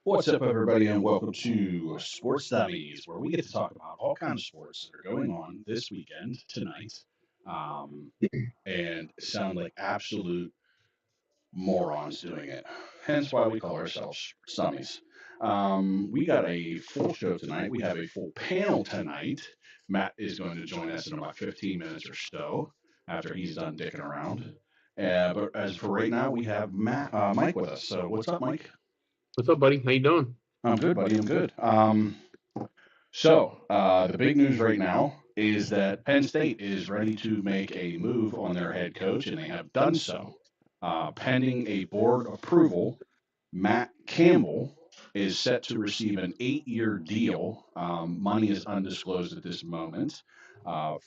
What's up, everybody, and welcome to Sports Dummies, where we get to talk about all kinds of sports that are going on this weekend, tonight, um, and sound like absolute morons doing it. Hence why we call ourselves Sports Dummies. We got a full show tonight. We have a full panel tonight. Matt is going to join us in about 15 minutes or so after he's done dicking around. But as for right now, we have Mike with us. So what's up, Mike? What's up, buddy? How you doing? I'm good, buddy. I'm good. The big news right now is that Penn State is ready to make a move on their head coach, and they have done so. Pending a board approval, Matt Campbell is set to receive an 8-year deal. Money is undisclosed at this moment. At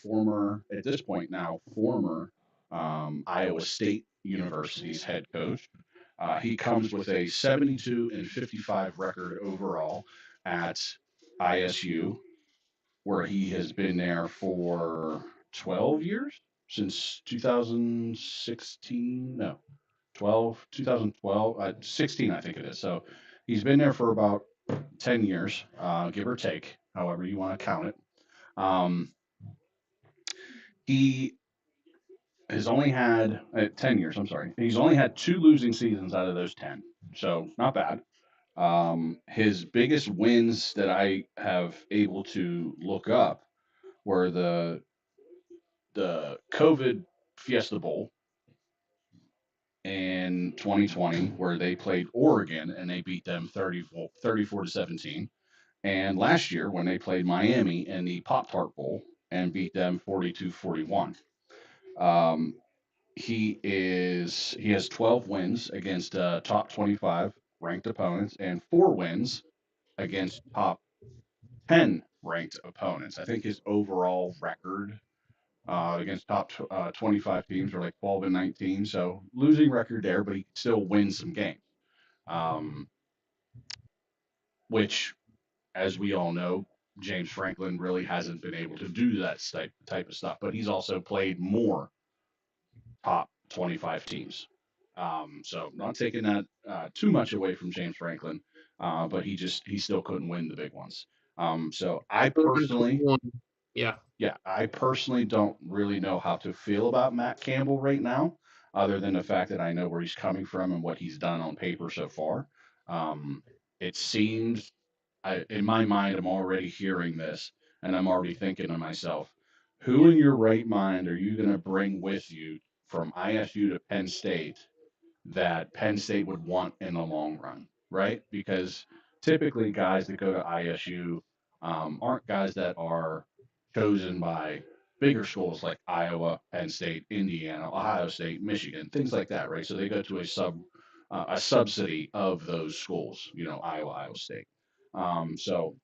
this point now, former Iowa State University's head coach. He comes with a 72 and 55 record overall at ISU, where he has been there for 12 years since 2016. No, 12, 2012, 16, I think it is. So he's been there for about 10 years, give or take, however you want to count it. Um, he has only had 10 years, I'm sorry. He's only had two losing seasons out of those 10. So not bad. His biggest wins that I have able to look up were the COVID Fiesta Bowl in 2020, where they played Oregon and they beat them 34 to 17. And last year, when they played Miami in the Pop Tart Bowl and beat them 42-41. Um, he has 12 wins against top 25 ranked opponents and 4 wins against top 10 ranked opponents. I think his overall record against top 25 teams are like 12 and 19. So losing record there, but he still wins some games. Um, which, as we all know, James Franklin really hasn't been able to do that type of stuff. But he's also played more top 25 teams. So not taking that too much away from James Franklin, but he still couldn't win the big ones. So I personally 421. Yeah. Yeah, I personally don't really know how to feel about Matt Campbell right now, other than the fact that I know where he's coming from and what he's done on paper so far. Um, it seems, in my mind, I'm already hearing this, and I'm already thinking to myself, who in your right mind are you going to bring with you from ISU to Penn State that Penn State would want in the long run, right? Because typically guys that go to ISU aren't guys that are chosen by bigger schools like Iowa, Penn State, Indiana, Ohio State, Michigan, things like that, right? So they go to a subsidy of those schools, Iowa State. So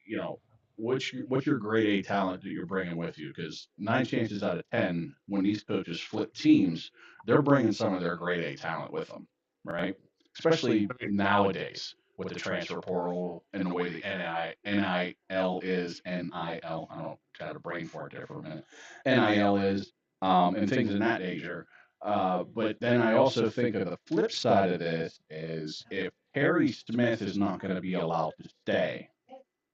you know, what's your grade A talent that you're bringing with you? Because 9 chances out of 10, when these coaches flip teams, they're bringing some of their grade A talent with them, right? Especially nowadays with the transfer portal and the way the NIL is, NIL. I don't got a brain fart there for a minute. NIL is, and things in that nature. But then I also think of the flip side of this is if Harry Smith is not going to be allowed to stay,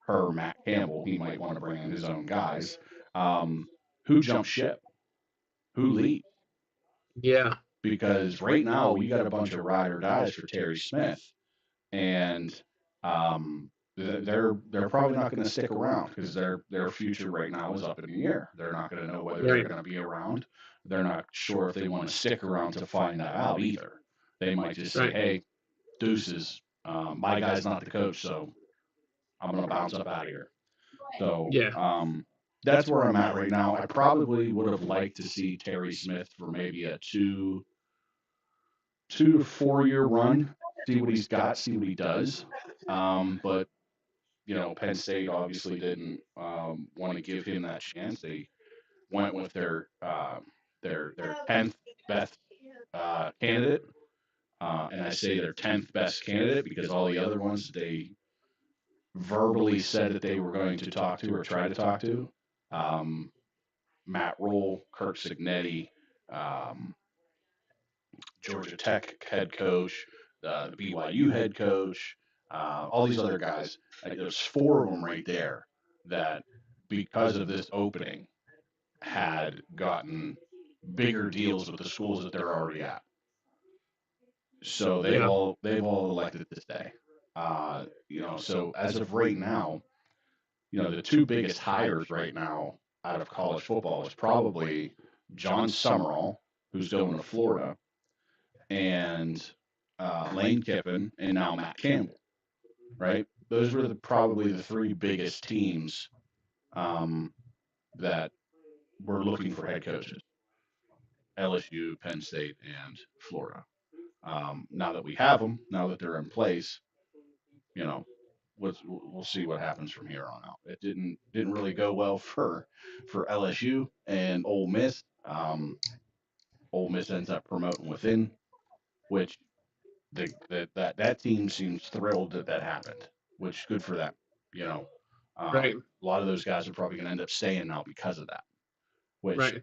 per Matt Campbell, he might want to bring in his own guys. Um, who jumps ship? Who leads? Yeah. Because right now we got a bunch of ride or dies for Terry Smith, and um, they're probably not going to stick around because their future right now is up in the air. They're not going to know whether they're Right. going to be around. They're not sure if they want to stick around to find that out either. They might just say, Right. "Hey, deuces, my guy's not the coach, so I'm going to bounce up out of here." So Yeah. that's where I'm at right now. I probably would have liked to see Terry Smith for maybe a 2 to 4 year run, see what he's got, see what he does. But Penn State obviously didn't want to give him that chance. They went with their 10th best candidate, and I say their 10th best candidate because all the other ones they verbally said that they were going to talk to or try to talk to. Um, Matt Rule, Kirk Signetti, um, Georgia Tech head coach, the BYU head coach, all these other guys. Like, there's four of them right there that, because of this opening, had gotten bigger deals with the schools that they're already at. So Yeah. they've all elected to stay. So as of right now, the two biggest hires right now out of college football is probably John Summerall, who's going to Florida, and Lane Kiffin, and now Matt Campbell. Right? Those were probably the three biggest teams um, that were looking for head coaches: LSU, Penn State, and Florida. Now that we have them, now that they're in place, you know, we'll see what happens from here on out. It didn't really go well for LSU and Ole Miss. Ole Miss ends up promoting within, which that team seems thrilled that that happened, which good for them. You know, Right. a lot of those guys are probably going to end up staying now because of that, which Right.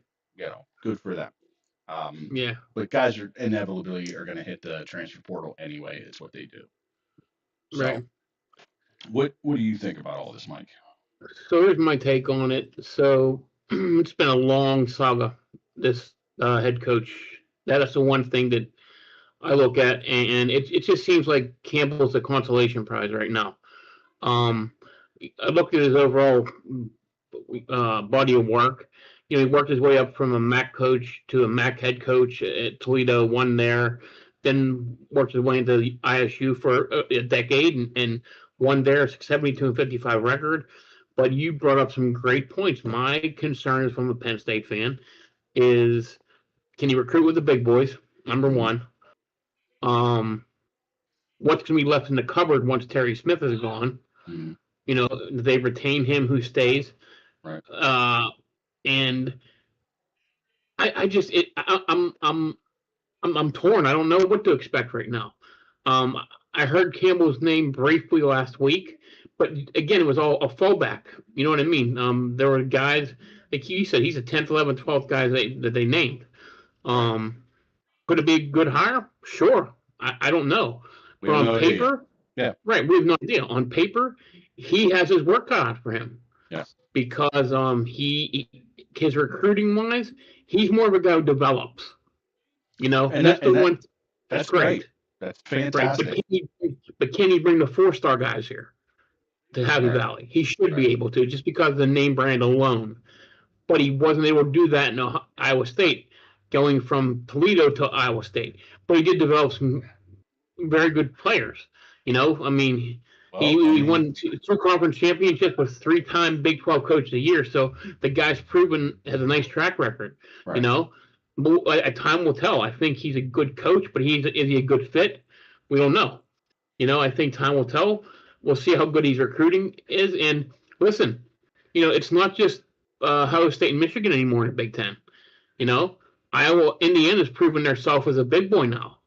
good for them. Yeah. But guys are inevitably are going to hit the transfer portal anyway. It's what they do. So, Right. what do you think about all this, Mike? So here's my take on it. So it's been a long saga. This head coach. That's the one thing that I look at, and it just seems like Campbell's a consolation prize right now. Um, I looked at his overall body of work. He worked his way up from a MAC coach to a MAC head coach at Toledo, won there, then worked his way into ISU for a decade and won there, 72-55 record. But you brought up some great points. My concern is, from a Penn State fan, is can you recruit with the big boys? Number Mm-hmm. one. What's going to be left in the cupboard once Terry Smith is gone? Mm-hmm. They retain him, who stays. Right. And I just I'm torn. I don't know what to expect right now. I heard Campbell's name briefly last week, but again, it was all a fallback. You know what I mean? There were guys like you said. He's the 10th, 11th, 12th guy that they named. Right. Could it be a good hire? Sure. I don't know. We But have on no idea. paper, Yeah. right, we have no idea. On paper, he has his work cut out for him. Yeah. Because his recruiting wise, he's more of a guy who develops. And that's the one. That's great. That's Right, fantastic. but can he bring the 4-star guys here to Happy Right. Valley? He should Right. be able to, just because of the name brand alone. But he wasn't able to do that in Iowa State, going from Toledo to Iowa State. But he did develop some very good players. I mean, he won 2 conference championships, with 3-time Big 12 Coach of the Year. So the guy's proven has a nice track record. Right. But time will tell. I think he's a good coach, but is he a good fit? We don't know. I think time will tell. We'll see how good his recruiting is. And listen, it's not just Ohio State and Michigan anymore in the Big Ten. Iowa, Indiana has proven themselves as a big boy now.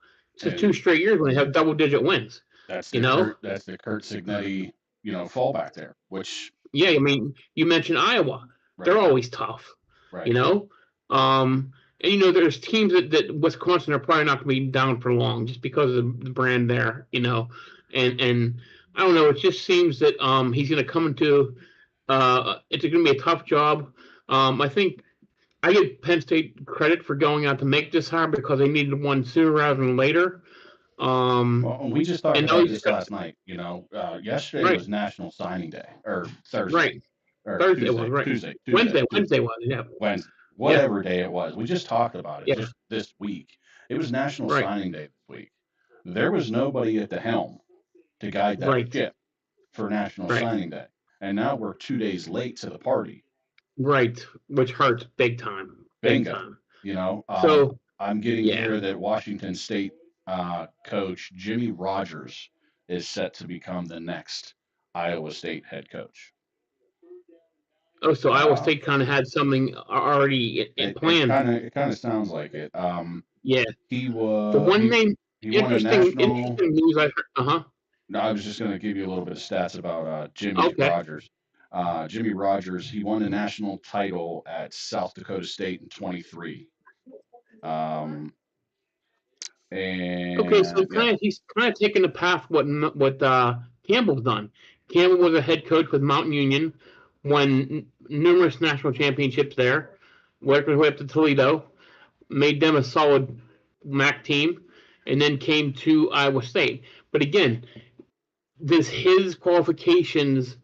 It's 2 straight years when they have double-digit wins. That's the Kurt Signetti, fallback there. Which, yeah, I mean, you mentioned Iowa. right. They're always tough. Right. And there's teams that Wisconsin are probably not going to be down for long, just because of the brand there. And I don't know. It just seems that he's going to come into. It's going to be a tough job. I think I give Penn State credit for going out to make this hire, because they needed one sooner rather than later. Well, we just talked about this last night. Yesterday Right. was National Signing Day, or Thursday. Right. Or Thursday Tuesday, was right. Tuesday. Wednesday was, yeah. Wednesday. Whatever day it was. We just talked about it Yeah. just this week. It was National Right. Signing Day this week. There was nobody at the helm to guide that Right. ship for National Right. Signing Day. And now we're 2 days late to the party. Right, which hurts big time. Big Bingo. time. So I'm getting yeah. here that Washington State coach Jimmy Rogers is set to become the next Iowa State head coach. Oh, so Iowa State kind of had something already planned. It kind of sounds like it. Yeah. He was The one name. He won a Interesting national. news I heard. No, I was just going to give you a little bit of stats about Jimmy Okay. Rogers. Jimmy Rogers, he won a national title at South Dakota State in 23. Okay, so And yeah, he's kind of taking the path what Campbell's done. Campbell was a head coach with Mountain Union, won numerous national championships there, worked his way up to Toledo, made them a solid MAC team, and then came to Iowa State. But again, does his qualifications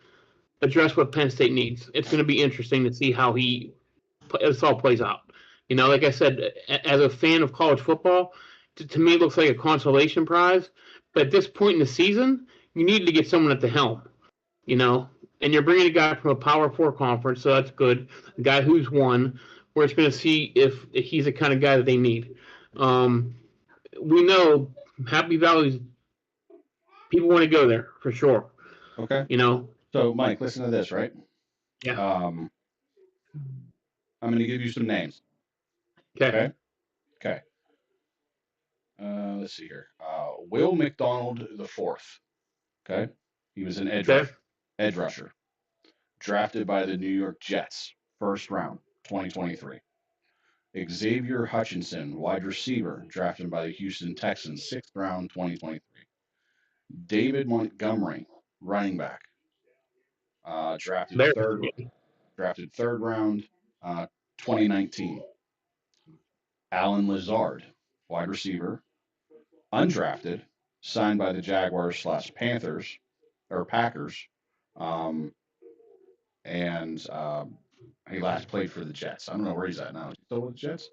address what Penn State needs? It's going to be interesting to see how this all plays out. Like I said, as a fan of college football, to me it looks like a consolation prize. But at this point in the season, you need to get someone at the helm. And you're bringing a guy from a Power Four conference, so that's good. A guy who's won. We're just going to see if he's the kind of guy that they need. We know Happy Valley's people want to go there for sure. okay. You know. So, Mike, listen to this, right? Yeah. I'm going to give you some names. Okay. Okay. Let's see here. Will McDonald the fourth. Okay. He was an edge rusher, drafted by the New York Jets, first round, 2023. Xavier Hutchinson, wide receiver, drafted by the Houston Texans, sixth round, 2023. David Montgomery, running back, drafted There. third round, 2019. Alan Lazard, wide receiver, undrafted, signed by the Jaguars / Panthers or Packers, and he last played for the Jets. I don't know where he's at now. Is he still with the Jets?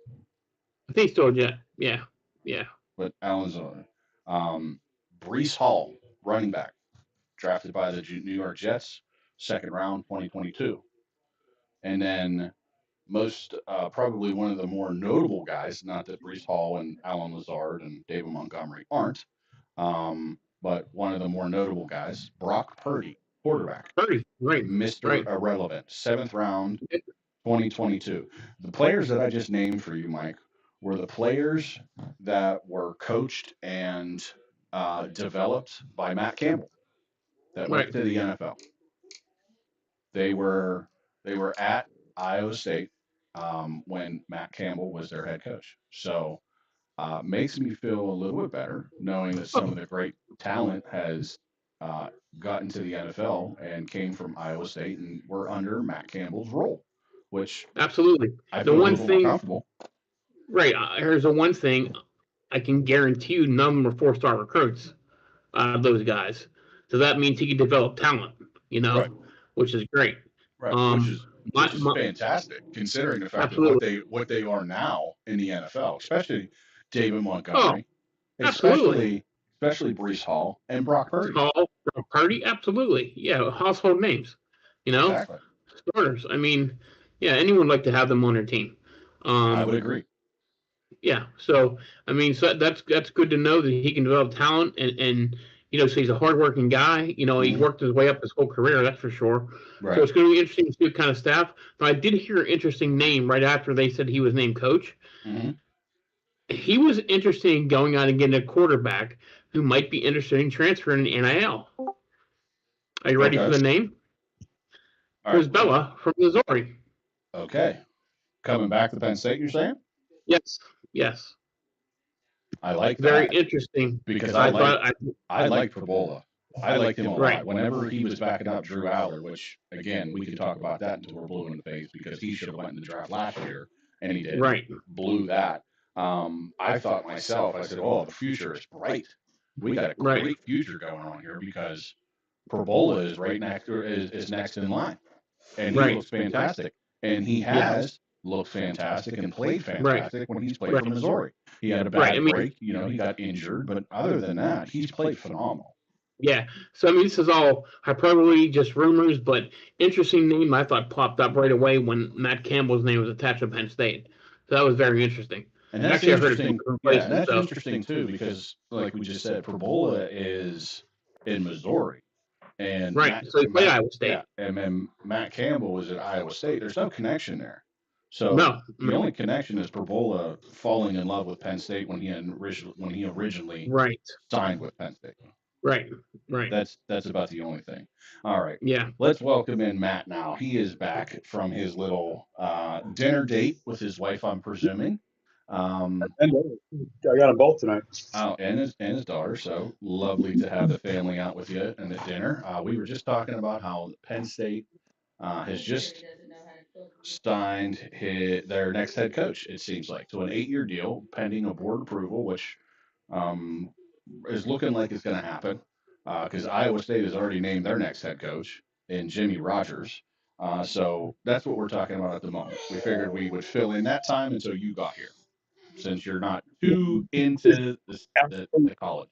I think so. Yeah. But Alan Lazard, Brees Hall, running back, drafted by the New York Jets, second round, 2022. And then probably one of the more notable guys, not that Brees Hall and Alan Lazard and David Montgomery aren't, but one of the more notable guys, Brock Purdy, quarterback. Purdy, right. Mr. Irrelevant, seventh round, 2022. The players that I just named for you, Mike, were the players that were coached and developed by Matt Campbell that went to the NFL. They were at Iowa State when Matt Campbell was their head coach. So makes me feel a little bit better knowing that some of the great talent has gotten to the NFL and came from Iowa State and were under Matt Campbell's role, which absolutely. I feel a little more comfortable. Right. Here's the one thing I can guarantee you: none of them are 4-star recruits. Those guys. So that means he can develop talent. Which is great. Right. Which is fantastic, considering the fact of what they are now in the NFL, especially David Montgomery, especially Brees Hall and Brock Purdy. Brock Purdy, absolutely, yeah, household names. Exactly. Starters. I mean, yeah, anyone would like to have them on their team. I would agree. Yeah, so I mean, so that's good to know that he can develop talent and so he's a hardworking guy. He worked his way up his whole career, that's for sure. Right. So it's going to be interesting to see what kind of staff. But I did hear an interesting name right after they said he was named coach. Mm-hmm. He was interested in going out and getting a quarterback who might be interested in transferring in NIL. Are you ready for the name? Here's Bella from Missouri. Okay. Coming back to Penn State, you're saying? Yes. I like very interesting because I liked Perbola. I liked him a lot. Whenever he was backing up Drew Aller, which again we can talk about that until we're blue in the face because he should have went in the draft last year and he did. Right. Blew that. I thought myself, I said, "Oh, the future is bright. We got a great future going on here because Perbola is next in line, and he looks fantastic, and he has." Looked fantastic and played fantastic when he's played for Missouri. He had a bad break, he got injured, but other than that, he's played phenomenal. Yeah. So, I mean, this is all hyperbole, just rumors, but interesting name I thought popped up right away when Matt Campbell's name was attached to Penn State. So that was very interesting. And that's interesting. That's interesting, too, because, like we just said, Perbola is in Missouri. And so he played Iowa State. Yeah, and then Matt Campbell was at Iowa State. There's no connection there. So the only connection is Perbola falling in love with Penn State when he originally signed with Penn State. Right. That's about the only thing. All right. Yeah. Let's welcome in Matt now. He is back from his little dinner date with his wife, I'm presuming. Um, And I got them both tonight. oh, and his daughter. So lovely to have the family out with you and at dinner. We were just talking about how Penn State has just signed their next head coach. It seems like to an 8-year deal pending a board approval, which um, is looking like it's going to happen because Iowa State has already named their next head coach in Jimmy Rogers. So that's what we're talking about at the moment. We figured we would fill in that time until you got here, since you're not too into Actually, the college.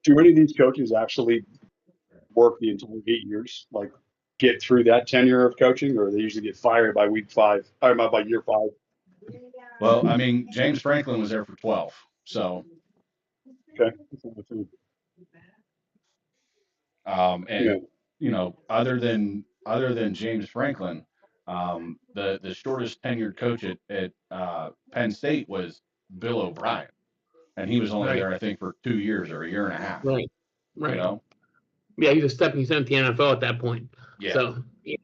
do any of these coaches actually work the entire 8 years? Like, get through that tenure of coaching, or they usually get fired by week five? Or by year five? Well, I mean, James Franklin was there for 12, so Okay. Yeah. and other than James Franklin, the shortest tenured coach at Penn State was Bill O'Brien, and he was only Right, there I think for 2 years or a year and a half. right, You right. know, Yeah, he's a stepping stone to the NFL at that point. yeah. So, yeah,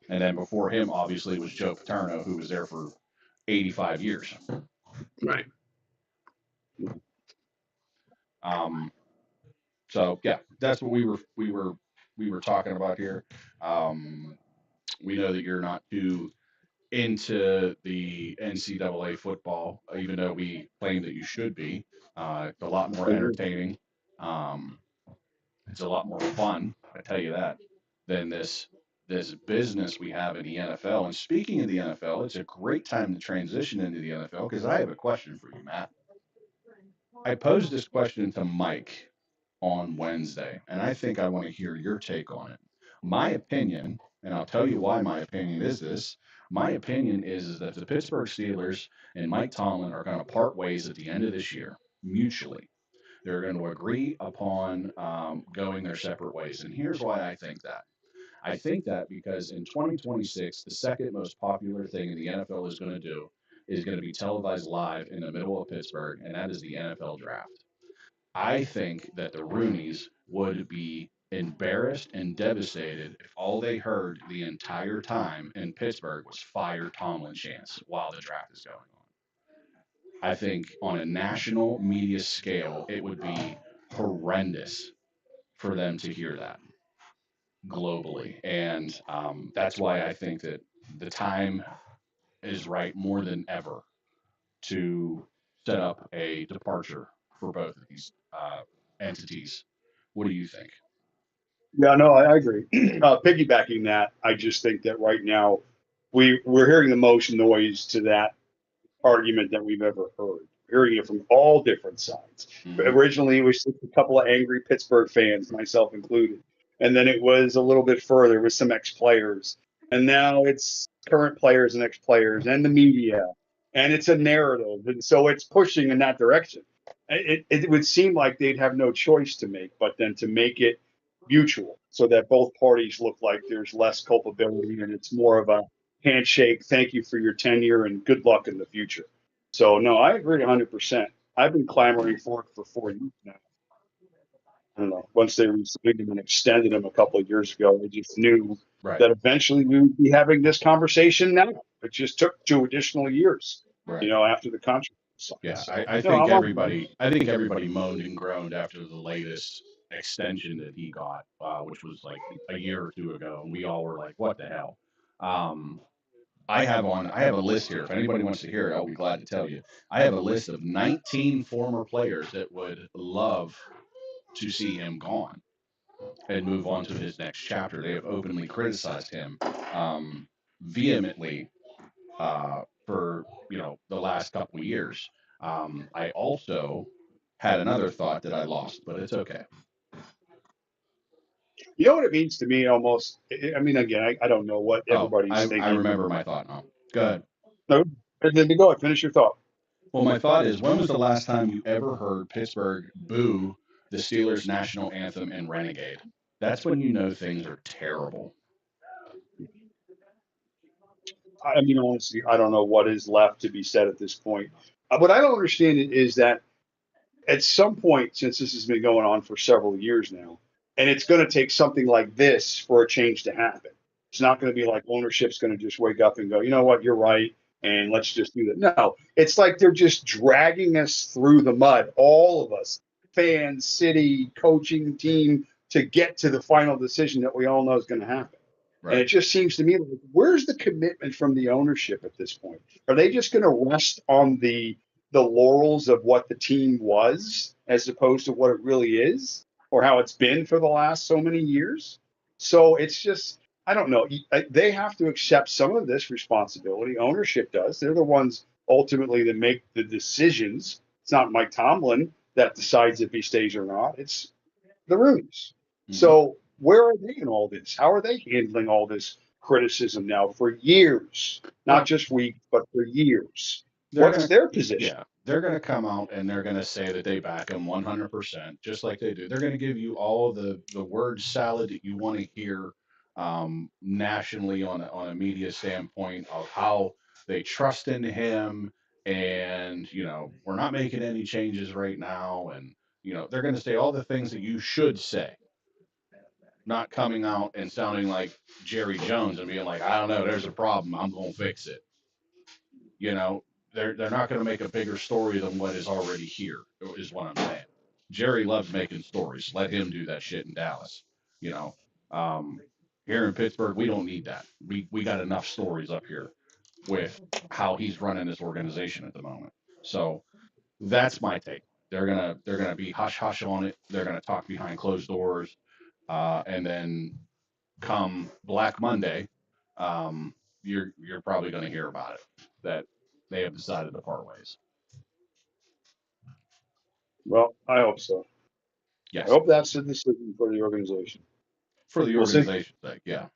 And then before him, obviously, was Joe Paterno, who was there for 85 years. right. Um, so yeah, that's what we were talking about here. Um, we know that you're not too into the NCAA football, even though we claim that you should be. It's a lot more I agree. entertaining. Um, it's a lot more fun, I tell you that, than this business we have in the NFL. And speaking of the NFL, it's a great time to transition into the NFL because I have a question for you, Matt. I posed this question to Mike on Wednesday, and I think I want to hear your take on it. My opinion, and I'll tell you why my opinion is this. My opinion is that the Pittsburgh Steelers and Mike Tomlin are going to part ways at the end of this year mutually. They're going to agree upon going their separate ways. And here's why I think that. I think that because in 2026, the second most popular thing in the NFL is going to do is going to be televised live in the middle of Pittsburgh, and that is the NFL draft. I think that the Roonies would be embarrassed and devastated if all they heard the entire time in Pittsburgh was fire Tomlin chants while the draft is going on. I think on a national media scale, it would be horrendous for them to hear that globally. And that's why I think that the time is right more than ever to set up a departure for both of these entities. What do you think? Yeah, no, I agree. Piggybacking that, I just think that right now we're hearing the most noise to that argument that we've ever heard, hearing it from all different sides. Mm-hmm. Originally, it was just a couple of angry Pittsburgh fans, myself included. And then it was a little bit further with some ex players. And now it's current players and ex players and the media. And it's a narrative. And so it's pushing in that direction. It would seem like they'd have no choice to make, but then to make it mutual so that both parties look like there's less culpability and it's more of a handshake, thank you for your tenure and good luck in the future. So no, I agree 100%. I've been clamoring for it for 4 years now. I don't know. Once they rescinded him and extended him a couple of years ago, I just knew Right, that eventually we would be having this conversation now. It just took 2 additional years, right. after the contract was signed. Yeah, So I no, think I'm on. everybody moaned and groaned after the latest extension that he got, which was like a year or two ago, and we all were like, "What the hell?" Um, I have a list here. If anybody wants to hear it, I'll be glad to tell you. I have a list of 19 former players that would love to see him gone and move on to his next chapter. They have openly criticized him vehemently for the last couple of years. I also had another thought that I lost, but it's okay. You know what it means to me almost? I mean, again, I don't know what Oh, everybody's I thinking. remember my thought now. Go ahead. No, then go ahead, finish your thought. Well, my thought is, when was the last time you ever heard Pittsburgh boo the Steelers' national anthem and Renegade? That's when you know things are terrible. I mean, honestly, I don't know what is left to be said at this point. What I don't understand is that at some point, since this has been going on for several years now, and it's going to take something like this for a change to happen. It's not going to be like ownership's going to just wake up and go, you know what, you're right. and let's just do that. No, it's like they're just dragging us through the mud, all of us, fans, city, coaching team, to get to the final decision that we all know is going to happen. And it Right. just seems to me like, where's the commitment from the ownership at this point? Are they just going to rest on the laurels of what the team was as opposed to what it really is or how it's been for the last so many years? So it's just, I don't know. They have to accept some of this responsibility. Ownership does. They're the ones ultimately that make the decisions. It's not Mike Tomlin that decides if he stays or not. It's the Rooneys. Hmm. So where are they in all this? How are they handling all this criticism now for years? Not Well, just weeks, but for years. they're What's gonna, their position? yeah, they're gonna come out and they're gonna say that they back him 100%, just like they do. They're gonna give you all the word salad that you want to hear, nationally on a media standpoint of how they trust in him, and we're not making any changes right now, and they're gonna say all the things that you should say, not coming out and sounding like Jerry Jones and being like, I don't know, there's a problem, I'm gonna fix it. You know, they're not going to make a bigger story than what is already here. Is what I'm saying. Jerry loves making stories. Let him do that shit in Dallas. You know, um, here in Pittsburgh, we don't need that. We got enough stories up here with how he's running this organization at the moment. So that's my take. They're gonna be hush hush on it. They're gonna talk behind closed doors, and then come Black Monday, um, you're probably going to hear about it that they have decided to part ways. Well, I hope so. I Yes, hope that's the decision for the organization. for the We'll see. organization's sake, yeah.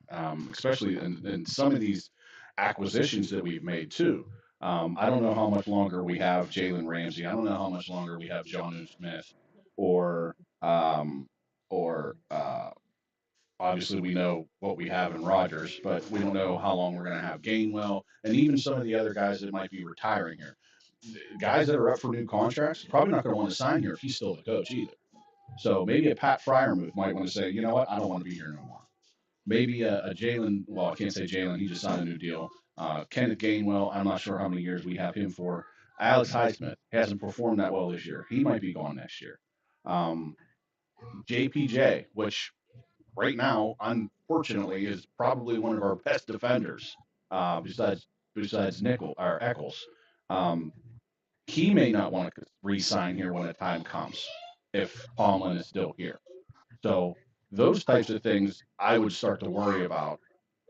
Especially in some of these acquisitions that we've made too. I don't know how much longer we have Jalen Ramsey. I don't know how much longer we have John Smith, or um, or obviously we know what we have in Rodgers, but we don't know how long we're going to have Gainwell, and even some of the other guys that might be retiring here. Guys that are up for new contracts probably not going to want to sign here if he's still the coach either. So maybe a Pat Fryer move might want to say, you know what, I don't want to be here no more. Maybe a Jalen. Well, I can't say Jalen. He just signed a new deal. Kenneth Gainwell. I'm not sure how many years we have him for. Alex Highsmith hasn't performed that well this year. He might be gone next year. Um, JPJ, which right now, unfortunately, is probably one of our best defenders, besides Nickel or Eccles. Um, he may not want to re-sign here when the time comes if Tomlin is still here. So those types of things I would start to worry about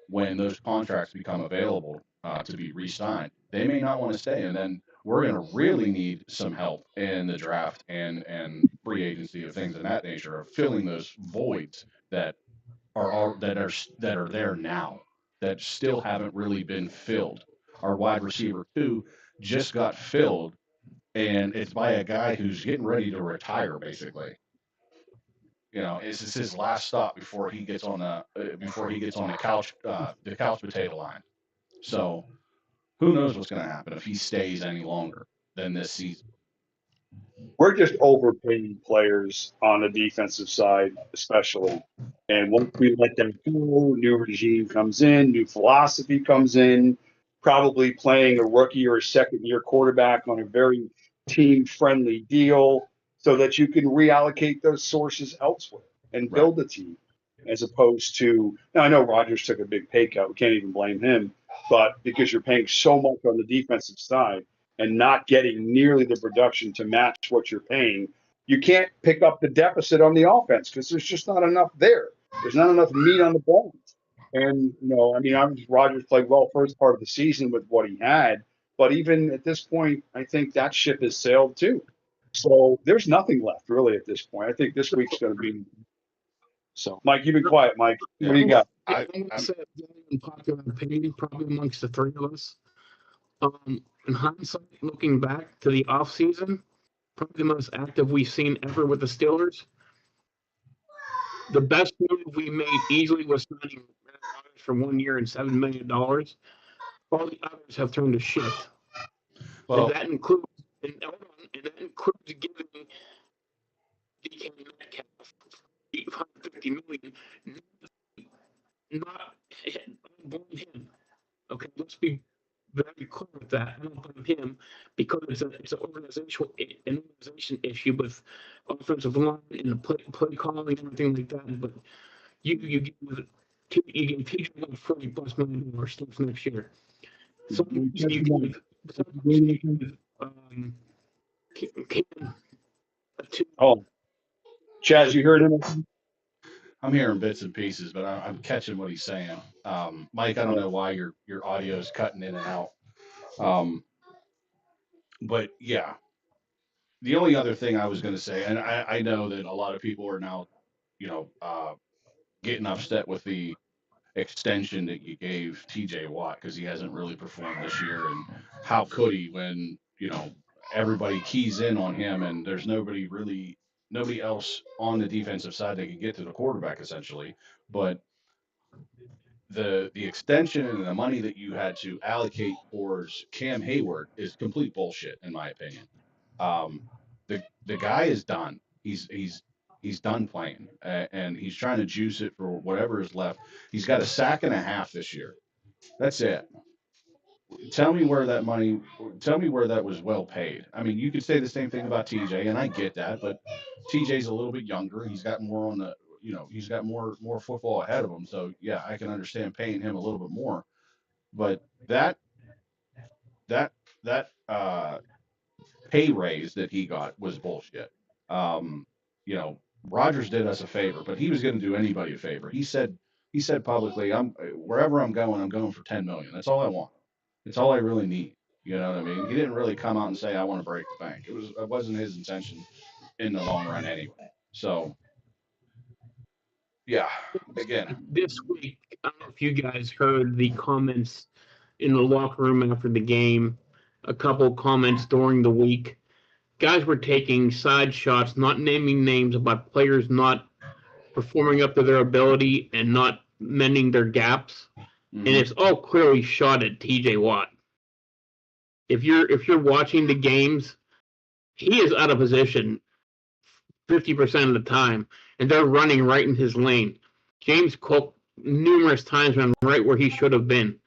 when those contracts become available, to be re-signed. They may not want to stay, and then we're going to really need some help in the draft and free agency of things of that nature of filling those voids that that are there now that still haven't really been filled. Our wide receiver two just got filled, and it's by a guy who's getting ready to retire. Basically, this is his last stop before he gets on the couch potato line. So who knows what's going to happen if he stays any longer than this season? We're just overpaying players on the defensive side, especially. And once we let them go, new regime comes in, new philosophy comes in, probably playing a rookie or a second year quarterback on a very team friendly deal so that you can reallocate those sources elsewhere and Right. build a team as opposed to. Now, I know Rodgers took a big pay cut. We can't even blame him. But because you're paying so much on the defensive side, and not getting nearly the production to match what you're paying, you can't pick up the deficit on the offense because there's just not enough there. There's not enough meat on the bones. And I mean, Rodgers played well first part of the season with what he had, but even at this point, I think that ship has sailed too. So there's nothing left really at this point. I think this week's going to be. So, Mike, you've been quiet, Mike. What do Yeah. you got? I, I'm going to I'm say a very unpopular opinion, probably amongst the three of us. In hindsight, looking back to the offseason, probably the most active we've seen ever with the Steelers. The best move we made easily was signing Aaron Rodgers for 1 year and $7 million. All the others have turned to shit, and well, that includes giving DK Metcalf $850 million, not on him. Okay, let's be very clear with that. I don't blame him because it's an organization issue with offensive line and the play calling and everything like that. But you give TJ Watt $40+ million starts next year. So you give Cam Oh, Chaz, you heard him? I'm hearing bits and pieces, but I'm catching what he's saying. Mike, I don't know why your audio is cutting in and out. But yeah, the only other thing I was going to say, and I know that a lot of people are now, getting upset with the extension that you gave TJ Watt because he hasn't really performed this year. And how could he when, everybody keys in on him and there's nobody else on the defensive side that can get to the quarterback essentially. But the extension and the money that you had to allocate towards Cam Hayward is complete bullshit in my opinion. Um, the guy is done. He's done playing, and he's trying to juice it for whatever is left. He's got a sack and a half this year. That's it. Tell me where that money. Tell me where that was well paid. I mean, you could say the same thing about TJ, and I get that, but TJ's a little bit younger. He's got more on the. He's got more football ahead of him. So yeah, I can understand paying him a little bit more. But that pay raise that he got was bullshit. Um, Rogers did us a favor, but he was going to do anybody a favor. He said publicly, I'm wherever I'm going for 10 million. That's all I want. It's all I really need. You know what I mean? He didn't really come out and say I want to break the bank. It wasn't his intention in the long run anyway. So yeah, again, this week, I don't know if you guys heard the comments in the locker room after the game, a couple comments during the week. Guys were taking side shots, not naming names, about players not performing up to their ability and not mending their gaps. And it's all clearly shot at TJ Watt. If you're watching the games, he is out of position 50% of the time, and they're running right in his lane. James Cook numerous times ran right where he should have been.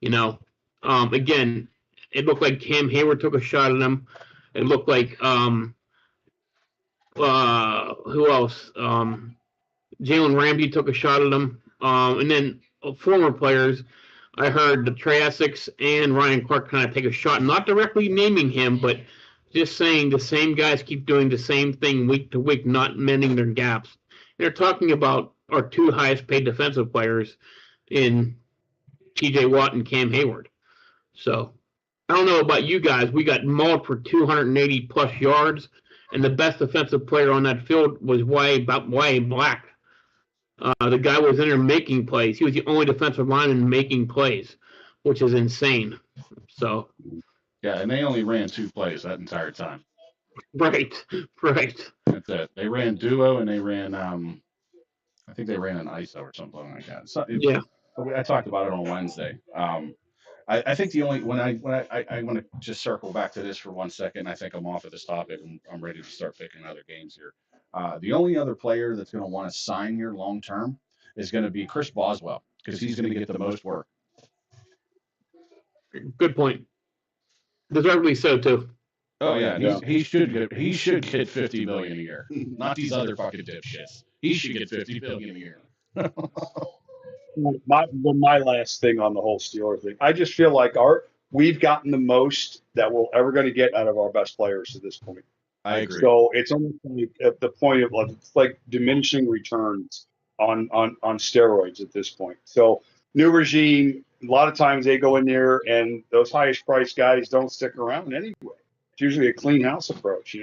Again, it looked like Cam Hayward took a shot at him. It looked like who else? Jalen Ramsey took a shot at him. And then former players, I heard the Triassics and Ryan Clark kind of take a shot, not directly naming him, but just saying the same guys keep doing the same thing week to week, not mending their gaps. They're talking about our two highest paid defensive players in TJ Watt and Cam Hayward. So I don't know about you guys. We got mauled for 280+ yards, and the best defensive player on that field was Wyatt Black. The guy was in there making plays. He was the only defensive lineman making plays, which is insane. So yeah, and they only ran 2 plays that entire time. Right. That's it. They ran duo and they ran I think they ran an ISO or something like that. Yeah. I talked about it on Wednesday. I think the only when I want to just circle back to this for 1 second. I think I'm off of this topic and I'm ready to start picking other games here. The only other player that's going to want to sign here long term is going to be Chris Boswell because he's going to get the most work. Good point. Deservedly so too. Oh yeah, he should get 50 million a year, not these other fucking dipshits. He should get 50 million a year. My last thing on the whole Steeler thing, I just feel like we've gotten the most that we're ever going to get out of our best players at this point. I agree. So it's almost like at the point of like diminishing returns on steroids at this point. So new regime, a lot of times they go in there and those highest priced guys don't stick around anyway. It's usually a clean house approach,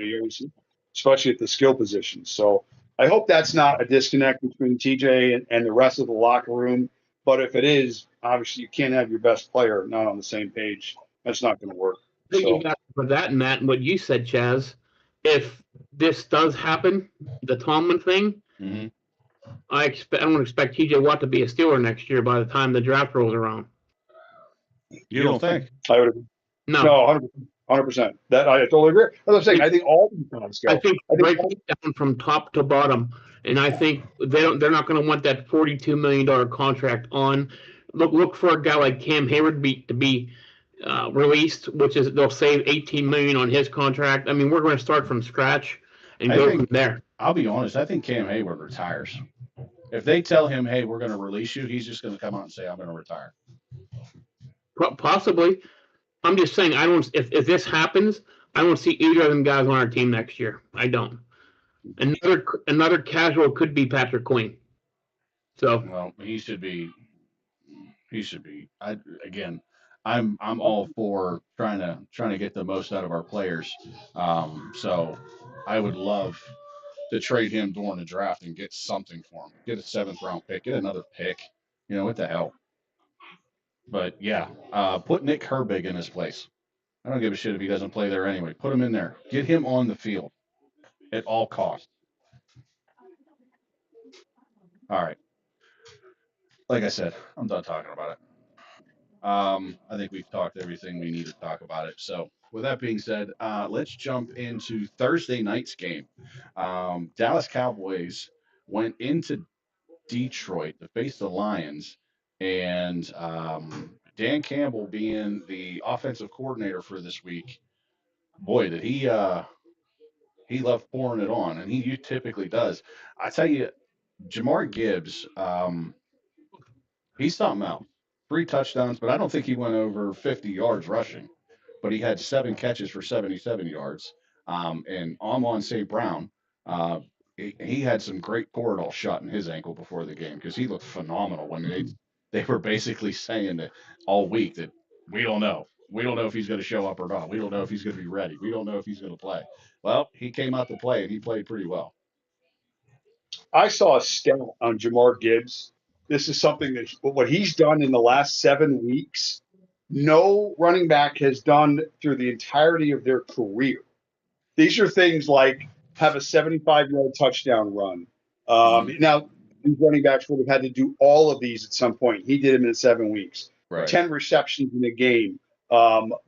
especially at the skill positions. So I hope that's not a disconnect between TJ and the rest of the locker room. But if it is, obviously you can't have your best player not on the same page. That's not going to work. For that, Matt, and what you said, Chaz, if this does happen, the Tomlin thing, I don't expect TJ Watt to be a Steeler next year by the time the draft rolls around. You don't think? I would. No, 100%. That I totally agree. As I'm saying, I think all these guys go. I think down from top to bottom, and I think they're not going to want that $42 million contract on. Look for a guy like Cam Hayward to be released, which is they'll save $18 million on his contract. I mean, we're going to start from scratch and I go think from there. I'll be honest. I think Cam Hayward retires. If they tell him, "Hey, we're going to release you," he's just going to come out and say, "I'm going to retire." Possibly. I'm just saying, I don't. If this happens, I don't see either of them guys on our team next year. I don't. Another casual could be Patrick Queen. So Well, he should be. He should be. Again, I'm all for trying to get the most out of our players. So I would love to trade him during the draft and get something for him. Get a 7th round pick. Get another pick. What the hell? But yeah, put Nick Herbig in his place. I don't give a shit if he doesn't play there anyway. Put him in there. Get him on the field at all costs. All right. Like I said, I'm done talking about it. I think we've talked everything we need to talk about it. So, with that being said, let's jump into Thursday night's game. Dallas Cowboys went into Detroit to face the Lions, and Dan Campbell, being the offensive coordinator for this week, boy, did he loved pouring it on, and he typically does. I tell you, Jamar Gibbs, he's something else. 3 touchdowns, but I don't think he went over 50 yards rushing. But he had 7 catches for 77 yards. And Amon St. Brown, he had some great corridor shot in his ankle before the game because he looked phenomenal when they were basically saying that all week that we don't know. We don't know if he's going to show up or not. We don't know if he's going to be ready. We don't know if he's going to play. Well, he came out to play and he played pretty well. I saw a stat on Jamar Gibbs. This is something that what he's done in the last 7 weeks, no running back has done through the entirety of their career. These are things like have a 75-yard touchdown run. Now, these running backs would have had to do all of these at some point. He did them in 7 weeks. Right. 10 receptions in a game,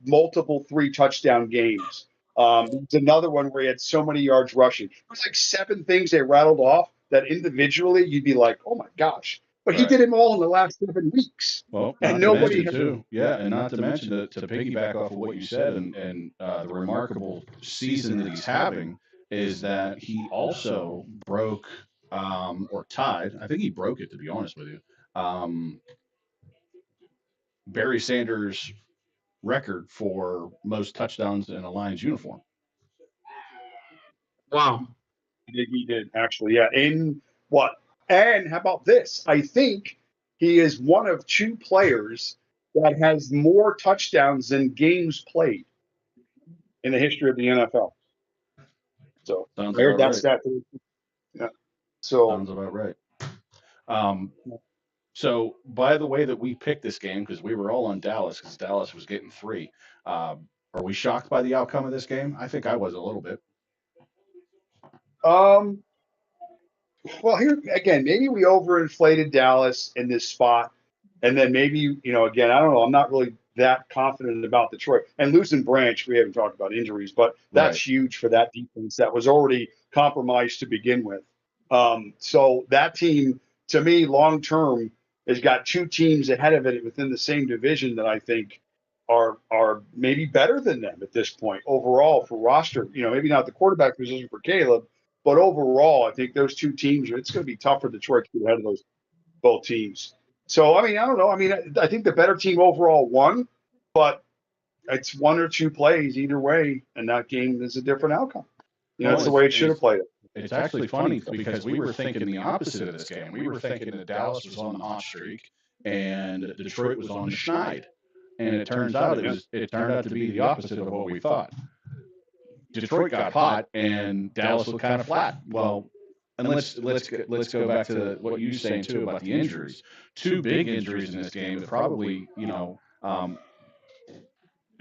multiple 3-touchdown games. There's another one where he had so many yards rushing. It was like 7 things they rattled off that individually you'd be like, oh my gosh. But he Right. did them all in the last 7 weeks. Well, And not to nobody mention has. too, yeah, and not to mention to piggyback off of what you said and the remarkable season that he's having is that he also broke or tied. I think he broke it, to be honest with you. Barry Sanders' record for most touchdowns in a Lions uniform. wow. He did actually, yeah. In what? And how about this? I think he is one of 2 players that has more touchdowns than games played in the history of the NFL. So Sounds I heard about that right. stat. Yeah. So Sounds about right. So by the way that we picked this game, because we were all on Dallas, because Dallas was getting 3. Are we shocked by the outcome of this game? I think I was a little bit. well, here again, maybe we overinflated Dallas in this spot, and then maybe again, I don't know. I'm not really that confident about Detroit and losing Branch. We haven't talked about injuries, but that's Right. huge for that defense that was already compromised to begin with. So that team, to me, long term, has got 2 teams ahead of it within the same division that I think are maybe better than them at this point overall for roster. Maybe not the quarterback position for Caleb, but overall, I think those 2 teams, it's going to be tough for Detroit to get ahead of those both teams. So, I mean, I don't know. I mean, I think the better team overall won, but it's 1 or 2 plays either way, and that game is a different outcome. That's the way it should have played. It's actually funny because we were thinking the opposite of this game. We were thinking that Dallas was on the hot streak and Detroit was on the schneid. And it turns out it turned out to be the opposite of what we thought. Detroit got hot and Dallas looked kind of flat. Well, and let's go back to what you were saying too about the injuries. 2 big injuries in this game that probably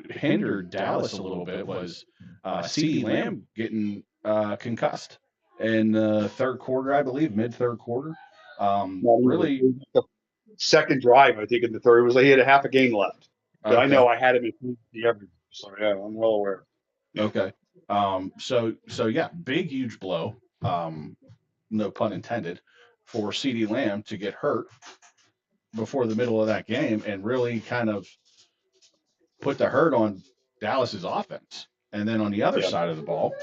hindered Dallas a little bit was CeeDee Lamb getting concussed in the 3rd quarter, I believe, mid-3rd quarter. Really, the second drive, I think in the 3rd, was like he had a half a game left. But okay. I know I had him in the every. So yeah, I'm well aware. Okay. So yeah, big huge blow. No pun intended, for CeeDee Lamb to get hurt before the middle of that game and really kind of put the hurt on Dallas's offense. And then on the other Yeah. side of the ball,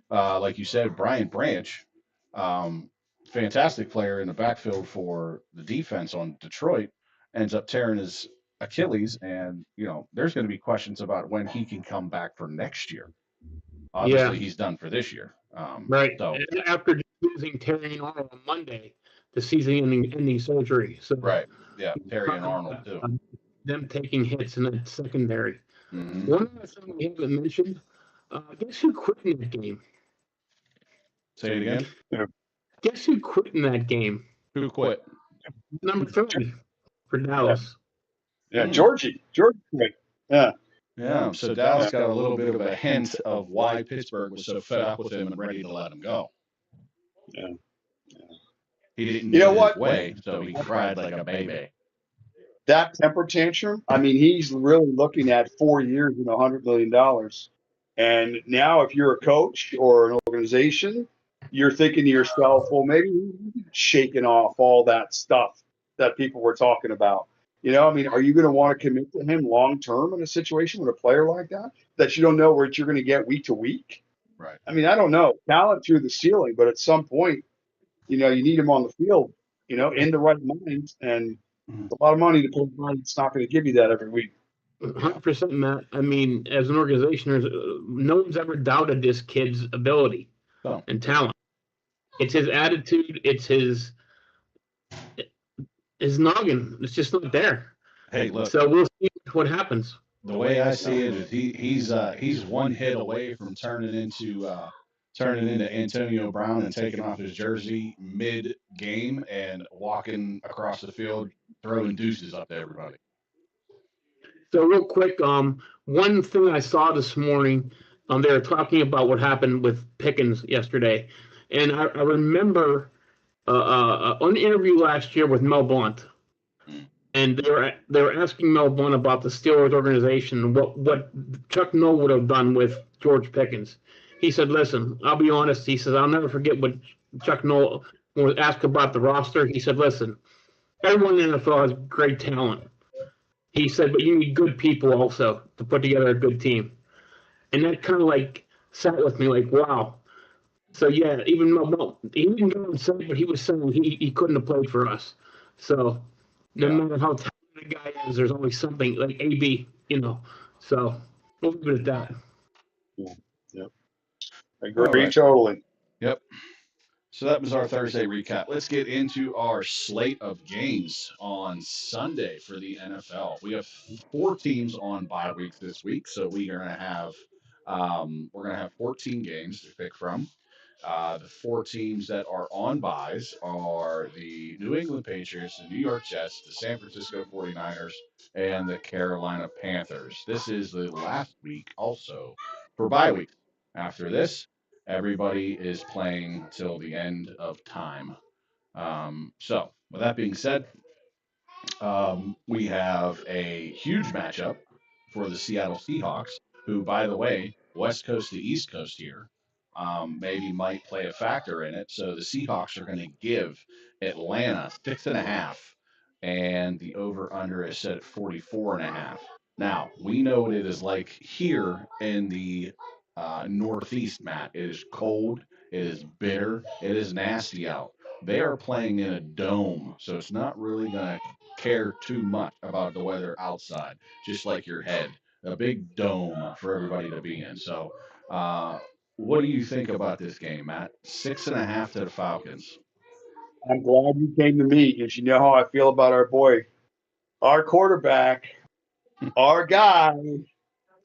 like you said, Brian Branch, um, fantastic player in the backfield for the defense on Detroit, ends up tearing his Achilles, and there's going to be questions about when he can come back for next year. Obviously, Yeah, he's done for this year. right. So And after losing Terry Arnold on Monday, the season-ending surgery. So right, yeah, Terry talk and about Arnold too. them taking hits in that secondary. Hmm. One other thing we haven't mentioned, guess who quit in that game? Say it again. Guess who quit in that game? Who quit? Number 3 for Dallas. Yeah, Georgie. Yeah. Yeah, so Dallas got a little bit of a hint of why Pittsburgh was so fed up with him and ready to let him go. Yeah. He didn't You know get what? his way, so he cried like a baby. That temper tantrum, I mean, he's really looking at 4 years and $100 million. And now, if you're a coach or an organization, you're thinking to yourself, well, maybe he's shaking off all that stuff that people were talking about. I mean, are you going to want to commit to him long term in a situation with a player like that you don't know what you're going to get week to week? Right. I mean, I don't know. Talent through the ceiling, but at some point, you need him on the field, in the right mind. And it's a lot of money to put on. It's not going to give you that every week. 100%, Matt. I mean, as an organization, no one's ever doubted this kid's ability and talent. It's his attitude. It's his noggin. It's just not there. Hey, look. So we'll see what happens. The way I see it is he's one hit away from turning into Antonio Brown and taking off his jersey mid game and walking across the field throwing deuces up to everybody. So real quick, one thing I saw this morning, they were talking about what happened with Pickens yesterday, and I remember an interview last year with Mel Blount, and they were asking Mel Blount about the Steelers organization, what Chuck Noll would have done with George Pickens. He said, "Listen, I'll be honest." He says, "I'll never forget what Chuck Noll was asked about the roster." He said, "Listen, everyone in the NFL has great talent." He said, "But you need good people also to put together a good team." And that kind of like sat with me like, wow. So yeah, even Mel, he didn't go and say, but he was saying he couldn't have played for us. So no matter how talented a guy is, there's always something like AB, So we'll leave it at that. Yep. I agree totally. Yep. So that was our Thursday recap. Let's get into our slate of games on Sunday for the NFL. We have 4 teams on bye weeks this week, so we're gonna have 14 games to pick from. The 4 teams that are on byes are the New England Patriots, the New York Jets, the San Francisco 49ers, and the Carolina Panthers. This is the last week also for bye week. After this, everybody is playing till the end of time. So, with that being said, we have a huge matchup for the Seattle Seahawks, who, by the way, West Coast to East Coast here, maybe might play a factor in it. So the Seahawks are going to give Atlanta 6.5, and the over/under is set at 44.5. Now we know what it is like here in the Northeast, Matt. It is cold, it is bitter, it is nasty out. They are playing in a dome, so it's not really going to care too much about the weather outside, just like your head. A big dome for everybody to be in. So, what do you think about this game, Matt? 6.5 to the Falcons. I'm glad you came to me because you know how I feel about our boy, our quarterback, our guy.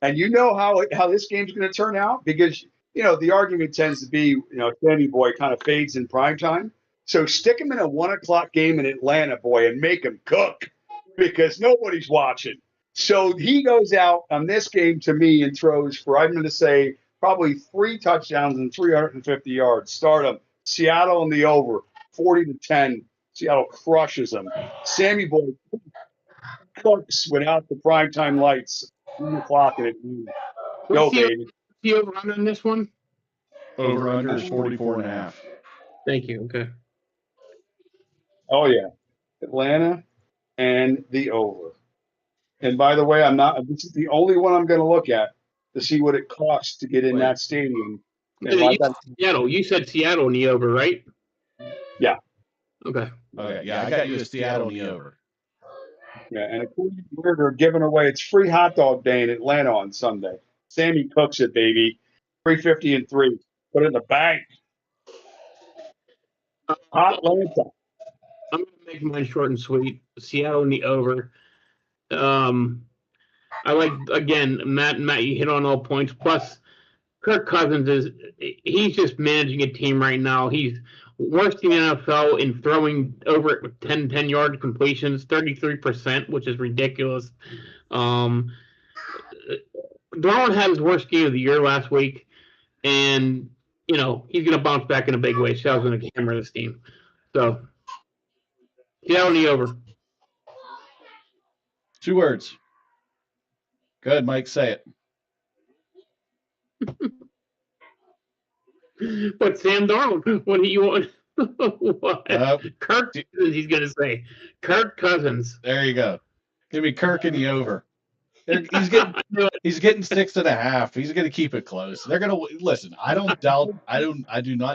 And you know how this game's going to turn out because, the argument tends to be, Sammy Boy kind of fades in prime time. So stick him in a 1 o'clock game in Atlanta, boy, and make him cook because nobody's watching. So he goes out on this game to me and throws for, I'm going to say, probably 3 touchdowns and 350 yards. Start him. Seattle in the over, 40-10. Seattle crushes them. Sammy Boy cooks without the primetime lights. 1 o'clock and it. Go, baby. The over on this one? Over under is 44.5. Thank you. Okay. Oh, yeah. Atlanta and the over. And by the way, this is the only one I'm going to look at to see what it costs to get in Wait. that stadium. And You said Seattle in the over, right? Yeah. Okay. Okay, yeah, I got you a Seattle in the over. Yeah, and according to word, they're giving away, it's free hot dog day in Atlanta on Sunday. Sammy cooks it, baby. 350 and 3. Put it in the bank. Hot Atlanta. I'm going to make mine short and sweet. Seattle in the over. I like, again, Matt, you hit on all points. Plus, Kirk Cousins he's just managing a team right now. He's worst in the NFL in throwing over 10-yard completions, 33%, which is ridiculous. Darnold had his worst game of the year last week, and, he's going to bounce back in a big way. Seattle's going to hammer this team. So, Seattle in the over. 2 words. Go ahead, Mike, say it. But Sam Darnold, what do you want? What? Kirk Cousins, he's going to say. Kirk Cousins. There you go. Give me Kirk in the over. He's getting 6.5. He's going to keep it close. They're going to listen. I do not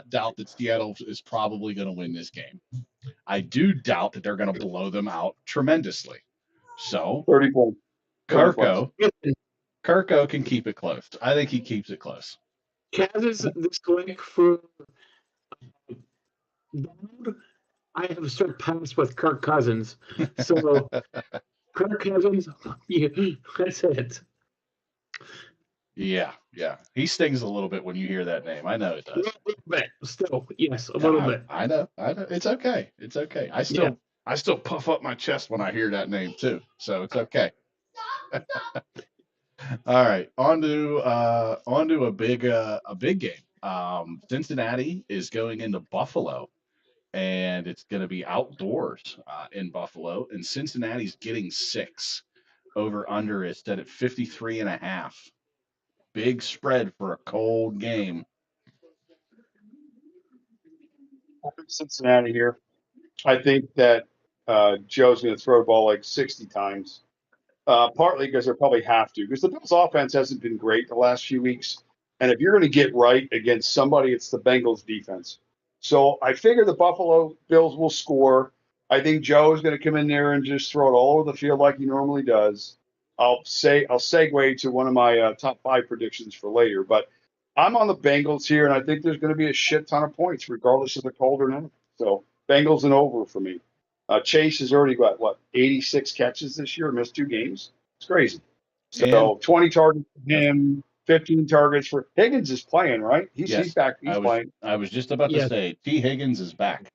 doubt that Seattle is probably going to win this game. I do doubt that they're going to blow them out tremendously. So 30 points. Kirko can keep it close. I think he keeps it close. Chaz, this click for Donald, I have surpassed with Kirk Cousins. So Kirk Cousins, that's it. Yeah. He stings a little bit when you hear that name. I know it does. A little bit, still, yes, a little bit. I know. It's okay. I still puff up my chest when I hear that name too. So it's okay. All right, on to a big game. Cincinnati is going into Buffalo, and it's going to be outdoors in Buffalo, and Cincinnati's getting 6. Over under is set at 53.5. Big spread for a cold game. Cincinnati here. I think that Joe's going to throw the ball like 60 times. Partly because they probably have to, because the Bills' offense hasn't been great the last few weeks. And if you're going to get right against somebody, it's the Bengals' defense. So I figure the Buffalo Bills will score. I think Joe is going to come in there and just throw it all over the field like he normally does. I'll segue to one of my top 5 predictions for later. But I'm on the Bengals here, and I think there's going to be a shit ton of points, regardless of the cold or not. So Bengals and over for me. Chase has already got 86 catches this year, missed 2 games. It's crazy. So 20 targets for him, 15 targets for Higgins is playing, right? He's back. He's playing. I was just about to say T. Higgins is back.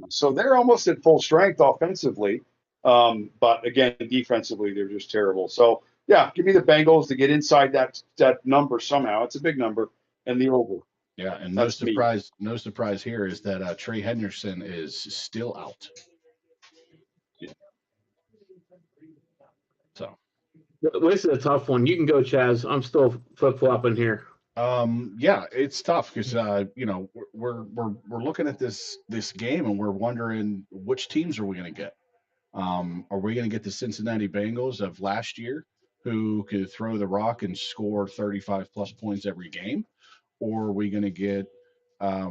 So they're almost at full strength offensively, but again, defensively they're just terrible. So yeah, give me the Bengals to get inside that number somehow. It's a big number, and the over. Yeah, and no surprise here is that Trey Henderson is still out. Yeah. So this is a tough one. You can go, Chaz. I'm still flip flopping here. Yeah, it's tough because we're looking at this game and we're wondering which teams are we going to get. Are we going to get the Cincinnati Bengals of last year, who could throw the rock and score 35 plus points every game? Or are we going to get a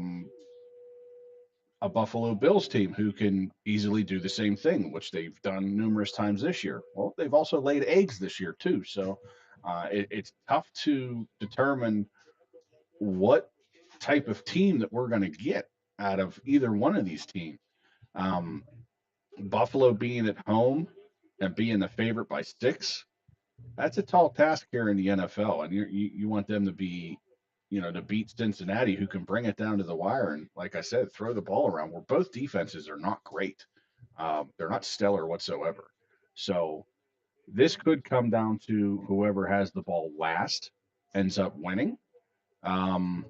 Buffalo Bills team who can easily do the same thing, which they've done numerous times this year? Well, they've also laid eggs this year too. So it's tough to determine what type of team that we're going to get out of either one of these teams. Buffalo being at home and being the favorite by 6, that's a tall task here in the NFL. And you want them to be, to beat Cincinnati, who can bring it down to the wire and, like I said, throw the ball around, where both defenses are not great. They're not stellar whatsoever. So this could come down to whoever has the ball last ends up winning. I'm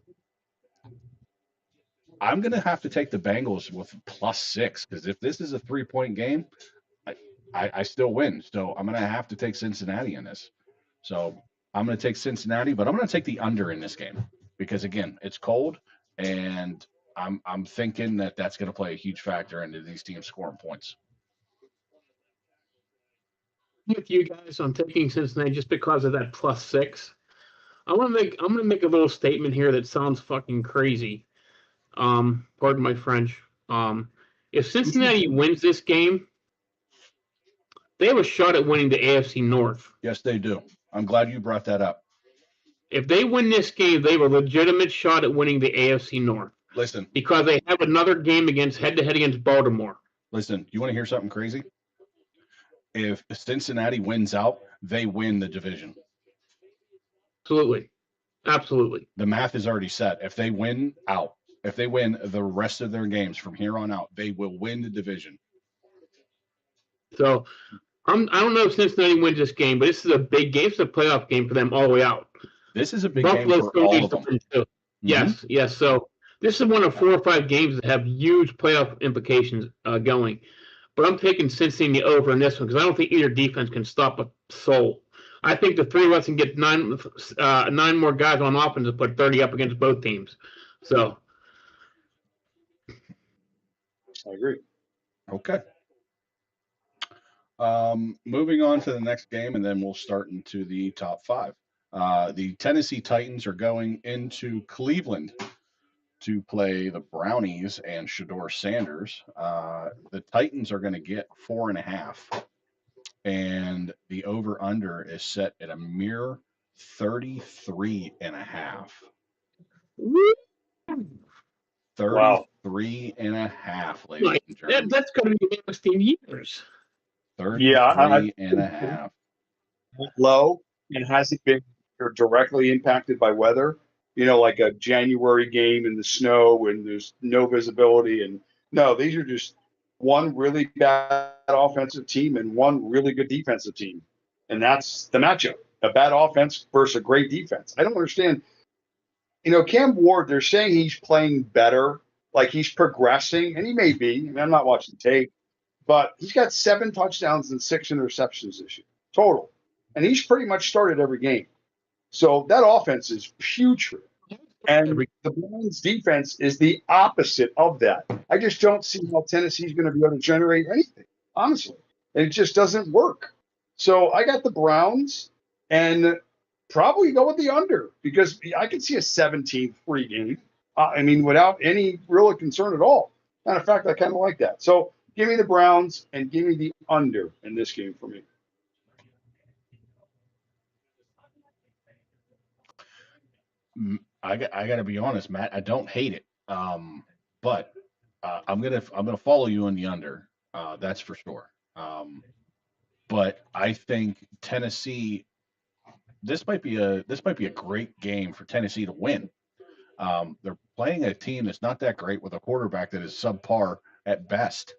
going to have to take the Bengals with +6, because if this is a 3-point game, I still win. So I'm going to have to take Cincinnati in this. So I'm going to take Cincinnati, but I'm going to take the under in this game because, again, it's cold, and I'm thinking that that's going to play a huge factor into these teams scoring points. with you guys on taking Cincinnati just because of that +6. I'm gonna make a little statement here that sounds fucking crazy. Pardon my French. If Cincinnati wins this game, they have a shot at winning the AFC North. Yes, they do. I'm glad you brought that up. If they win this game, they have a legitimate shot at winning the AFC North. Listen, because they have another game head-to-head against Baltimore. Listen, you want to hear something crazy? If Cincinnati wins out, they win the division. Absolutely. The math is already set. If they win out, if they win the rest of their games from here on out, they will win the division. So I don't know if Cincinnati wins this game, but this is a big game. It's a playoff game for them all the way out. This is a big game for all of them. Mm-hmm. Yes. So this is one of 4 or 5 games that have huge playoff implications going. But I'm taking Cincinnati over in this one because I don't think either defense can stop a soul. I think the three of us can get 9 more guys on offense and put 30 up against both teams. So I agree. Okay. Moving on to the next game, and then we'll start into the top 5. The Tennessee Titans are going into Cleveland to play the Brownies and Shedeur Sanders. The Titans are going to get 4.5, and the over-under is set at a mere 33.5. 33.5, ladies and gentlemen. That's going to be 16 years. 33.5. Low, and hasn't been directly impacted by weather. Like a January game in the snow and there's no visibility. And no, these are just one really bad offensive team and one really good defensive team. And that's the matchup, a bad offense versus a great defense. I don't understand. Cam Ward, they're saying he's playing better, like he's progressing, and he may be. I mean, I'm not watching tape, but he's got 7 touchdowns and 6 interceptions this year total. And he's pretty much started every game. So that offense is putrid. And the Browns defense is the opposite of that. I just don't see how Tennessee's going to be able to generate anything, honestly. It just doesn't work. So I got the Browns and probably go with the under because I can see a 17-3 game. Without any real concern at all. Matter of fact, I kind of like that. So give me the Browns and give me the under in this game for me. I got to be honest, Matt. I don't hate it, but I'm gonna follow you on the under. That's for sure. But I think Tennessee. This might be a great game for Tennessee to win. They're playing a team that's not that great with a quarterback that is subpar at best.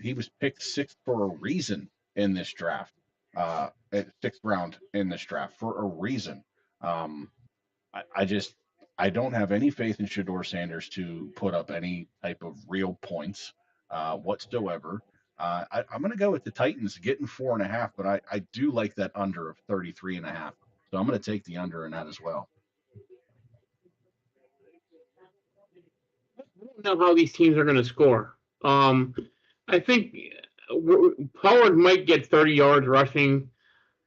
He was picked 6th for a reason in this draft, at 6th round in this draft for a reason. I don't have any faith in Shedeur Sanders to put up any type of real points whatsoever. I'm going to go with the Titans getting 4.5, but I do like that under of 33.5. So I'm going to take the under in that as well. I don't know how these teams are going to score. I think Pollard might get 30 yards rushing.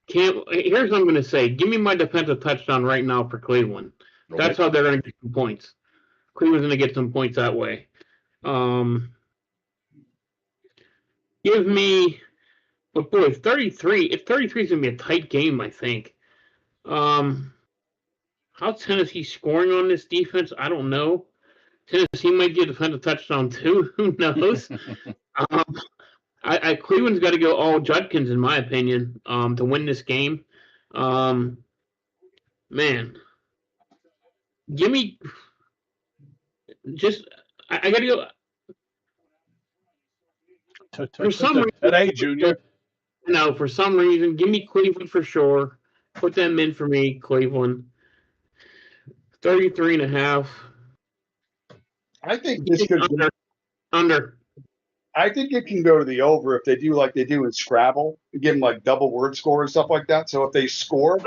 Here's what I'm going to say. Give me my defensive touchdown right now for Cleveland. Okay. That's how they're going to get some points. Cleveland's going to get some points that way. Give me, but boy, 33. If 33 is going to be a tight game, I think. How's Tennessee scoring on this defense? I don't know. Tennessee might get a defensive touchdown too. Who knows? Cleveland's got to go all Judkins, in my opinion, to win this game. Man, give me just. I got to go. For some reason, today, Junior. No, for some reason, give me Cleveland for sure. Put them in for me, Cleveland. 33.5. I think this could under. I think it can go to the over if they do like they do in Scrabble, give them like double word score and stuff like that. So if they score,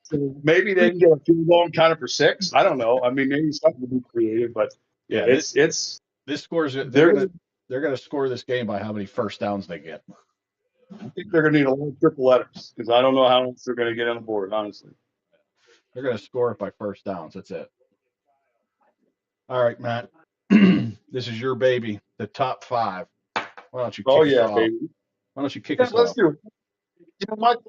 so maybe they can get a field goal and count it for 6. I don't know. Maybe something to be creative, but yeah, this scores. They're gonna score this game by how many first downs they get. I think they're going to need a lot of triple letters because I don't know how else they're going to get on the board, honestly. They're gonna score it by first downs. That's it. All right, Matt. This is your baby, the top 5. Why don't you kick Oh, us yeah, off? baby. Why don't you kick Yeah, us let's off? do it. My point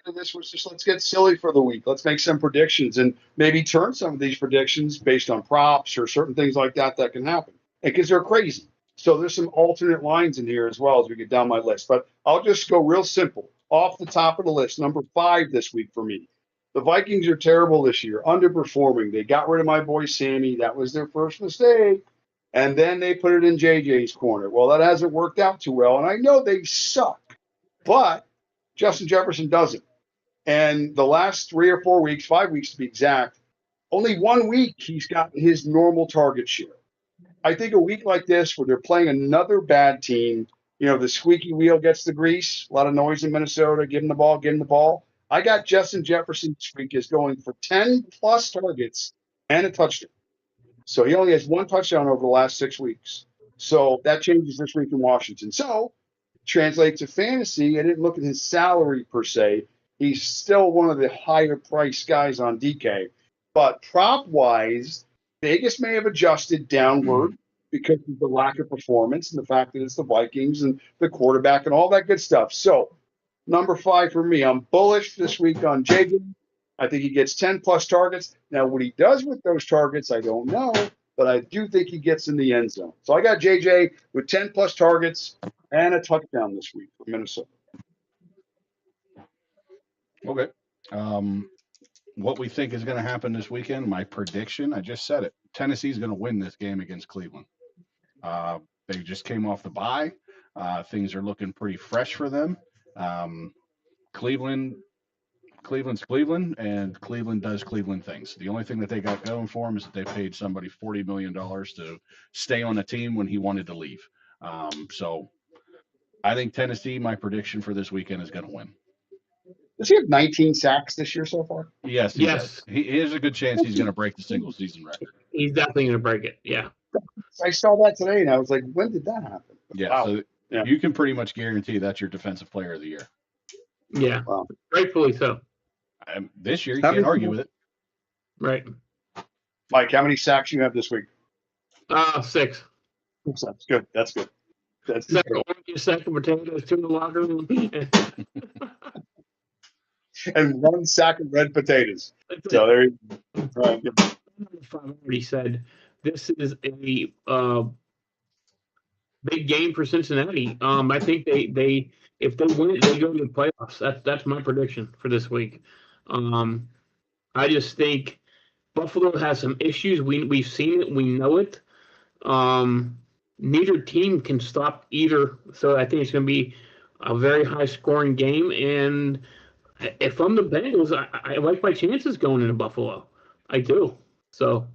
into this was just let's get silly for the week. Let's make some predictions and maybe turn some of these predictions based on props or certain things like that that can happen. Because they're crazy. So there's some alternate lines in here as well as we get down my list. But I'll just go real simple. Off the top of the list, number 5 this week for me. The Vikings are terrible this year, underperforming. They got rid of my boy Sammy. That was their first mistake. And then they put it in JJ's corner. Well, that hasn't worked out too well. And I know they suck. But Justin Jefferson doesn't. And the last 3 or 4 weeks, 5 weeks to be exact, only 1 week he's got his normal target share. I think a week like this where they're playing another bad team, the squeaky wheel gets the grease, a lot of noise in Minnesota, give him the ball, give him the ball. I got Justin Jefferson this week is going for 10 plus targets and a touchdown. So he only has 1 touchdown over the last 6 weeks. So that changes this week in Washington. So translate to fantasy. I didn't look at his salary per se. He's still one of the higher priced guys on DK. But prop wise, Vegas may have adjusted downward because of the lack of performance and the fact that it's the Vikings and the quarterback and all that good stuff. So, number 5 for me, I'm bullish this week on JJ. I think he gets 10 plus targets. Now, what he does with those targets, I don't know, but I do think he gets in the end zone. So I got JJ with 10 plus targets and a touchdown this week for Minnesota. Okay. What we think is going to happen this weekend, my prediction, I just said it. Tennessee's going to win this game against Cleveland. They just came off the bye. Things are looking pretty fresh for them. Cleveland's Cleveland, and Cleveland does Cleveland things. The only thing that they got going for them is that they paid somebody $40 million to stay on a team when he wanted to leave. So I think Tennessee, my prediction for this weekend, is going to win. Does he have 19 sacks this year so far? Yes, he does. There's a good chance he's going to break the single season record. He's definitely going to break it. Yeah. I saw that today, and I was like, when did that happen? Yeah, wow. So yeah. You can pretty much guarantee that's your defensive player of the year. Yeah, wow. Rightfully so. This year, you can't argue with it. Right. Mike, how many sacks you have this week? 6. That's good. That's good. That's good. Orange, sack of potatoes, 2 in the locker room. And 1 sack of red potatoes. So there you go. I've already said this is a big game for Cincinnati. I think they if they win it, they go to the playoffs. That's my prediction for this week. I just think Buffalo has some issues. We've seen it. We know it. Neither team can stop either. So I think it's going to be a very high scoring game. And if I'm the Bengals, I like my chances going into Buffalo. I do. So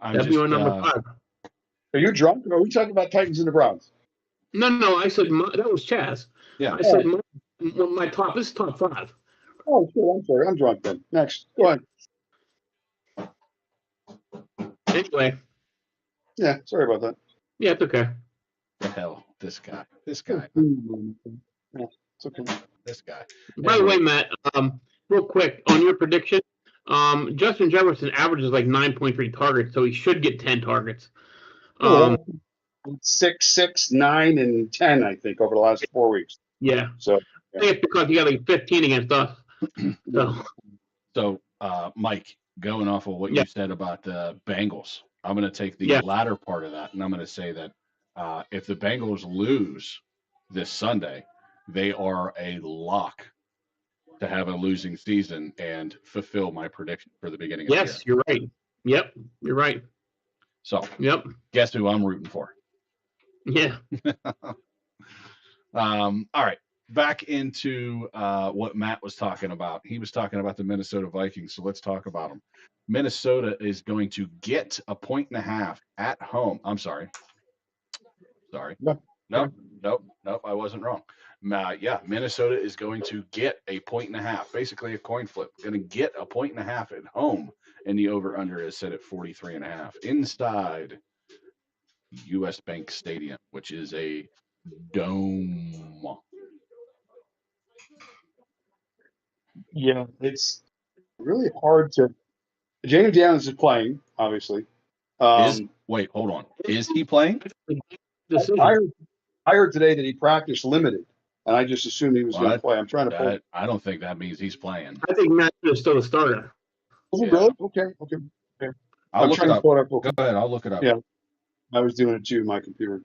that'd be my number 5. Are you drunk? Or are we talking about Titans and the Browns? No. I said that was Chaz. Yeah. I said my top. This is top 5. Oh, sure. I'm sorry. I'm drunk then. Next. Go ahead. Anyway. Yeah. Sorry about that. Yeah, it's okay. The hell, this guy. Yeah, it's okay. This guy. By the way, Matt, real quick on your prediction, Justin Jefferson averages like 9.3 targets, so he should get 10 targets. 6, 6, 9, and 10, I think, over the last 4 weeks. Yeah. So I think it's because he got like 15 against us. So, Mike, going off of what you said about the Bengals, I'm going to take the latter part of that, and I'm going to say that if the Bengals lose this Sunday, they are a lock to have a losing season and fulfill my prediction for the beginning of the year. Yes, you're right. Yep, you're right. So, guess who I'm rooting for? Yeah. All right. Back into what Matt was talking about. He was talking about the Minnesota Vikings, so let's talk about them. Minnesota is going to get 1.5 at home. I'm sorry. Nope, I wasn't wrong. Minnesota is going to get 1.5, basically a coin flip. Going to get 1.5 at home, and the over-under is set at 43.5. Inside U.S. Bank Stadium, which is a dome. Yeah, it's really hard to. James Daniels is playing, obviously. Wait, hold on. Is he playing? I Decision. heard, I heard today that he practiced limited, and I just assumed he was going to What? play. I'm trying to pull. I don't think that means he's playing. I think Matt is still a starter. Was it Yeah. really? Okay. I'll I'm look it trying to up. pull it up real Go quick. ahead. I'll look it up. Yeah, I was doing it too. My computer,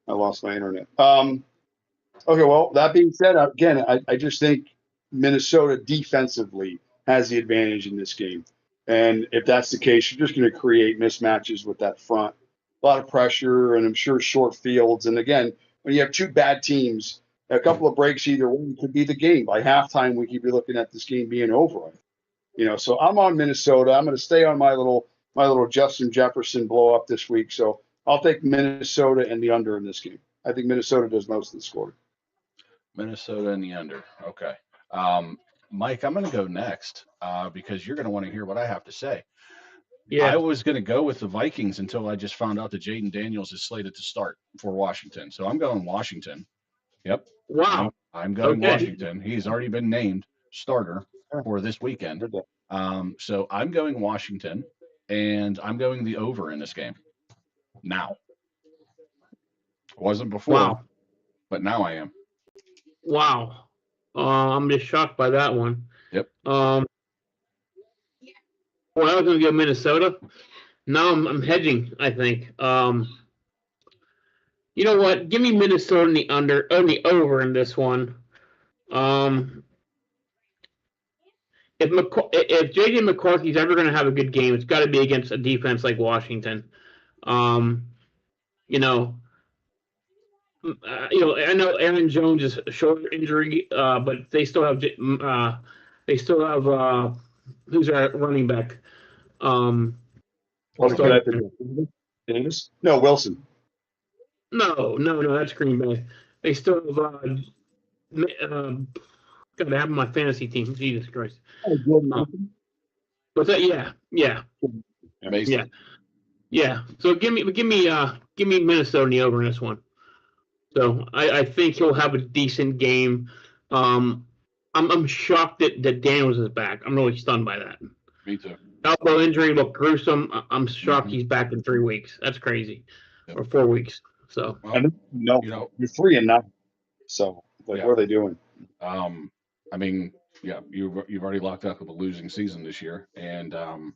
I lost my internet. Okay, well, that being said, again, I just think Minnesota defensively has the advantage in this game. And if that's the case, you're just going to create mismatches with that front. A lot of pressure, and I'm sure short fields. And again, when you have two bad teams, a couple of breaks either way could be the game. By halftime, we could be looking at this game being over. So I'm on Minnesota. I'm going to stay on my little Justin Jefferson blow up this week. So I'll take Minnesota and the under in this game. I think Minnesota does most of the scoring. Minnesota in the under. Okay. Mike, I'm going to go next because you're going to want to hear what I have to say. Yeah. I was going to go with the Vikings until I just found out that Jaden Daniels is slated to start for Washington. So I'm going Washington. Yep. Wow. I'm going Okay. Washington. He's already been named starter for this weekend. So I'm going Washington, and I'm going the over in this game. Now. Wasn't before, Wow. but now I am. Wow. I'm just shocked by that one. Yep. Well, I was going to go Minnesota. Now I'm hedging, I think. You know what? Give me Minnesota in the under, or the over in this one. If JJ McCarthy's ever going to have a good game, it's got to be against a defense like Washington. You know, I know Aaron Jones is a shoulder injury, but they still have who's our running back? Davis? No, Wilson. No, that's Green Bay. They still have got to have my fantasy team. Jesus Christ. But yeah. Amazing. Yeah. So give me Minnesota in the over in this one. So I think he'll have a decent game. I'm shocked that Daniels is back. I'm really stunned by that. Me too. Elbow injury looked gruesome. I'm shocked he's back in 3 weeks. That's crazy. Yep. Or 4 weeks. So you're 3-9. So what are they doing? I mean, yeah, you've already locked up with a losing season this year, and the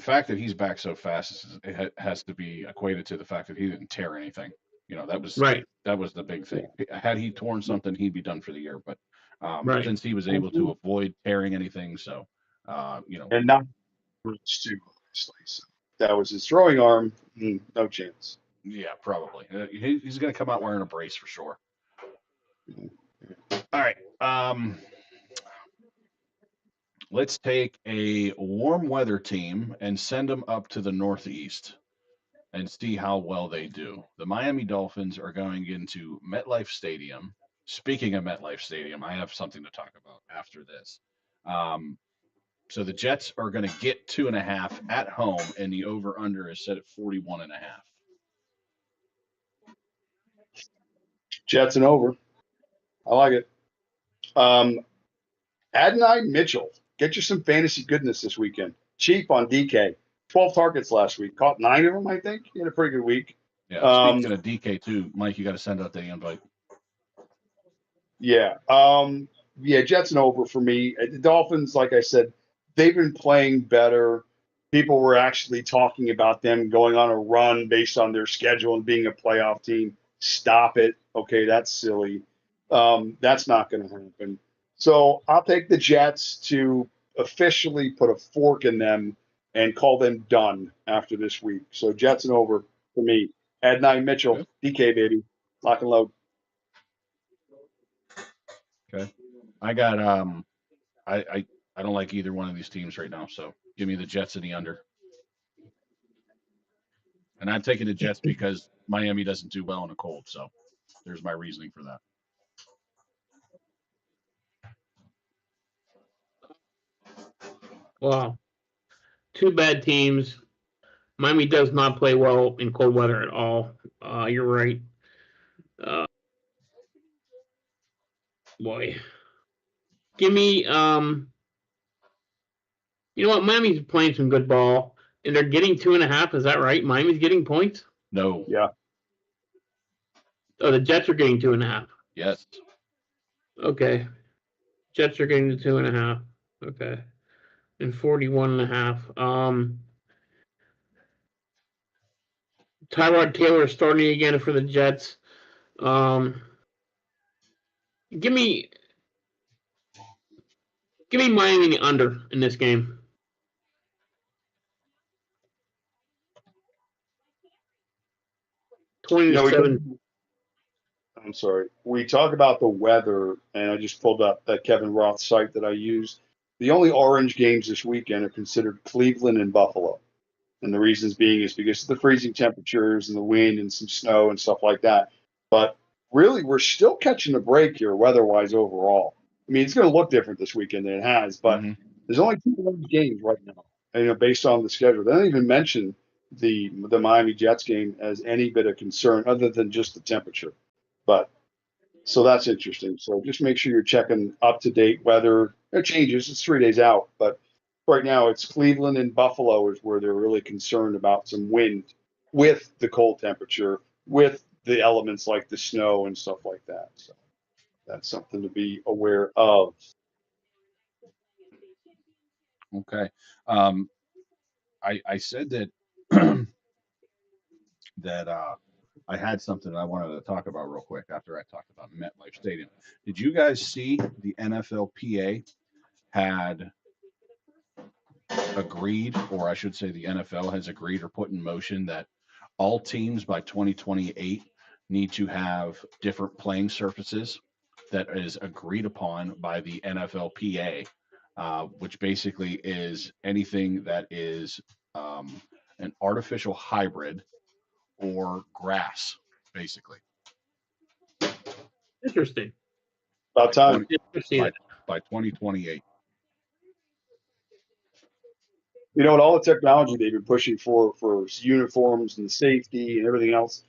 fact that he's back so fast has to be equated to the fact that he didn't tear anything. That was right. That was the big thing. Had he torn something, he'd be done for the year. But right. since he was able to avoid tearing anything, so and not too obviously. That was his throwing arm. No chance. Yeah, probably. He's going to come out wearing a brace for sure. All right. Let's take a warm weather team and send them up to the Northeast and see how well they do. The Miami Dolphins are going into MetLife Stadium. Speaking of MetLife Stadium, I have something to talk about after this. So the Jets are going to get 2.5 at home, and the over/under is set at 41.5. Jets and over. I like it. Adonai Mitchell, get you some fantasy goodness this weekend. Cheap on DK. 12 targets last week. Caught 9 of them, I think. He had a pretty good week. Yeah, speaking of DK too, Mike, you got to send out the invite. Yeah. Jets and over for me. The Dolphins, like I said, they've been playing better. People were actually talking about them going on a run based on their schedule and being a playoff team. Stop it. Okay, that's silly. That's not going to happen. So I'll take the Jets to officially put a fork in them and call them done after this week. So Jets and over for me. Adonai Mitchell, Good. DK, baby. Lock and load. Okay. I got I don't like either one of these teams right now, so give me the Jets and the under. And I'm taking the Jets because Miami doesn't do well in a cold, so there's my reasoning for that. Wow. 2 bad teams. Miami does not play well in cold weather at all. You're right. Boy, give me You know what? Miami's playing some good ball, and they're getting 2.5. Is that right? Miami's getting points. No. Yeah. Oh, the Jets are getting 2.5. Yes. Okay, Jets are getting the 2.5. Okay, and 41.5. Tyrod Taylor is starting again for the Jets. Give me Miami under in this game. You know, 20-7. I'm sorry. We talk about the weather, and I just pulled up that Kevin Roth site that I use. The only orange games this weekend are considered Cleveland and Buffalo. And the reasons being is because of the freezing temperatures and the wind and some snow and stuff like that. But really, we're still catching a break here weather-wise overall. I mean, it's going to look different this weekend than it has, but there's only 2 orange games right now, and, based on the schedule. They don't even mention the Miami Jets game as any bit of concern other than just the temperature. But so that's interesting. So just make sure you're checking up-to-date weather. It changes. It's 3 days out, but right now it's Cleveland and Buffalo is where they're really concerned about some wind with the cold temperature, with the elements like the snow and stuff like that. So that's something to be aware of. Okay. I said that that I had something I wanted to talk about real quick after I talked about MetLife Stadium. Did you guys see the NFLPA had agreed, or I should say the NFL has agreed or put in motion that all teams by 2028 need to have different playing surfaces that is agreed upon by the NFLPA, which basically is anything that is an artificial hybrid or grass, basically. Interesting. About time. By 2028. You know, and all the technology they've been pushing for uniforms and safety and everything else,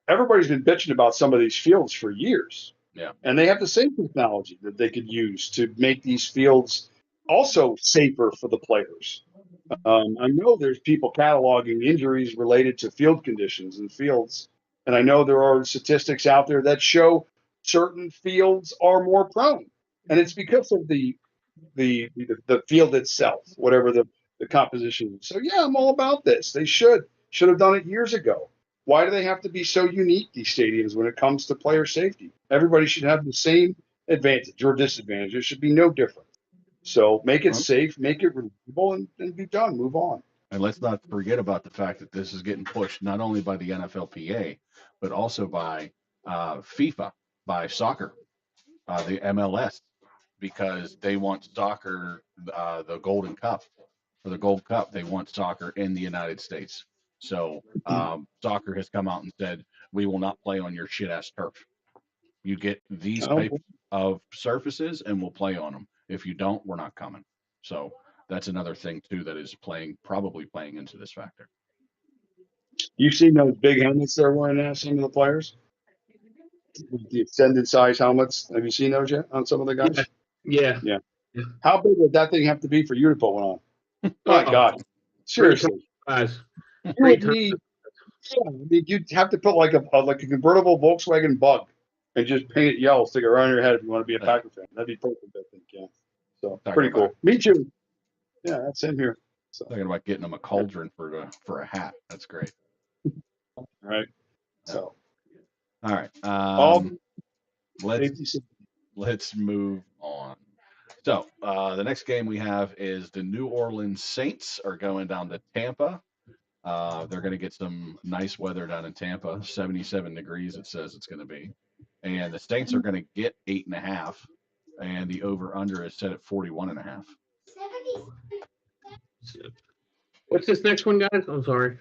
everybody's been bitching about some of these fields for years. Yeah. And they have the same technology that they could use to make these fields also safer for the players. I know there's people cataloging injuries related to field conditions and fields. And I know there are statistics out there that show certain fields are more prone. And it's because of the field itself, whatever the composition is. So yeah, I'm all about this. They should have done it years ago. Why do they have to be so unique, these stadiums, when it comes to player safety? Everybody should have the same advantage or disadvantage. There should be no difference. So make it safe, make it reliable, and be done. Move on. And let's not forget about the fact that this is getting pushed not only by the NFLPA, but also by FIFA, by soccer, the MLS, because they want soccer, the Golden Cup, for the Gold Cup, they want soccer in the United States. So soccer has come out and said, we will not play on your shit ass turf. You get these type of surfaces and we'll play on them. If you don't, we're not coming. So that's another thing too that is probably playing into this factor. You've seen those big helmets they're wearing now, some of the players? The extended size helmets. Have you seen those yet on some of the guys? Yeah. How big would that thing have to be for you to put one on? My God. Seriously. You would need, you'd have to put like a convertible Volkswagen Bug and just paint it yellow, stick it around your head if you want to be a Packer fan. That'd be perfect, I think. Yeah. So pretty cool. Me too. Yeah, that's in here. So. Talking about getting them a cauldron for a hat. That's great. All right. So. All right. Let's move on. So the next game we have is the New Orleans Saints are going down to Tampa. They're going to get some nice weather down in Tampa, 77 degrees it says it's going to be. And the Saints are going to get 8.5, and the over-under is set at 41.5. What's this next one, guys? I'm sorry.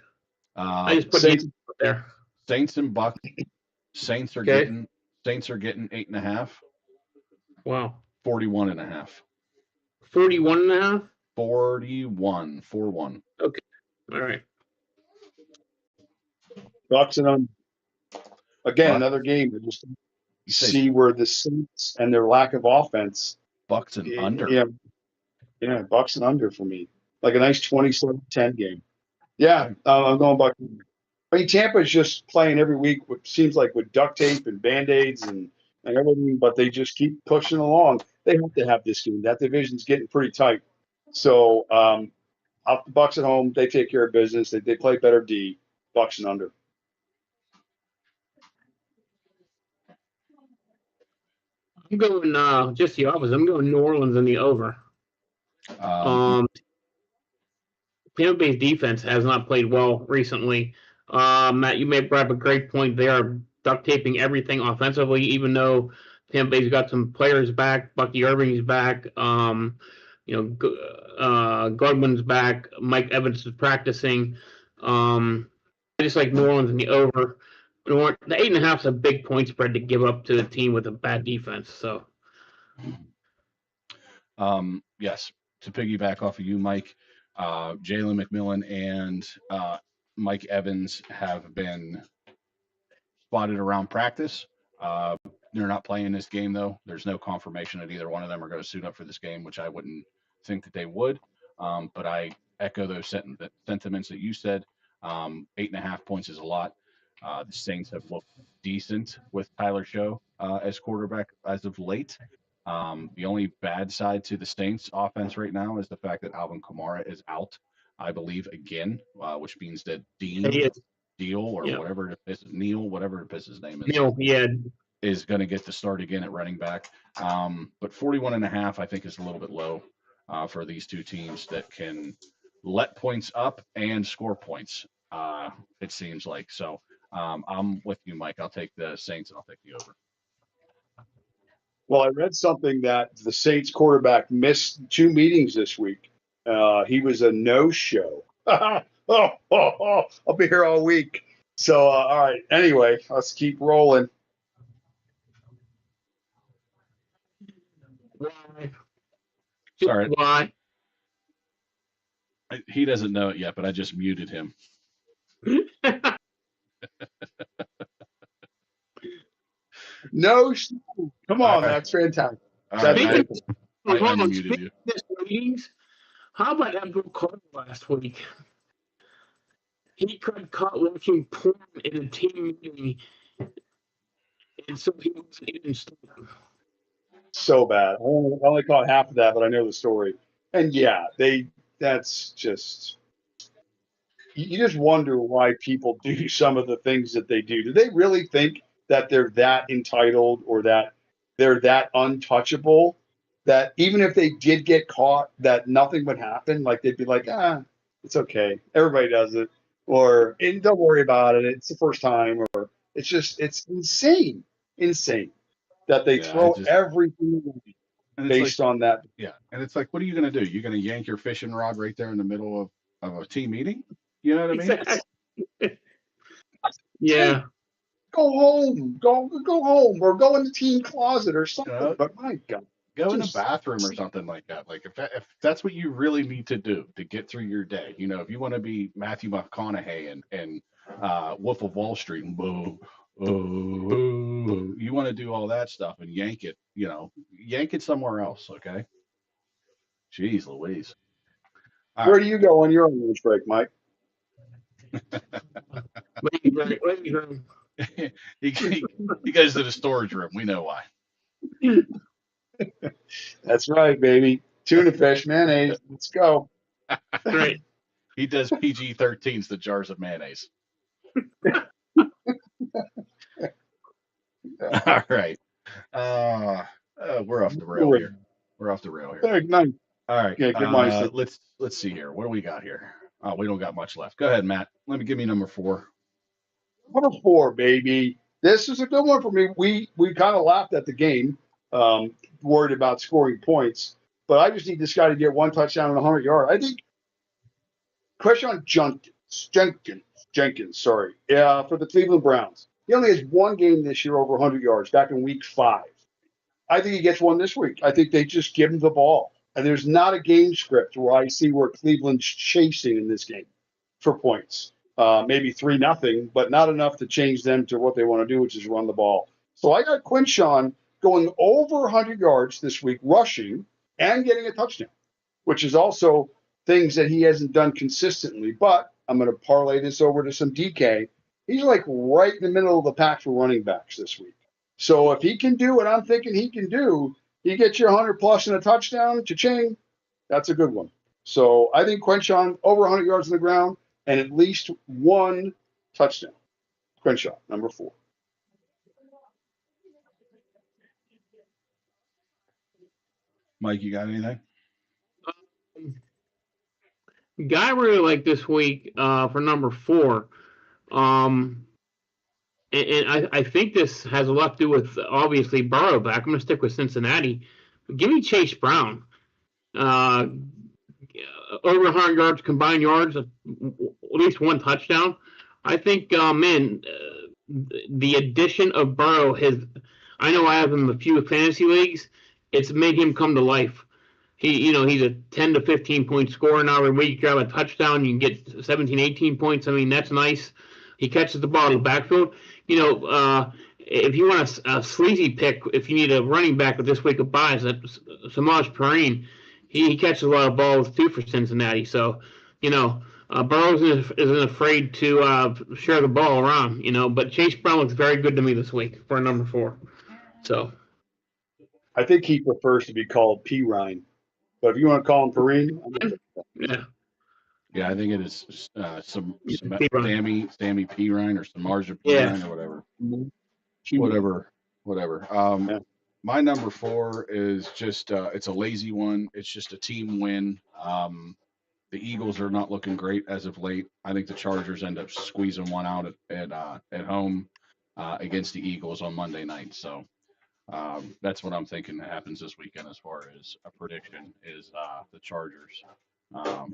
I just put Saints up there. Saints and Buck. Saints are getting 8.5. Wow. 41.5. 41.5. 41. 4-1. Okay. All right. Bucks and under. Again, Buck- another game to just You say see where the Saints and their lack of offense. Bucks and under. Yeah, Bucks and under for me. Like a nice 27-10 game. Yeah, I'm going Bucks. I mean, Tampa's just playing every week. What seems like with duct tape and band-aids and everything, but they just keep pushing along. They have to have this game. That division's getting pretty tight. So, out the Bucks at home, they take care of business. They play better D. Bucks and under. I'm going just the opposite. I'm going New Orleans in the over. Tampa Bay's defense has not played well recently. Matt, you may bring up a great point. They are duct taping everything offensively, even though Tampa Bay's got some players back. Bucky Irving's back. Godwin's back. Mike Evans is practicing. I just like New Orleans in the over. The 8.5 is a big point spread to give up to a team with a bad defense. So, yes, to piggyback off of you, Mike, Jalen McMillan and Mike Evans have been spotted around practice. They're not playing this game, though. There's no confirmation that either one of them are going to suit up for this game, which I wouldn't think that they would. But I echo those sentiments that you said. 8.5 points is a lot. The Saints have looked decent with Tyler Show as quarterback as of late. The only bad side to the Saints offense right now is the fact that Alvin Kamara is out, I believe, again, which means that Deal or whatever it is, Neil, whatever his name is. Neil, yeah. Is going to get the start again at running back. But 41.5, I think, is a little bit low for these two teams that can let points up and score points, it seems like. So I'm with you, Mike. I'll take the Saints and I'll take the over. Well, I read something that the Saints quarterback missed 2 meetings this week. He was a no-show. I'll be here all week. So, all right. Anyway, let's keep rolling. Sorry. Why? He doesn't know it yet, but I just muted him. No, come on, that's fantastic. I unmuted you. Meetings, how about Abdul Carter last week? He got caught watching porn in a team meeting, and so he wasn't even starting. So bad. I only caught half of that, but I know the story. And yeah, that's just, you just wonder why people do some of the things that they do. Do they really think that they're that entitled or that they're that untouchable that even if they did get caught, that nothing would happen? Like they'd be like, it's okay. Everybody does it. Or don't worry about it. It's the first time. Or it's insane that they throw everything based on that. Yeah. And it's like, what are you going to do? You're going to yank your fishing rod right there in the middle of a team meeting? You know what I mean? Exactly. Yeah. Go home. Go home or go in the team closet or something. But my God. Go in a bathroom or something like that. Like if that's what you really need to do to get through your day, if you want to be Matthew McConaughey and Wolf of Wall Street and you want to do all that stuff and yank it somewhere else. Okay. Jeez Louise. Where do you go on your lunch break, Mike? He goes to the storage room. We know why. That's right, baby. Tuna fish, mayonnaise. Let's go. Right. He does PG-13s, the jars of mayonnaise. All right. We're off the rail here. Nice. All right. Yeah, good mindset. Let's see here. What do we got here? We don't got much left. Go ahead, Matt. Give me number 4. Number 4, baby. This is a good one for me. We kind of laughed at the game, worried about scoring points, but I just need this guy to get 1 touchdown and 100 yards. I think question on Jenkins, sorry, for the Cleveland Browns. He only has 1 game this year over 100 yards back in week 5. I think he gets 1 this week. I think they just give him the ball. And there's not a game script where I see where Cleveland's chasing in this game for points. maybe 3-0, but not enough to change them to what they want to do, which is run the ball. So I got Quinshawn going over 100 yards this week, rushing and getting a touchdown, which is also things that he hasn't done consistently. But I'm going to parlay this over to some DK. He's like right in the middle of the pack for running backs this week. So if he can do what I'm thinking he can do, he gets you 100 plus and a touchdown, cha-ching. That's a good one. So I think Quinshawn over 100 yards on the ground and at least one touchdown. Quinshawn, number 4. Mike, you got anything? Guy I really like this week for number 4. And I think this has a lot to do with, obviously, Burrow back. I'm going to stick with Cincinnati. Give me Chase Brown. Over 100 yards, combined yards, at least one touchdown. I think, the addition of Burrow I know I have him in a few fantasy leagues. It's made him come to life. He's a 10 to 15 point scorer now. Every week you grab a touchdown, you can get 17, 18 points. I mean, that's nice. He catches the ball in the backfield. If you want a sleazy pick, if you need a running back with this week of buys, that's Samaj Perine. He catches a lot of balls too for Cincinnati. So, Burrow isn't afraid to share the ball around. But Chase Brown looks very good to me this week for a number 4. So I think he prefers to be called P. Ryan. But if you want to call him Perine, yeah. Yeah, I think it is Sammy P. Ryan or Samarja P. Yeah. Ryan or whatever. Mm-hmm. Whatever. Yeah. My number 4 is just it's a lazy one. It's just a team win. The Eagles are not looking great as of late. I think the Chargers end up squeezing one out at home against the Eagles on Monday night. So that's what I'm thinking happens this weekend as far as a prediction is the Chargers.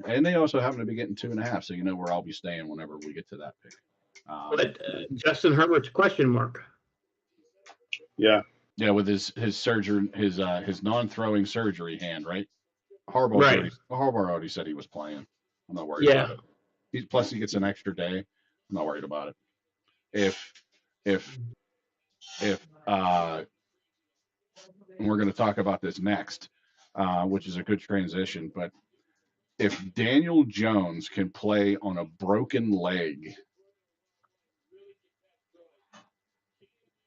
And they also happen to be getting 2.5, so you know where I'll be staying whenever we get to that pick. But Justin Herbert's question mark. Yeah. Yeah, with his surgery, his non-throwing surgery hand, right? Harbaugh already said he was playing. I'm not worried about it. Plus, he gets an extra day. I'm not worried about it. If and we're going to talk about this next, which is a good transition, but if Daniel Jones can play on a broken leg,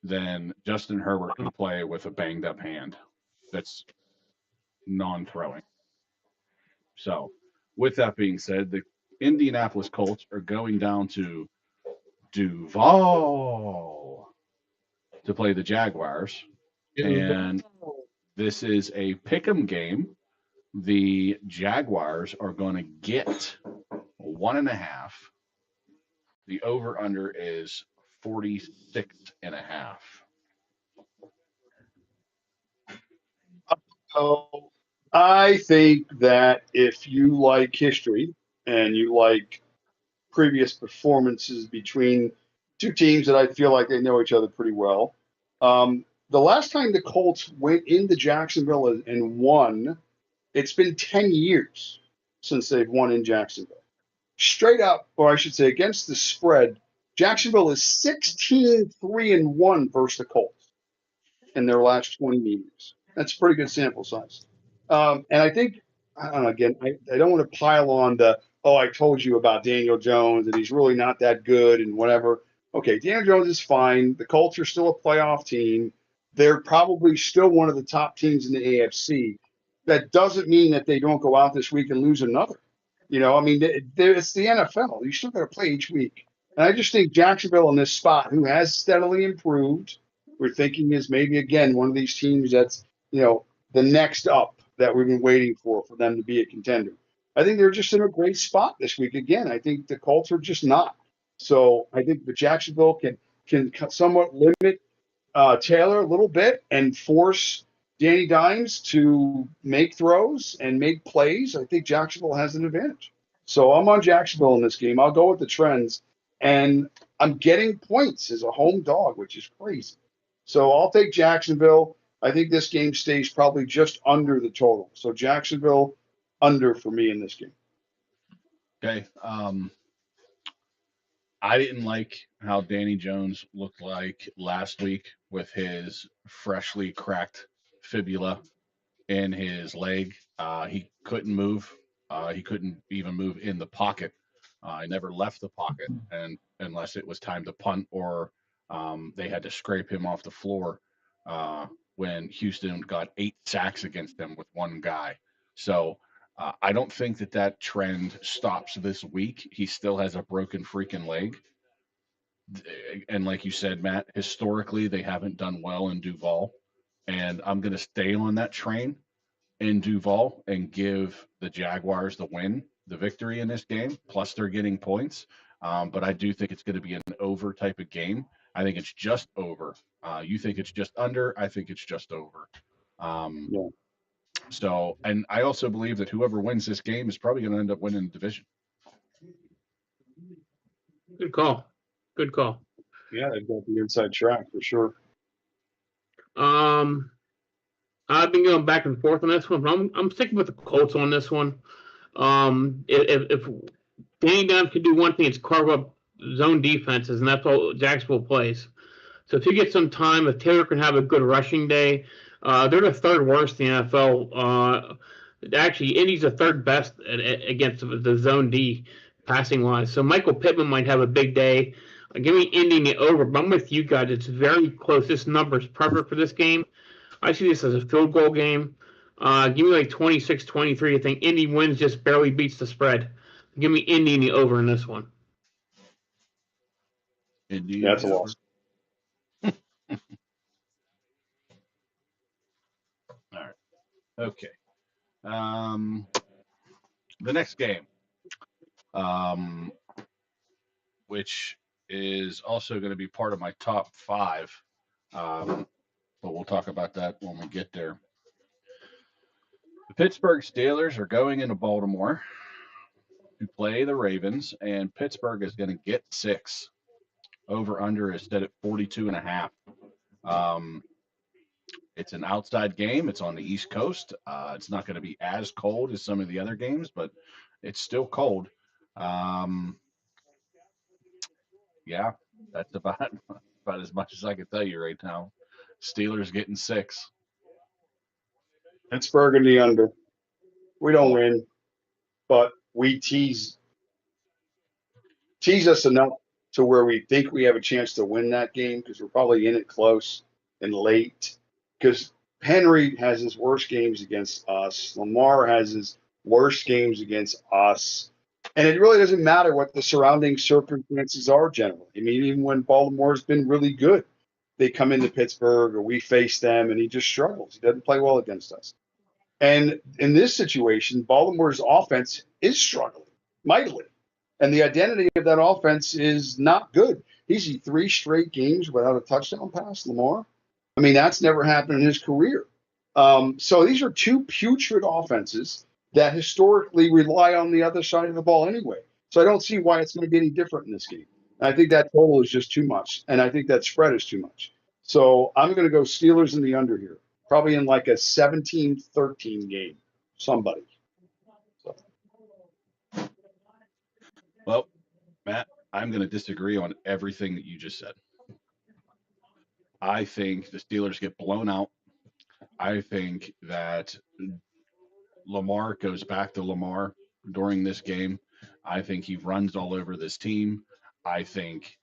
then Justin Herbert can play with a banged up hand that's non-throwing. So, with that being said, the Indianapolis Colts are going down to Duval to play the Jaguars. And this is a pick'em game. The Jaguars are going to get 1.5. The over-under is 46.5. So I think that if you like history and you like previous performances between two teams that I feel like they know each other pretty well, the last time the Colts went into Jacksonville and won, it's been 10 years since they've won in Jacksonville. Straight up, or I should say against the spread, Jacksonville is 16-3-1 versus the Colts in their last 20 meetings. That's a pretty good sample size. And I think, I don't know, again, I don't want to pile on I told you about Daniel Jones and he's really not that good and whatever. Okay, Daniel Jones is fine. The Colts are still a playoff team. They're probably still one of the top teams in the AFC. That doesn't mean that they don't go out this week and lose another. It's the NFL. You still got to play each week. And I just think Jacksonville in this spot, who has steadily improved, we're thinking is maybe, again, one of these teams that's, the next up that we've been waiting for them to be a contender. I think they're just in a great spot this week. Again, I think the Colts are just not. So I think the Jacksonville can somewhat limit Taylor a little bit and force Danny Dimes to make throws and make plays. I think Jacksonville has an advantage. So I'm on Jacksonville in this game. I'll go with the trends. And I'm getting points as a home dog, which is crazy. So I'll take Jacksonville. I think this game stays probably just under the total. So Jacksonville under for me in this game. Okay. I didn't like how Danny Jones looked like last week with his freshly cracked fibula in his leg. He couldn't move. He couldn't even move in the pocket. He never left the pocket, and unless it was time to punt or they had to scrape him off the floor when Houston got 8 sacks against them with one guy. So I don't think that that trend stops this week. He still has a broken freaking leg. And like you said, Matt, historically, they haven't done well in Duval. And I'm going to stay on that train in Duval and give the Jaguars the win, the victory in this game. Plus, they're getting points. But I do think it's going to be an over type of game. I think it's just over. You think it's just under. I think it's just over. Yeah. So, and I also believe that whoever wins this game is probably going to end up winning the division. Good call. Good call. Yeah, they've got the inside track for sure. I've been going back and forth on this one, but I'm sticking with the Colts on this one. If Danny Dimes can do one thing, it's carve up zone defenses, and that's all Jacksonville plays. So if you get some time, if Taylor can have a good rushing day, they're the third worst in the NFL. Actually, Indy's the third best against the zone D passing wise. So Michael Pittman might have a big day. Give me Indy in the over, but I'm with you guys. It's very close. This number is perfect for this game. I see this as a field goal game. Give me like 26-23. I think Indy wins, just barely beats the spread. Give me Indy in the over in this one. Indy, Yeah, that's a loss. All right. Okay. The next game, which is also going to be part of my top 5, but we'll talk about that when we get there. The Pittsburgh Steelers are going into Baltimore to play the Ravens, and Pittsburgh is going to get 6. Over under is set at 42.5. It's an outside game. It's on the East Coast. It's not going to be as cold as some of the other games, but it's still cold. Yeah, that's about as much as I can tell you right now. Steelers getting 6. Pittsburgh in the under. We don't win, but we tease us enough to where we think we have a chance to win that game because we're probably in it close and late. Because Henry has his worst games against us. Lamar has his worst games against us. And it really doesn't matter what the surrounding circumstances are generally. I mean, even when Baltimore's been really good, they come into Pittsburgh or we face them and he just struggles. He doesn't play well against us. And in this situation, Baltimore's offense is struggling mightily. And the identity of that offense is not good. He's in 3 straight games without a touchdown pass, Lamar. I mean, that's never happened in his career. So these are 2 putrid offenses that historically rely on the other side of the ball anyway. So I don't see why it's going to be any different in this game. And I think that total is just too much. And I think that spread is too much. So I'm going to go Steelers in the under here. Probably in like a 17-13 game. Somebody. So. Well, Matt, I'm going to disagree on everything that you just said. I think the Steelers get blown out. I think that Lamar goes back to Lamar during this game. I think he runs all over this team. I think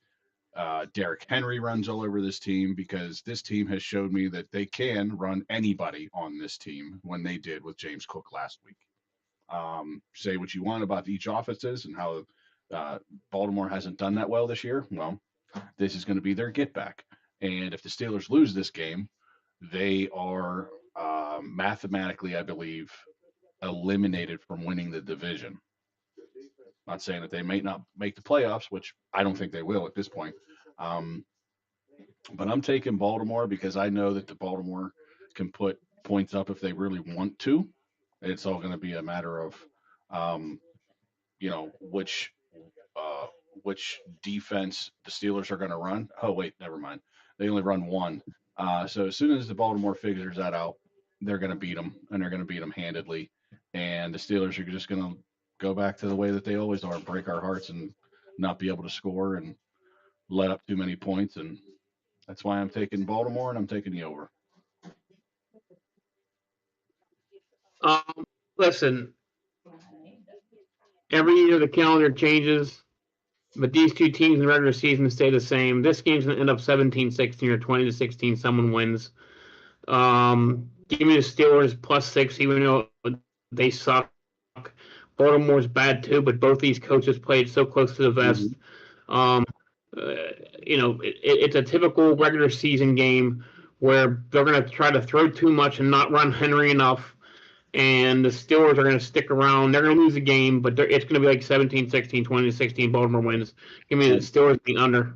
Derrick Henry runs all over this team because this team has showed me that they can run anybody on this team when they did with James Cook last week. Say what you want about each offenses and how Baltimore hasn't done that well this year. Well, this is going to be their get back. And if the Steelers lose this game, they are mathematically, I believe, eliminated from winning the division. Not saying that they may not make the playoffs, which I don't think they will at this point. But I'm taking Baltimore because I know that the Baltimore can put points up if they really want to. It's all going to be a matter of, which defense the Steelers are going to run. Oh, wait, never mind. They only run one. So as soon as the Baltimore figures that out, they're going to beat them, and they're going to beat them handedly. And the Steelers are just going to go back to the way that they always are, break our hearts and not be able to score and let up too many points. And that's why I'm taking Baltimore and I'm taking the over. Listen, every year the calendar changes, but these two teams in the regular season stay the same. This game's going to end up 17-16 or 20-16. Someone wins. Give me the Steelers +6, even though they suck. Baltimore's bad too, but both these coaches played so close to the vest. It's a typical regular season game where they're going to try to throw too much and not run Henry enough. And the Steelers are going to stick around. They're going to lose the game, but it's going to be like 17-16, 20-16. Baltimore wins. Give me the Steelers being under.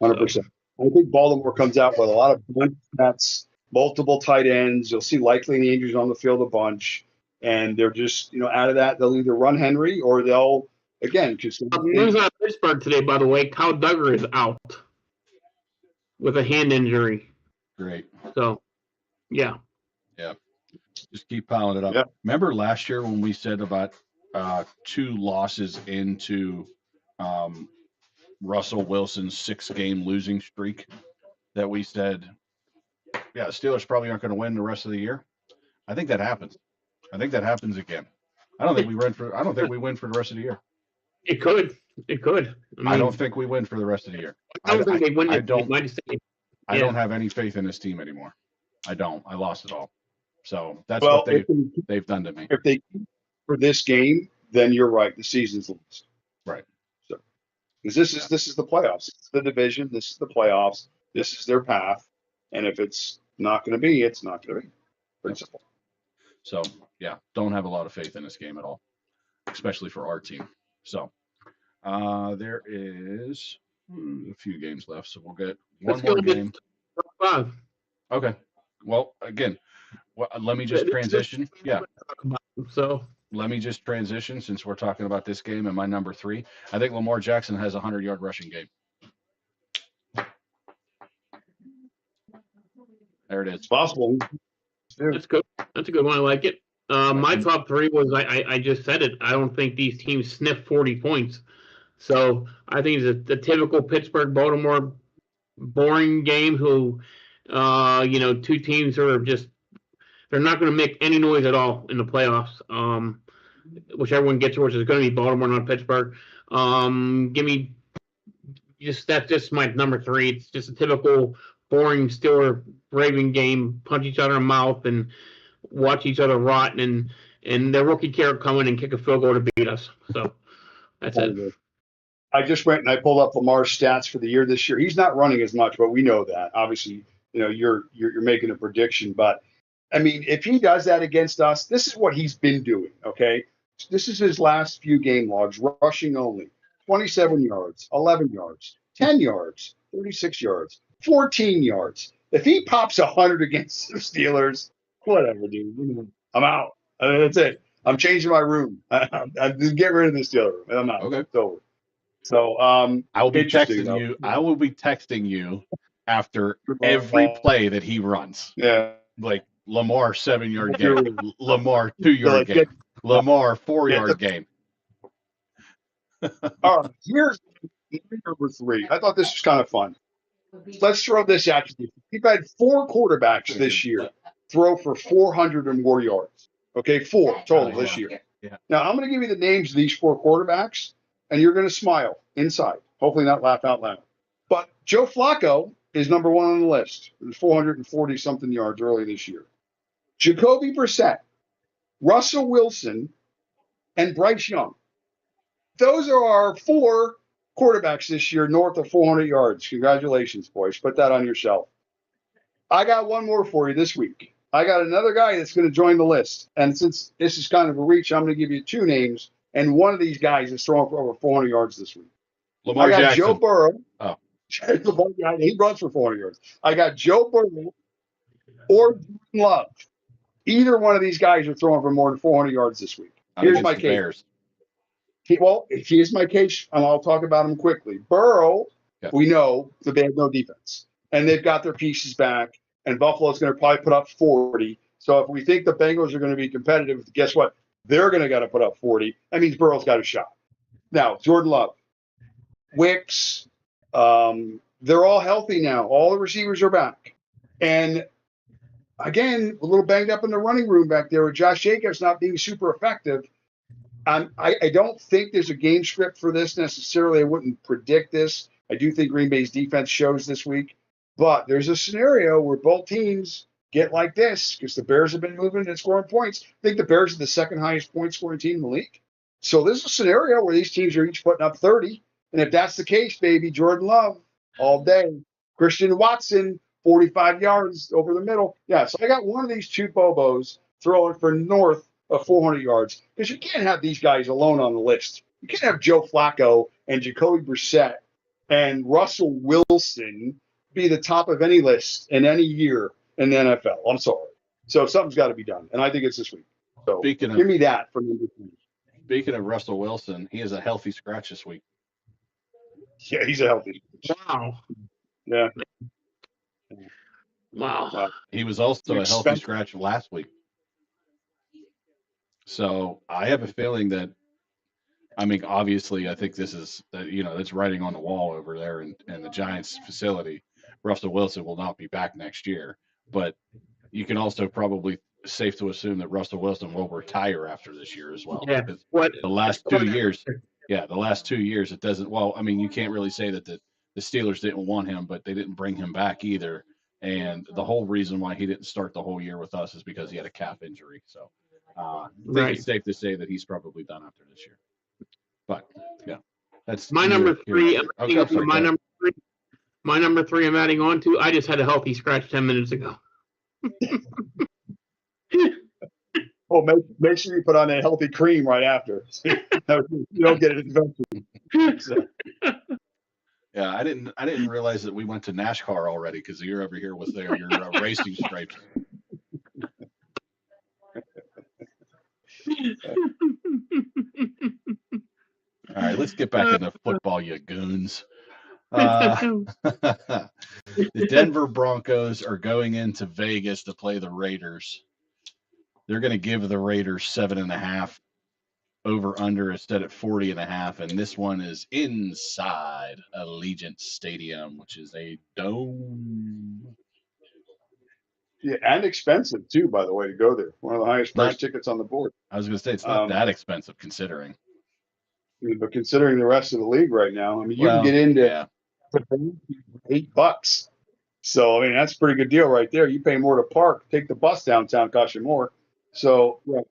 100%. I think Baltimore comes out with a lot of bunch stats, multiple tight ends. You'll see likely the injuries on the field a bunch. And they're just, out of that, they'll either run Henry or they'll, again, just. News out of Pittsburgh today, by the way, Kyle Duggar is out with a hand injury. Great. So, yeah. Yeah. Just keep piling it up. Yep. Remember last year when we said about 2 losses into Russell Wilson's 6-game losing streak that we said, yeah, the Steelers probably aren't going to win the rest of the year? I think that happens. I think that happens again. I don't think we win for the rest of the year. It could. I don't think we win for the rest of the year. I don't think they win. I don't have any faith in this team anymore. I don't. I lost it all. So that's what they've done to me. If they keep for this game, then you're right. The season's lost. Right. So, because this is the playoffs. It's the division. This is the playoffs. This is their path. And if it's not going to be, it's not going to be. Pretty simple. So yeah, don't have a lot of faith in this game at all, especially for our team. So there is a few games left, so we'll get one more game. 5. Okay. Well, again, let me just transition. Yeah. So let me just transition since we're talking about this game and my number 3. I think Lamar Jackson has a 100-yard rushing game. There it is. It's possible. That's good. That's a good one. I like it. My top 3 was I just said it. I don't think these teams sniff 40 points. So I think it's the typical Pittsburgh Baltimore boring game. Who, two teams are just they're not going to make any noise at all in the playoffs. Whichever one gets worse is going to be Baltimore, not Pittsburgh. Give me that's just my number 3. It's just a typical boring Steeler Raven game. Punch each other in the mouth and watch each other rot, and their rookie carrot come in and kick a field goal to beat us. So that's it. I just went and I pulled up Lamar's stats for the year this year. He's not running as much, but we know that. Obviously, you're making a prediction, but I mean, if he does that against us, this is what he's been doing. Okay, this is his last few game logs: rushing only, 27 yards, 11 yards, 10 yards, 36 yards, 14 yards. If he pops 100 against the Steelers, whatever, dude. I'm out. That's it. I'm changing my room. I get rid of the Steelers. I'm out. Okay. It's over. So I will be texting you. I will be texting you after every play that he runs. Yeah. Like Lamar 7-yard game, Lamar 2-yard game, Lamar 4-yard game. All right. Here's number 3. I thought this was kind of fun. Let's throw this at you. We've had 4 quarterbacks this year throw for 400 or more yards. Okay, 4 total this year. Yeah. Now, I'm going to give you the names of these 4 quarterbacks, and you're going to smile inside. Hopefully not laugh out loud. But Joe Flacco is number 1 on the list. It was 440-something yards early this year. Jacoby Brissett, Russell Wilson, and Bryce Young. Those are our 4 quarterbacks this year north of 400 yards. Congratulations, boys. Put that on your shelf. I got one more for you this week. I got another guy that's going to join the list. And since this is kind of a reach, I'm going to give you 2 names. And one of these guys is throwing for over 400 yards this week. Lamar Jackson. Joe Burrow. Oh. He runs for 400 yards. I got Joe Burrow or Jordan Love. Either one of these guys are throwing for more than 400 yards this week. Here's my case. Bears. Here's my case, and I'll talk about him quickly. Burrow, we know they have no defense, and they've got their pieces back, and Buffalo's going to probably put up 40. So if we think the Bengals are going to be competitive, guess what? They're going to got to put up 40. That means Burrow's got a shot. Now, Jordan Love. Wicks. They're all healthy now. All the receivers are back. And again, a little banged up in the running room back there with Josh Jacobs not being super effective. I don't think there's a game script for this necessarily. I wouldn't predict this. I do think Green Bay's defense shows this week. But there's a scenario where both teams get like this because the Bears have been moving and scoring points. I think the Bears are the second highest point scoring team in the league. So this is a scenario where these teams are each putting up 30. And if that's the case, baby, Jordan Love all day. Christian Watson, 45 yards over the middle. Yeah, so I got one of these two Bobos throwing for north of 400 yards because you can't have these guys alone on the list. You can't have Joe Flacco and Jacoby Brissett and Russell Wilson be the top of any list in any year in the NFL. I'm sorry. So something's got to be done, and I think it's this week. So give me that for number 3. Speaking of Russell Wilson, he has a healthy scratch this week. Yeah, he's a healthy. Wow. Yeah. Wow. He was also a healthy scratch last week. So I have a feeling that, I mean, obviously, I think this is, it's writing on the wall over there in the Giants facility. Russell Wilson will not be back next year. But you can also probably safe to assume that Russell Wilson will retire after this year as well. Yeah. The last 2 years, it doesn't, well, I mean, you can't really say that the Steelers didn't want him, but they didn't bring him back either. And the whole reason why he didn't start the whole year with us is because he had a calf injury. So I think it's safe to say that he's probably done after this year. But yeah, that's my number 3. My number 3 I'm adding on to. I just had a healthy scratch 10 minutes ago. Oh, make sure you put on that healthy cream right after. You don't get it eventually. So. Yeah, I didn't realize that we went to NASCAR already because you're over here with your racing stripes. All right, let's get back into football, you goons. The Denver Broncos are going into Vegas to play the Raiders. They're going to give the Raiders 7.5. Over under is set at 40.5, and this one is inside Allegiant Stadium, which is a dome. Yeah, and expensive too, by the way, to go there. One of the highest priced tickets on the board. I was going to say it's not that expensive considering. I mean, but considering the rest of the league right now, I mean, you can get into $8. So I mean, that's a pretty good deal right there. You pay more to park, take the bus downtown, cost you more. So yeah,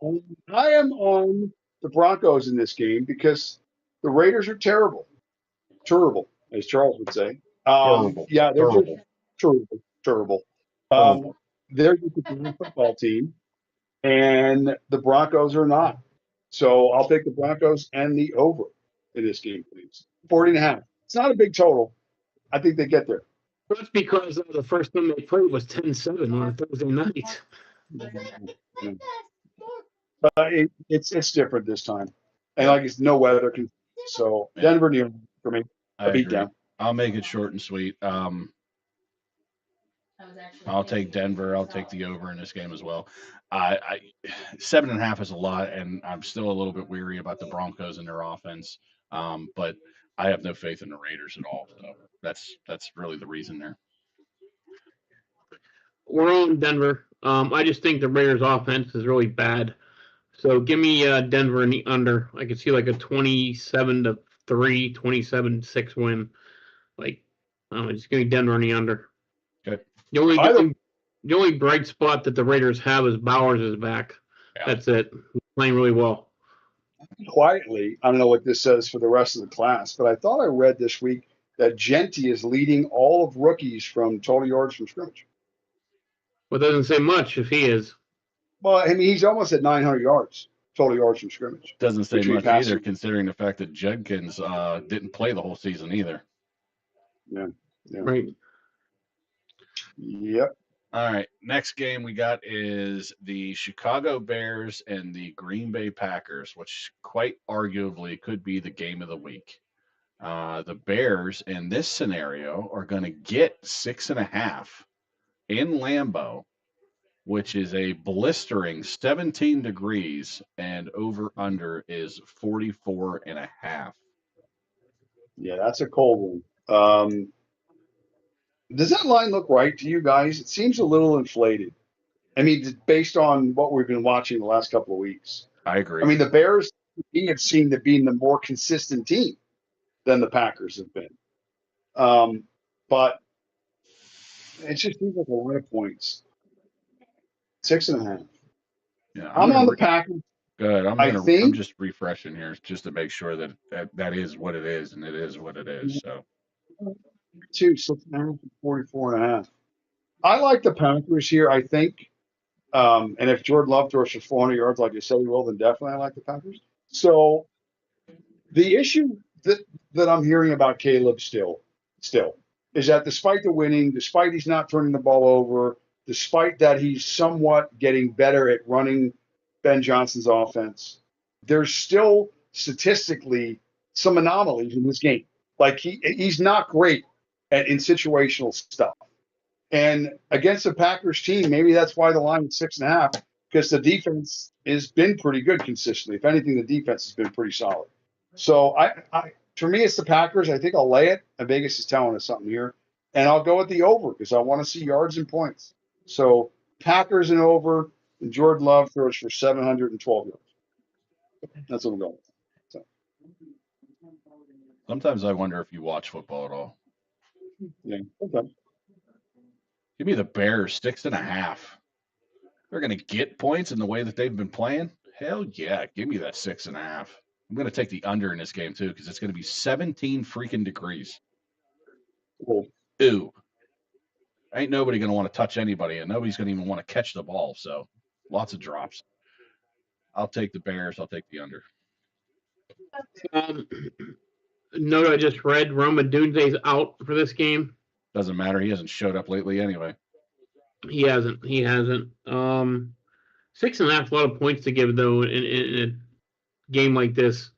I am on the Broncos in this game because the Raiders are terrible, as Charles would say. Terrible. Yeah, they're terrible. They're just a good football team, and the Broncos are not. So I'll take the Broncos and the over in this game, please. 40.5. It's not a big total. I think they get there. That's because the first time they played was 10-7 on a Thursday night. But it's different this time, and like it's no weather. So Denver, New York for me, a beat down. I'll make it short and sweet. I'll take Denver. I'll take the over in this game as well. 7.5 is a lot, and I'm still a little bit weary about the Broncos and their offense. But I have no faith in the Raiders at all. So that's really the reason there. We're on Denver. I just think the Raiders' offense is really bad. So give me Denver in the under. I could see like a 27-3, 27-6 win. Like, just give me Denver in the under. Okay. The only bright spot that the Raiders have is Bowers is back. Yeah. That's it. He's playing really well. Quietly, I don't know what this says for the rest of the class, but I thought I read this week that Genty is leading all of rookies from total yards from scrimmage. Well, it doesn't say much if he is. Well, I mean, he's almost at 900 yards, total yards from scrimmage. Doesn't say much either, considering the fact that Judkins didn't play the whole season either. Yeah. Right. Yep. All right. Next game we got is the Chicago Bears and the Green Bay Packers, which quite arguably could be the game of the week. The Bears in this scenario are going to get 6.5 in Lambeau, which is a blistering 17 degrees, and over under is 44.5. Yeah, that's a cold one. Does that line look right to you guys? It seems a little inflated. I mean, based on what we've been watching the last couple of weeks. I I agree. mean, the Bears have seemed to be the more consistent team than the Packers have been. But it just seems like a lot of points. 6.5. Yeah, I'm on the Packers. good. I I'm think just refreshing here just to make sure that is what it is, and it is what it is. So 6.5, 44.5. I like the Packers here, I think. And if Jordan Love throws for 400 yards like you said he will, then definitely I like the Packers. So the issue that I'm hearing about Caleb still is that despite the winning, despite he's not turning the ball over, despite that he's somewhat getting better at running Ben Johnson's offense, there's still statistically some anomalies in his game. Like he's not great in situational stuff. And against the Packers team, maybe that's why the line is 6.5, because the defense has been pretty good consistently. If anything, the defense has been pretty solid. So for me, it's the Packers. I think I'll lay it. And Vegas is telling us something here, and I'll go with the over because I want to see yards and points. So Packers and over, and Jordan Love throws for 712 yards. That's what I'm going with. So, sometimes I wonder if you watch football at all. yeah, okay. Give me the Bears 6.5. They're going to get points in the way that they've been playing. Hell yeah, give me that 6.5. I'm going to take the under in this game too because it's going to be 17 freaking degrees. Cool. Ooh, ain't nobody going to want to touch anybody, and nobody's going to even want to catch the ball. So lots of drops. I'll take the Bears. I'll take the under. Note I just read Rome Odunze's out for this game. Doesn't matter. He hasn't showed up lately anyway. He hasn't. 6.5, a lot of points to give though in a game like this.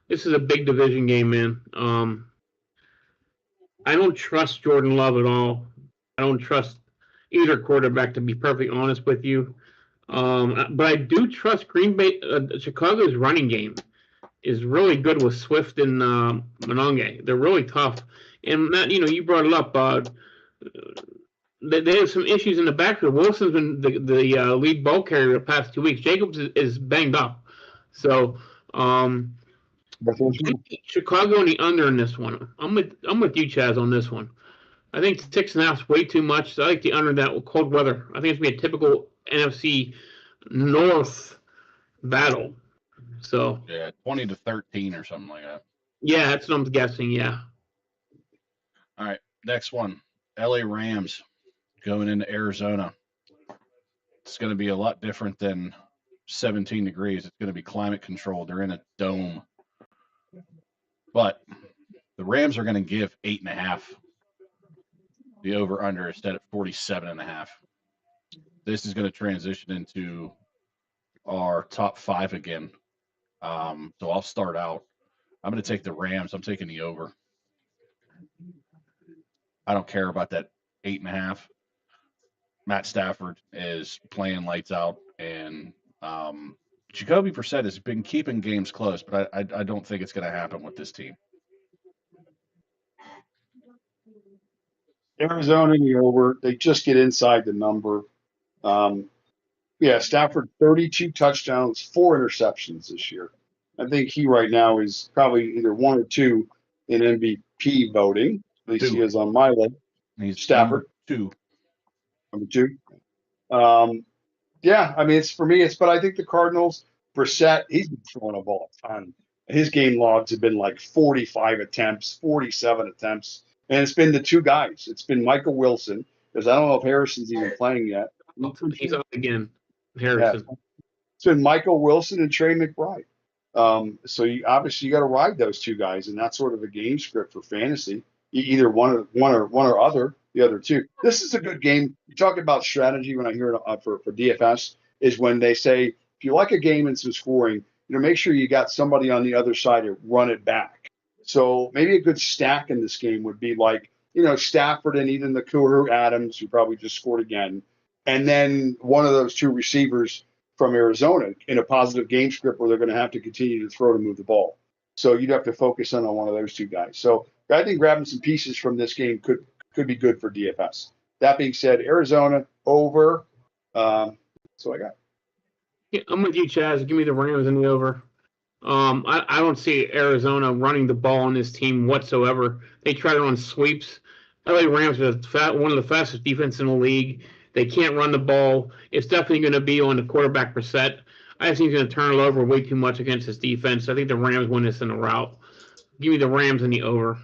This is a big division game, man. I don't trust Jordan Love at all. I don't trust either quarterback, to be perfectly honest with you. But I do trust Green Bay. Chicago's running game is really good with Swift and Mononge. They're really tough. And Matt, you brought it up. They have some issues in the backfield. Wilson's been the lead ball carrier the past 2 weeks. Jacobs is banged up. So Chicago and the under in this one. I'm with you, Chaz, on this one. I think 6.5 is way too much. So I like the under that with cold weather. I think it's gonna be a typical NFC North battle. So yeah, 20-13 or something like that. Yeah, that's what I'm guessing. Yeah. All right, next one. LA Rams going into Arizona. It's going to be a lot different than 17 degrees. It's going to be climate controlled. They're in a dome. But the Rams are going to give 8.5. The over-under instead of 47.5. This is going to transition into our top 5 again. So I'll start out. I'm going to take the Rams. I'm taking the over. I don't care about that 8.5. Matt Stafford is playing lights out, and Jacoby Brissett has been keeping games close, but I don't think it's going to happen with this team. Arizona in the over. They just get inside the number. Stafford 32 touchdowns, 4 interceptions this year. I think he right now is probably either 1 or 2 in MVP voting. At least he is on my list. He's Stafford number 2. Number 2. I mean, it's for me. But I think the Cardinals, Brissett, he's been throwing a ball a ton. His game logs have been like 45 attempts, 47 attempts, and it's been the 2 guys. It's been Michael Wilson, because I don't know if Harrison's even playing yet. He's up again, Harrison. Yeah. It's been Michael Wilson and Trey McBride. So obviously you got to ride those 2 guys, and that's sort of a game script for fantasy. Either one or other. The other 2. This is a good game. You talk about strategy when I hear it for DFS is when they say if you like a game and some scoring, make sure you got somebody on the other side to run it back. So maybe a good stack in this game would be like Stafford and even the Kuru Adams, who probably just scored again, and then one of those 2 receivers from Arizona in a positive game script where they're going to have to continue to throw to move the ball. So you'd have to focus in on one of those two guys. So I think grabbing some pieces from this game could be good for DFS. That being said, Arizona over. That's what I got. Yeah, I'm with you, Chaz. Give me the Rams in the over. I don't see Arizona running the ball on this team whatsoever. They try to run sweeps. LA Rams are one of the fastest defense in the league. They can't run the ball. It's definitely going to be on the quarterback percent. I just think he's going to turn it over way too much against his defense. I think the Rams win this in a rout. Give me the Rams in the over.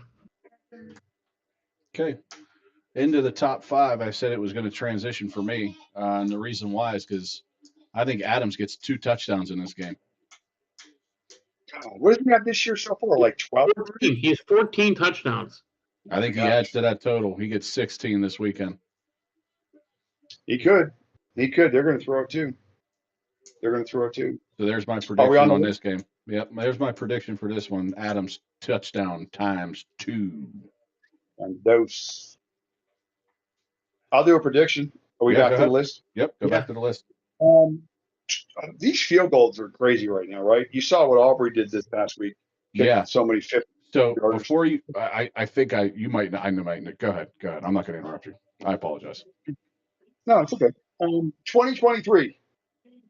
Okay. Into the top 5, I said it was going to transition for me. And the reason why is because I think Adams gets 2 touchdowns in this game. God, what does he have this year so far? Like 12? 14. He has 14 touchdowns. I think he adds to that total. He gets 16 this weekend. He could. They're going to throw it too. So there's my prediction on this game. Yep, there's my prediction for this one. Adams touchdown times 2. And those. I'll do a prediction. Are we back to the list? Yep, go back to the list. These field goals are crazy right now, right? You saw what Aubrey did this past week. Yeah. So many 50. So before you, I think you might. I might. Go ahead. I'm not going to interrupt you. I apologize. No, it's okay. 2023.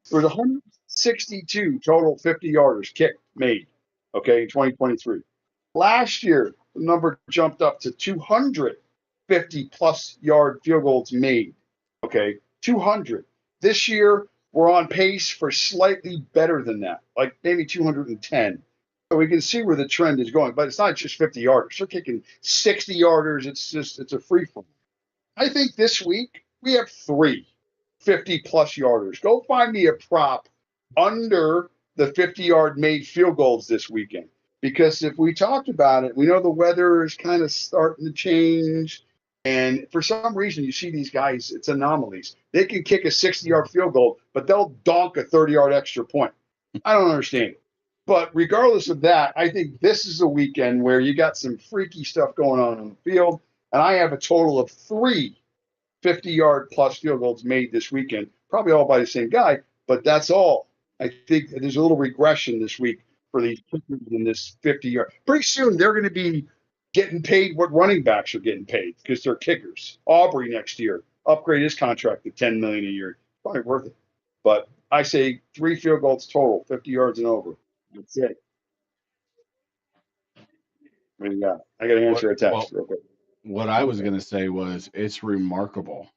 There was 162 total 50-yarders kicked made. Okay, in 2023. Last year, the number jumped up to 250+ yard field goals made. Okay, 200. This year, we're on pace for slightly better than that, like maybe 210. So we can see where the trend is going, but it's not just 50-yarders. They're kicking 60-yarders. It's a free for all. I think this week we have 3 50+ yarders. Go find me a prop under the 50-yard made field goals this weekend. Because if we talked about it, we know the weather is kind of starting to change. And for some reason, you see these guys, it's anomalies. They can kick a 60-yard field goal, but they'll donk a 30-yard extra point. I don't understand it. But regardless of that, I think this is a weekend where you got some freaky stuff going on the field. And I have a total of 3 50-yard plus field goals made this weekend, probably all by the same guy, but that's all. I think there's a little regression this week for these kickers in this 50-yard. Pretty soon they're going to be getting paid what running backs are getting paid because they're kickers. Aubrey next year, upgrade his contract to $10 million a year. Probably worth it. But I say 3 field goals total, 50 yards and over. That's it. What do you got? I got to answer a text real quick. What I was going to say was it's remarkable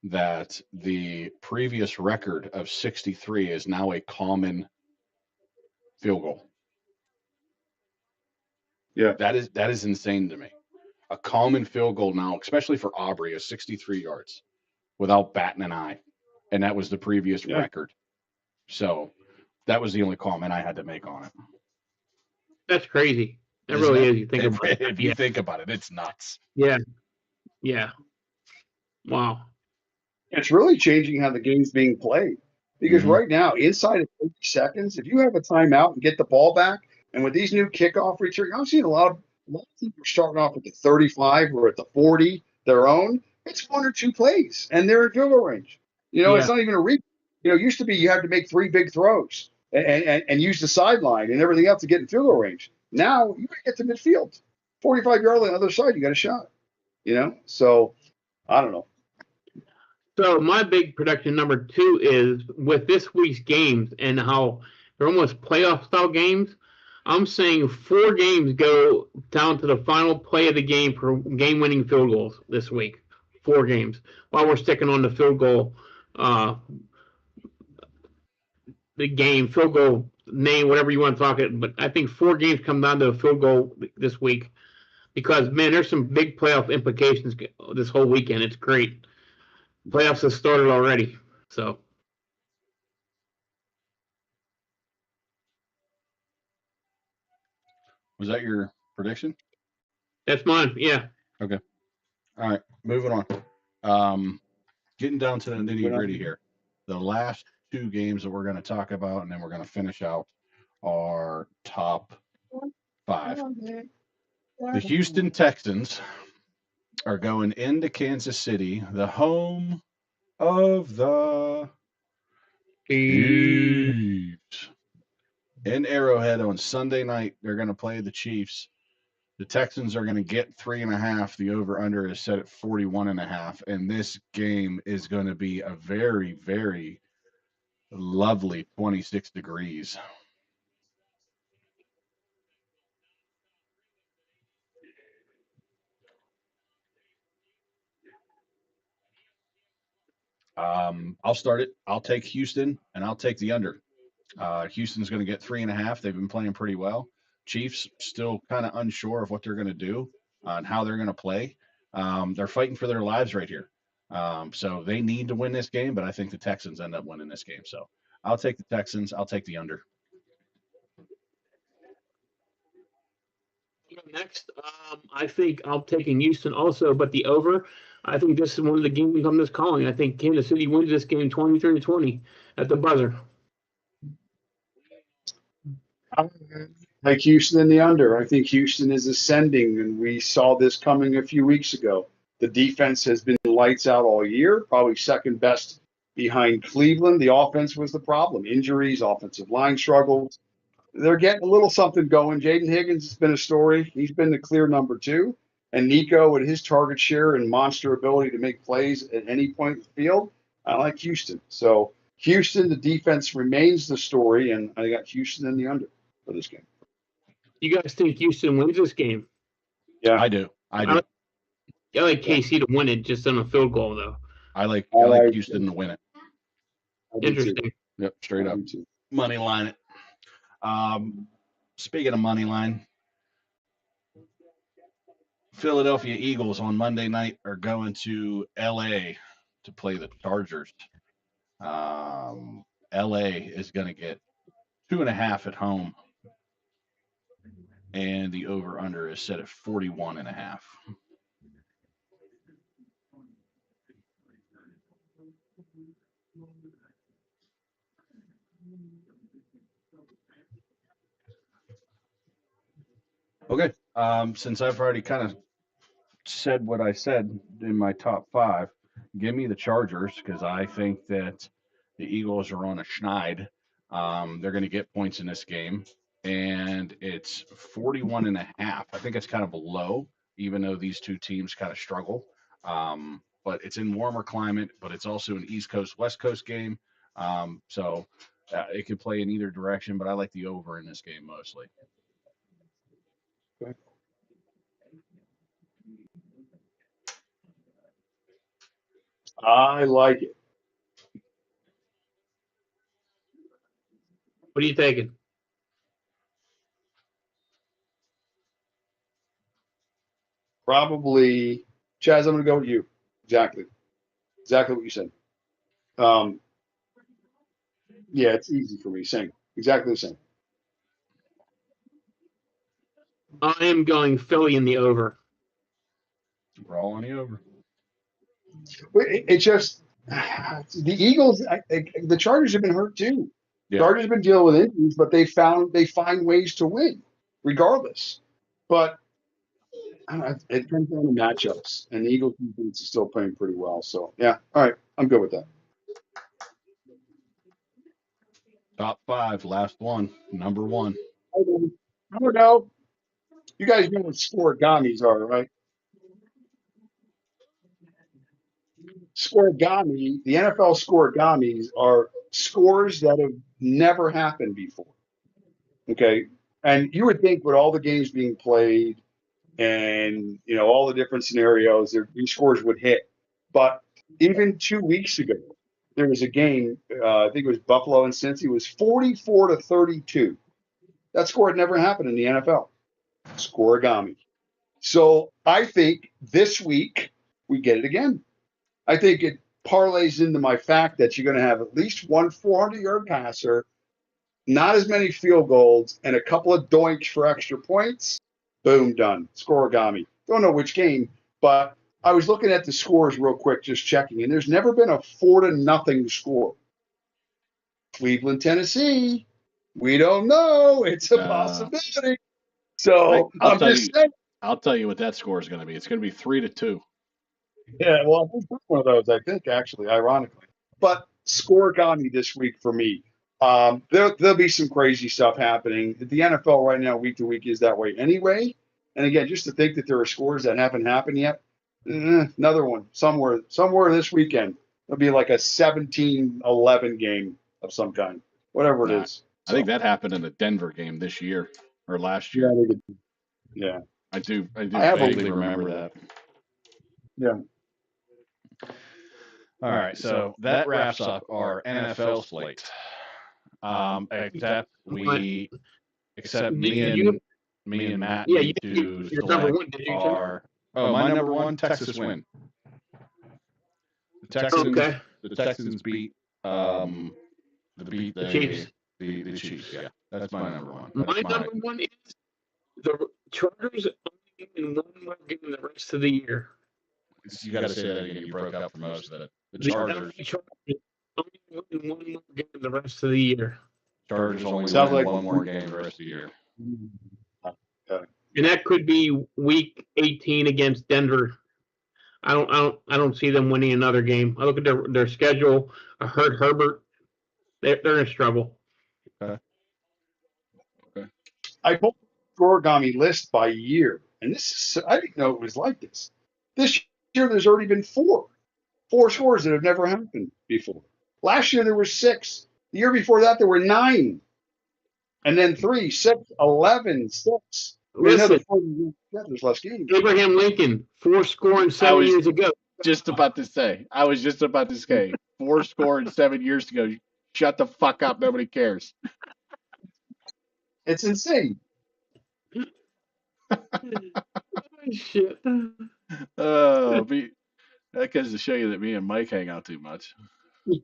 that the previous record of 63 is now a common field goal. Yeah. That is insane to me. A common field goal now, especially for Aubrey, is 63 yards without batting an eye. And that was the previous record. So that was the only comment I had to make on it. That's crazy. It really is. You think about it. If you think about it, it's nuts. Yeah. Yeah. Wow. It's really changing how the game's being played. Because right now, inside of 30 seconds, if you have a timeout and get the ball back, and with these new kickoff returns, I'm seeing a lot of people starting off at the 35 or at the 40, their own. It's 1 or 2 plays, and they're in field goal range. It's not even a read. It used to be you had to make 3 big throws and use the sideline and everything else to get in field goal range. Now you get to midfield, 45-yard line on the other side, you got a shot. So I don't know. So my big prediction number 2 is with this week's games and how they're almost playoff style games. I'm saying 4 games go down to the final play of the game for game winning field goals this week. 4 games. While we're sticking on the field goal, field goal name, whatever you want to talk it. But I think 4 games come down to a field goal this week because, man, there's some big playoff implications this whole weekend. It's great. Playoffs have started already, so. Was that your prediction? That's mine, yeah. Okay. All right, moving on. Getting down to the nitty-gritty here. The last 2 games that we're going to talk about, and then we're going to finish out our top 5. The Houston Texans are going into Kansas City, the home of the Chiefs. in Arrowhead on Sunday night. They're going to play the Chiefs. The Texans are going to get 3.5. The over/under is set at 41.5, and this game is going to be a very, very lovely 26 degrees. I'll start it. I'll take Houston, and I'll take the under. Houston's going to get 3.5. They've been playing pretty well. Chiefs still kind of unsure of what they're going to do and how they're going to play. They're fighting for their lives right here. So they need to win this game, but I think the Texans end up winning this game. So I'll take the Texans. I'll take the under. Next, I think I'll take in Houston also, but the over. I think this is one of the games I'm just calling. I think Kansas City wins this game 23-20 at the buzzer. I like Houston in the under. I think Houston is ascending, and we saw this coming a few weeks ago. The defense has been lights out all year, probably second best behind Cleveland. The offense was the problem. Injuries, offensive line struggles. They're getting a little something going. Jaden Higgins has been a story. He's been the clear number 2. And Nico, with his target share and monster ability to make plays at any point in the field, I like Houston. So Houston, the defense remains the story, and I got Houston in the under for this game. You guys think Houston wins this game? Yeah, I do. I like KC to win it just on a field goal, though. I like Houston to win it. Interesting. Yep, straight up. Money line it. Speaking of money line, Philadelphia Eagles on Monday night are going to LA to play the Chargers. LA is going to get 2.5 at home, and the over/under is set at 41.5. Okay. Since I've already kind of said what I said in my top 5, give me the Chargers because I think that the Eagles are on a schneid. They're going to get points in this game, and it's 41.5. I think it's kind of low, even though these two teams kind of struggle. But it's in warmer climate, but it's also an East Coast, West Coast game. So it could play in either direction, but I like the over in this game mostly. Okay. I like it. What are you taking? Probably, Chaz, I'm going to go with you. Exactly what you said. Yeah, it's easy for me. Same. Exactly the same. I am going Philly in the over. We're all on the over. It just the Eagles, the Chargers have been hurt too. Yeah. Chargers have been dealing with injuries, but they find ways to win regardless. But it depends on the matchups, and the Eagles defense is still playing pretty well. So yeah, all right, I'm good with that. Top 5, last one, number 1. I don't know. You guys know what scoregamis are, right? Scoregami, the NFL scoregamis are scores that have never happened before. Okay. And you would think with all the games being played and, all the different scenarios, these scores would hit. But even 2 weeks ago, there was a game, I think it was Buffalo and Cincy, it was 44-32. That score had never happened in the NFL. Scoregami. So I think this week we get it again. I think it parlays into my fact that you're going to have at least one 400-yard passer, not as many field goals, and a couple of doinks for extra points. Boom, done. Scoregami. Don't know which game, but I was looking at the scores real quick, just checking, and there's never been a 4-0 score. Cleveland, Tennessee. We don't know. It's a possibility. So I'm just saying. I'll tell you what that score is going to be. It's going to be 3-2. Yeah, well, it's one of those, I think, actually, ironically. But scoregami this week for me. There'll be some crazy stuff happening. The NFL right now, week to week, is that way anyway. And again, just to think that there are scores that haven't happened yet. Another one somewhere this weekend. It'll be like a 17-11 game of some kind, whatever it Nah, is. I think that happened in the Denver game this year or last Yeah, year. yeah. I do I have a- vaguely remember that. Yeah. All right, so that wraps up our NFL slate. Except me and Matt Yeah, need you're to number select one, did you, Tim? our. Oh, my number one, Texas win. The Texans. Okay. The Texans beat the Chiefs. The Chiefs. Yeah, that's my number one. My number one is the Chargers only win one more game the rest of the year. You got to say that again. You broke up for most of it. The The Chargers. only win one more game the rest of the year. Chargers only Sounds win like- one more game the rest of the year. And that could be week 18 against Denver. I don't see them winning another game. I look at their schedule. I heard Herbert. They're in trouble. I pulled the origami list by year, and this is, I didn't know it was like this. This year, there's already been four scores that have never happened before. Last year, there were 6. The year before that, there were 9. And then 3, 6, 11, 6. Listen, There's less games. Abraham Lincoln, 4 scoring 7 years ago. Just about to say. I was just about to say. 4 scored 7 years ago. Shut the fuck up. Nobody cares. It's insane. Shit. That goes to show you that me and Mike hang out too much.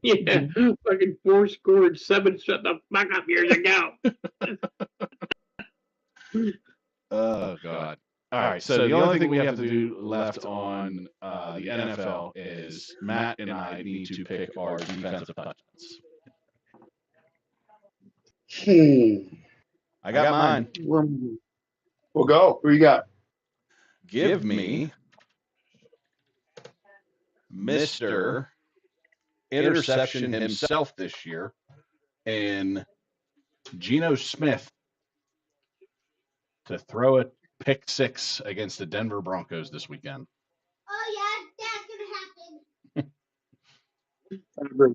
Yeah, fucking 4 scored 7 shut the fuck up years ago. Oh God! All right, so the only thing we have to do left on the NFL is Matt and I need to pick our defensive touchdowns. I got mine. We'll go. Who you got? Give me Mr. Interception himself this year in Geno Smith to throw a pick 6 against the Denver Broncos this weekend. Oh yeah, that's gonna happen. I agree.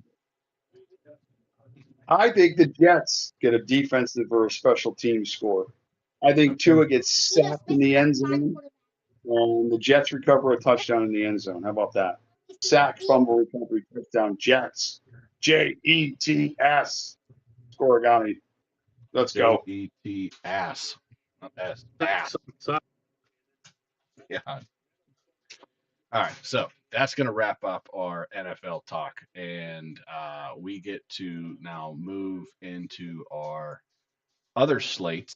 I think the Jets get a defensive or a special team score. I think Tua gets sacked in the end zone, and the Jets recover a touchdown in the end zone. How about that? Sack, fumble, recovery, touchdown, Jets. Jets. Scorigami. Let's go. Jet ass. Not ass. Ass. Yeah. All right. So that's going to wrap up our NFL talk. And we get to now move into our other slate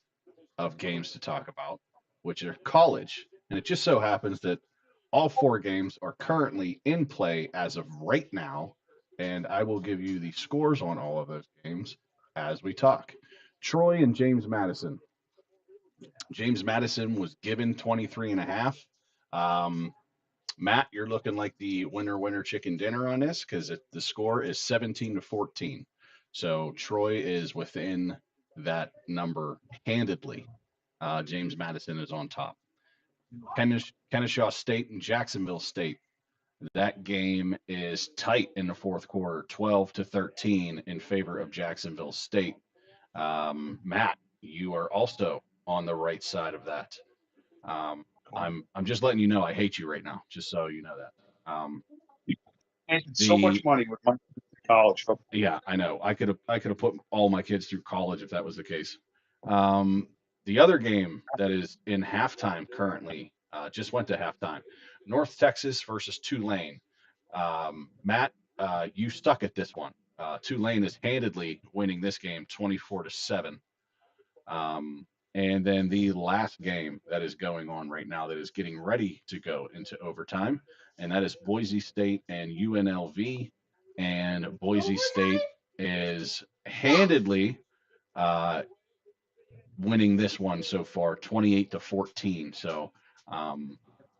of games to talk about, which are college. And it just so happens that all 4 games are currently in play as of right now. And I will give you the scores on all of those games as we talk. Troy and James Madison. James Madison was given 23.5. Matt, you're looking like the winner chicken dinner on this because the score is 17-14. So Troy is within that number handedly. James Madison is on top. Kennesaw State and Jacksonville State. That game is tight in the fourth quarter, 12-13 in favor of Jacksonville State. Matt, you are also on the right side of that. I'm just letting you know I hate you right now, just so you know that. And so much money with my college football. Yeah, I know. I could have put all my kids through college if that was the case. The other game that is in halftime currently just went to halftime. North Texas versus Tulane. Matt, you stuck at this one. Tulane is handedly winning this game 24-7. And then the last game that is going on right now that is getting ready to go into overtime, and that is Boise State and UNLV. And Boise State is handedly winning this one so far, 28-14. So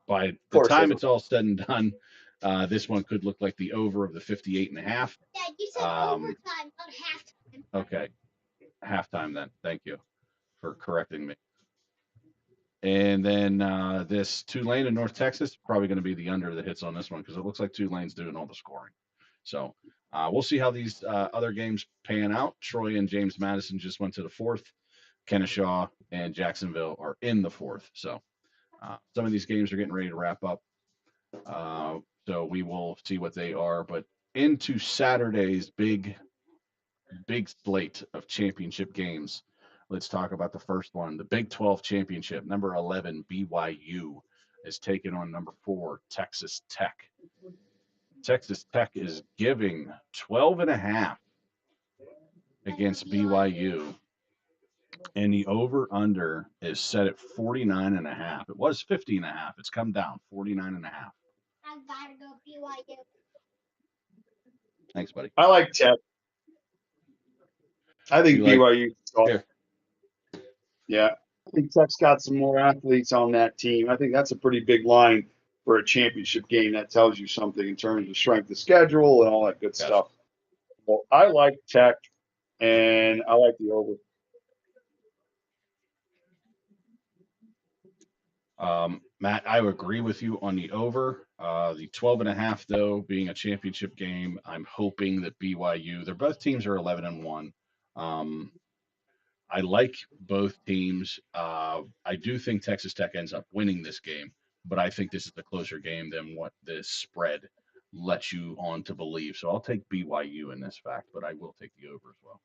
by the time it's all said and done, this one could look like the over of the 58.5. Dad, you said overtime, not halftime. Okay. Halftime then. Thank you for correcting me. And then this Tulane in North Texas, probably going to be the under that hits on this one because it looks like Tulane's doing all the scoring. So we'll see how these other games pan out. Troy and James Madison just went to the fourth. Kennesaw and Jacksonville are in the fourth. So some of these games are getting ready to wrap up. So we will see what they are. But into Saturday's big slate of championship games. Let's talk about the first one, the Big 12 championship. Number 11, BYU, is taking on number 4, Texas Tech. Texas Tech is giving 12.5 against BYU. And the over-under is set at 49.5. It was 50.5. It's come down, 49.5. I gotta go BYU. Thanks, buddy. I like Tech. I think You like- BYU. Here. Yeah, I think Tech's got some more athletes on that team. I think that's a pretty big line for a championship game. That tells you something in terms of strength of schedule and all that good Gotcha. stuff. Well, I like Tech, and I like the over. Matt, I would agree with you on the over. The 12.5, though, being a championship game, I'm hoping that BYU, they're both teams are 11-1. I like both teams. I do think Texas Tech ends up winning this game, but I think this is a closer game than what this spread lets you on to believe. So I'll take BYU in this fact, but I will take the over as well.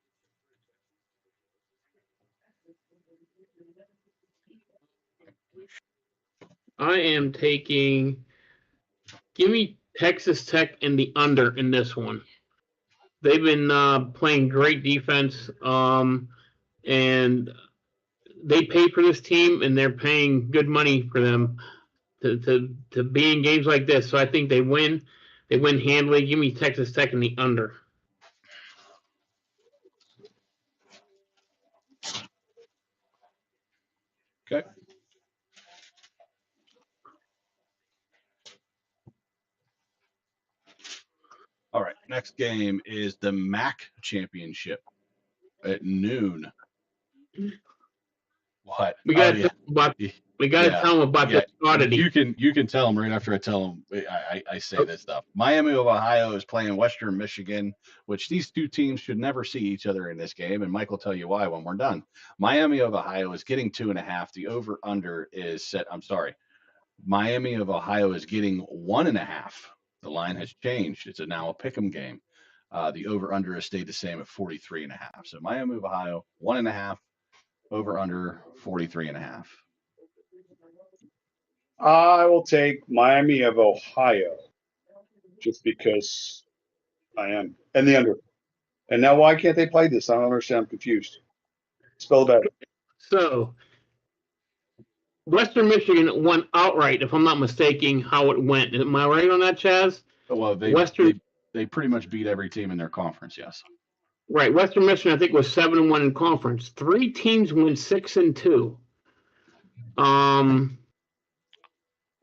I am taking. Give me Texas Tech and the under in this one. They've been playing great defense, and they paid for this team, and they're paying good money for them to be in games like this. So I think they win. They win handily. Give me Texas Tech and the under. Okay. All right. Next game is the MAC championship at noon. What? We got to yeah. tell them about this oddity. You can tell them right after I tell them I say this stuff. Miami of Ohio is playing Western Michigan, which these two teams should never see each other in this game, and Mike will tell you why when we're done. Miami of Ohio is getting 2.5. The over under is set. I'm sorry. Miami of Ohio is getting 1.5. The line has changed. It's now a pick'em game. The over under has stayed the same at 43.5. So Miami of Ohio 1.5. Over under 43.5. I will take Miami of Ohio just because I am. And the under. And now why can't they play this? I don't understand. I'm confused. Spell it out. So, Western Michigan won outright, if I'm not mistaken, how it went. Am I right on that, Chaz? Well, they pretty much beat every team in their conference, yes. Right. Western Michigan, I think, was 7-1 in conference. 3 teams went 6-2.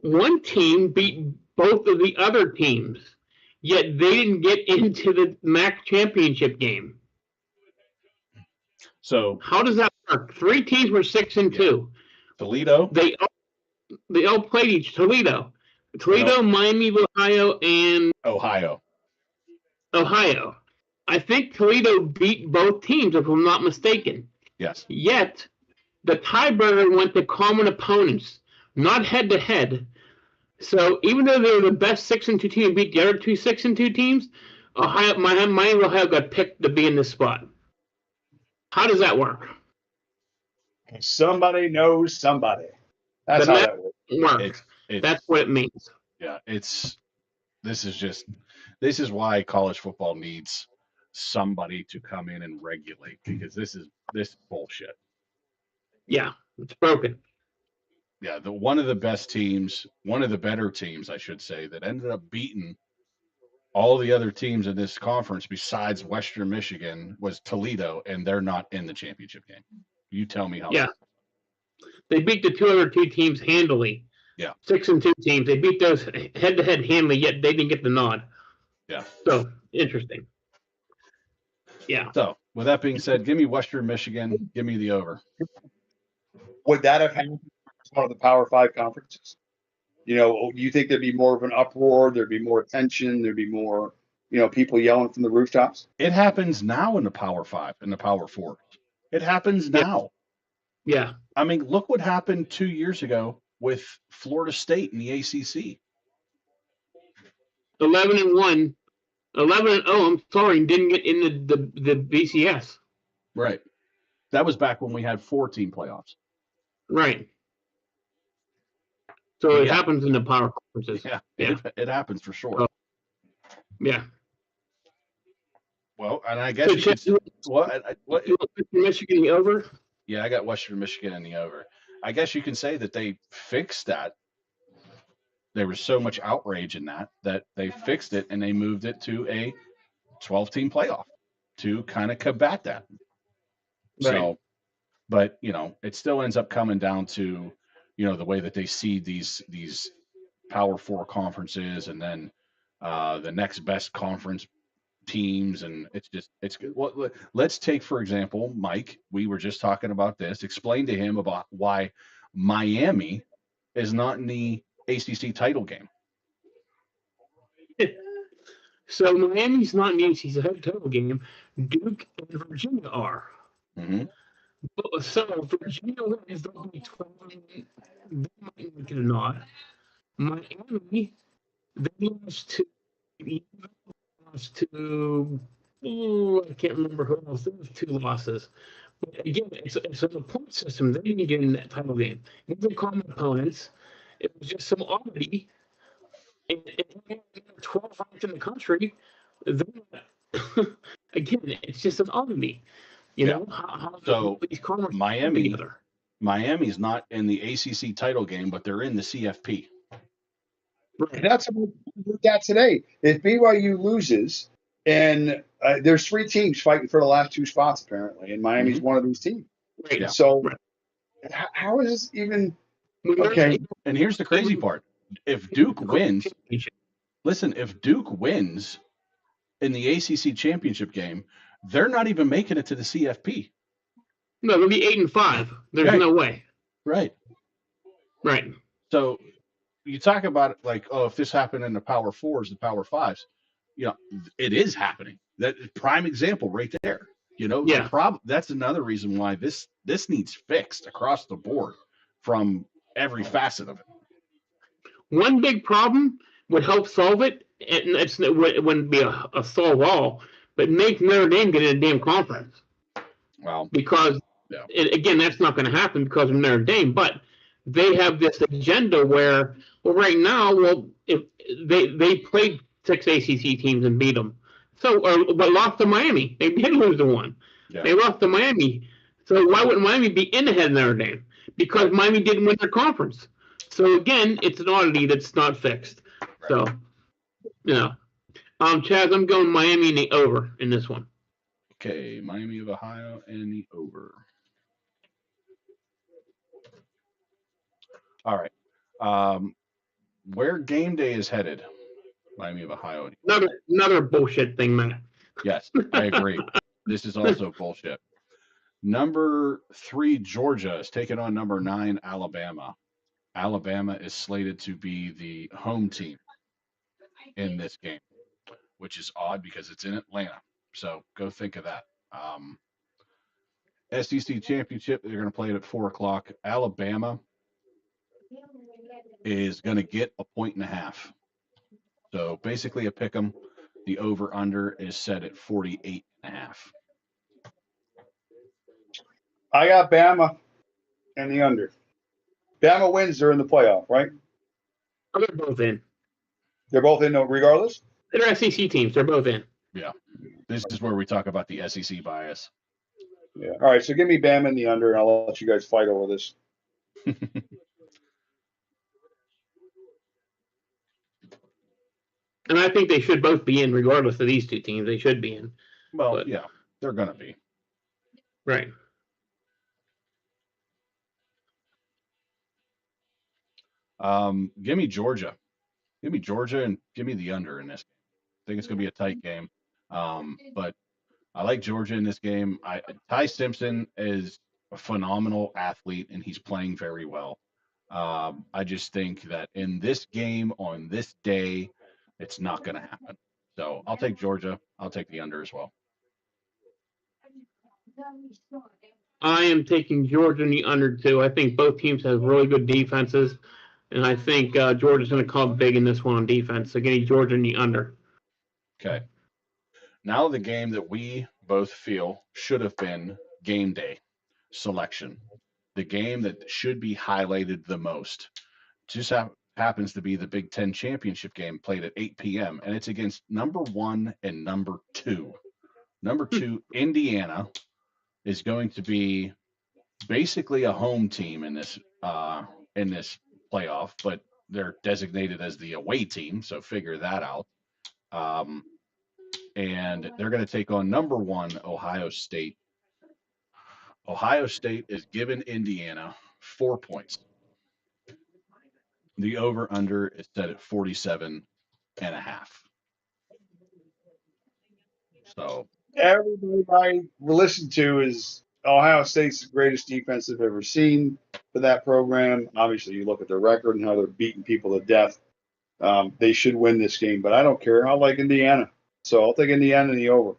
One team beat both of the other teams, yet they didn't get into the MAC championship game. So how does that work? 3 teams were 6-2. Toledo. They all played each Toledo, Miami, Ohio, and Ohio. I think Toledo beat both teams, if I'm not mistaken. Yes. Yet the tiebreaker went to common opponents, not head to head. So even though they were the best 6-2 team and beat the other 2 6-2 teams, Miami Ohio got picked to be in this spot. How does that work? Somebody knows somebody. That's how that works. That's what it means. Yeah, this is why college football needs somebody to come in and regulate, because this is bullshit. Yeah, it's broken. Yeah, one of the best teams, one of the better teams, I should say, that ended up beating all the other teams in this conference besides Western Michigan was Toledo, and they're not in the championship game. You tell me how. Yeah. They beat the 2 other 2 teams handily. Yeah. 6-2 teams. They beat those head-to-head handily, yet they didn't get the nod. Yeah. So, interesting. Yeah. So, With that being said, give me Western Michigan. Give me the over. Would that have happened as one of the Power Five conferences? You know, do you think there'd be more of an uproar? There'd be more attention. There'd be more, people yelling from the rooftops. It happens now in the Power Five and the Power Four. It happens Yeah. now. Yeah. I mean, look what happened 2 years ago with Florida State in the ACC. 11-1, 11-0. I'm sorry, and didn't get in the BCS. Right. That was back when we had 4-team playoffs. Right. So it Yeah. happens in the power conferences. Yeah, Yeah. it happens for sure. Oh. Yeah. Well, and I guess So you could. Chad, What? you want Michigan over? Yeah, I got Western Michigan in the over. I guess you can say that they fixed that. There was so much outrage in that they fixed it and they moved it to a 12-team playoff to kind of combat that. Right. So, but it still ends up coming down to the way that they see these Power Four conferences and then the next best conference teams, and it's good. Well, let's take for example Mike. We were just talking about this. Explain to him about why Miami is not in the ACC title game. So Miami's not in the ACC title game. Duke and Virginia are. Mm-hmm. So Virginia is going to be 12. They might make it or not. Miami, they lost to I can't remember who else. There was 2 losses. But again, it's on the point system. They didn't get in that title game. These are common opponents. It was just some oddity. And 12 ranked in the country. Again, it's just an oddity. You know how so these conferences Miami together. Miami's not in the ACC title game, but they're in the CFP. Right. And that's what we got today. If BYU loses, and there's 3 teams fighting for the last 2 spots apparently, and Miami's one of these teams. Right. Yeah. So how is this even okay? And here's the crazy part: if Duke wins, listen, if Duke wins in the ACC championship game, they're not even making it to the CFP. No, they'll be 8-5. There's no way. Right. Right. So you talk about it like, oh, if this happened in the Power Fours, the Power Fives, it is happening. That prime example right there. Yeah. That's another reason why this needs fixed across the board from every facet of it. One big problem would help solve it, and it wouldn't be a solve all, but make Notre Dame get in a damn conference. Well, because again, that's not going to happen because of Notre Dame. But they have this agenda where, right now, if they played 6 ACC teams and beat them, but lost to Miami. They did lose to one. Yeah. They lost to Miami. So why wouldn't Miami be in ahead of Notre Dame? Because Miami didn't win their conference. So again, it's an oddity that's not fixed. Right. So, Chaz, I'm going Miami in the over in this one. Okay, Miami of Ohio and the over. All right. Where game day is headed? Miami of Ohio. Another bullshit thing, man. Yes, I agree. This is also bullshit. Number 3, Georgia is taking on number 9, Alabama. Alabama is slated to be the home team in this game, which is odd because it's in Atlanta. So go think of that. SEC championship, they're going to play it at 4:00. Alabama is going to get a 1.5. So basically a pick 'em. The over under is set at 48.5. I got Bama and the under. Bama wins, they're in the playoff, right? They're both in. They're both in regardless? They're SEC teams. They're both in. Yeah. This is where we talk about the SEC bias. Yeah. All right, so give me Bama and the under, and I'll let you guys fight over this. And I think they should both be in, regardless of these 2 teams. They should be in. Well, yeah, they're going to be. Right. Give me Georgia. Give me Georgia and give me the under in this. I think it's going to be a tight game. But I like Georgia in this game. Ty Simpson is a phenomenal athlete, and he's playing very well. I just think that in this game on this day, it's not going to happen. So I'll take Georgia. I'll take the under as well. I am taking Georgia in the under too. I think both teams have really good defenses, and I think Georgia's going to come big in this one on defense. So getting Georgia in the under. Okay. Now the game that we both feel should have been game day selection. The game that should be highlighted the most. Just happens to be the Big Ten championship game played at 8 p.m. and it's against number 1 and number 2. Number 2, Indiana, is going to be basically a home team in this playoff, but they're designated as the away team, so figure that out. And they're going to take on number 1 Ohio State. Ohio State is giving Indiana 4 points. The over-under is set at 47 and a half. So Everybody I listen to is Ohio State's the greatest defense I've ever seen for that program. Obviously, you look at their record and how they're beating people to death. They should win this game, but I don't care. I like Indiana, so I'll take Indiana in the over.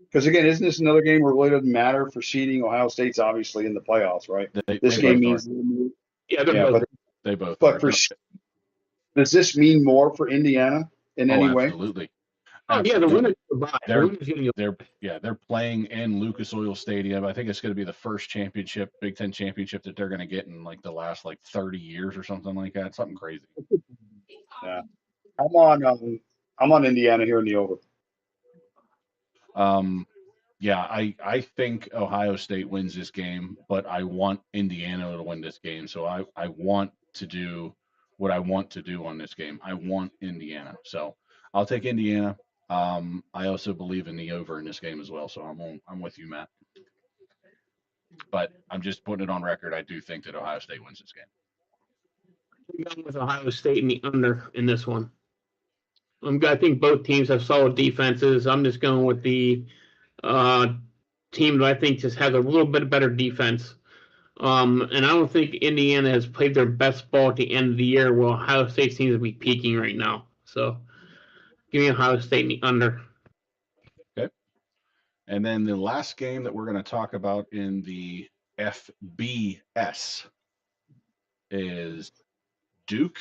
Because again, isn't this another game where it really doesn't matter for seeding? Ohio State's obviously in the playoffs, right? This game means Yeah, but they both but are. for does this mean more for Indiana in any way? Absolutely. yeah, the winner's goodbye. They're playing in Lucas Oil Stadium. I think it's going to be the first championship, Big Ten championship that they're going to get in like the last 30 years or something like that. Something crazy. Yeah, I'm on Indiana here in the over. I think Ohio State wins this game, but I want Indiana to win this game. So I want to do what I want to do on this game. I want Indiana. So I'll take Indiana. I also believe in the over in this game as well. So I'm with you, Matt. But I'm just putting it on record. I do think that Ohio State wins this game. I'm going with Ohio State in the under in this one. I think both teams have solid defenses. I'm just going with the team that I think just has a little bit better defense. And I don't think Indiana has played their best ball at the end of the year. Well, Ohio State seems to be peaking right now. So give me Ohio State in the under. Okay. And then the last game that we're going to talk about in the FBS is Duke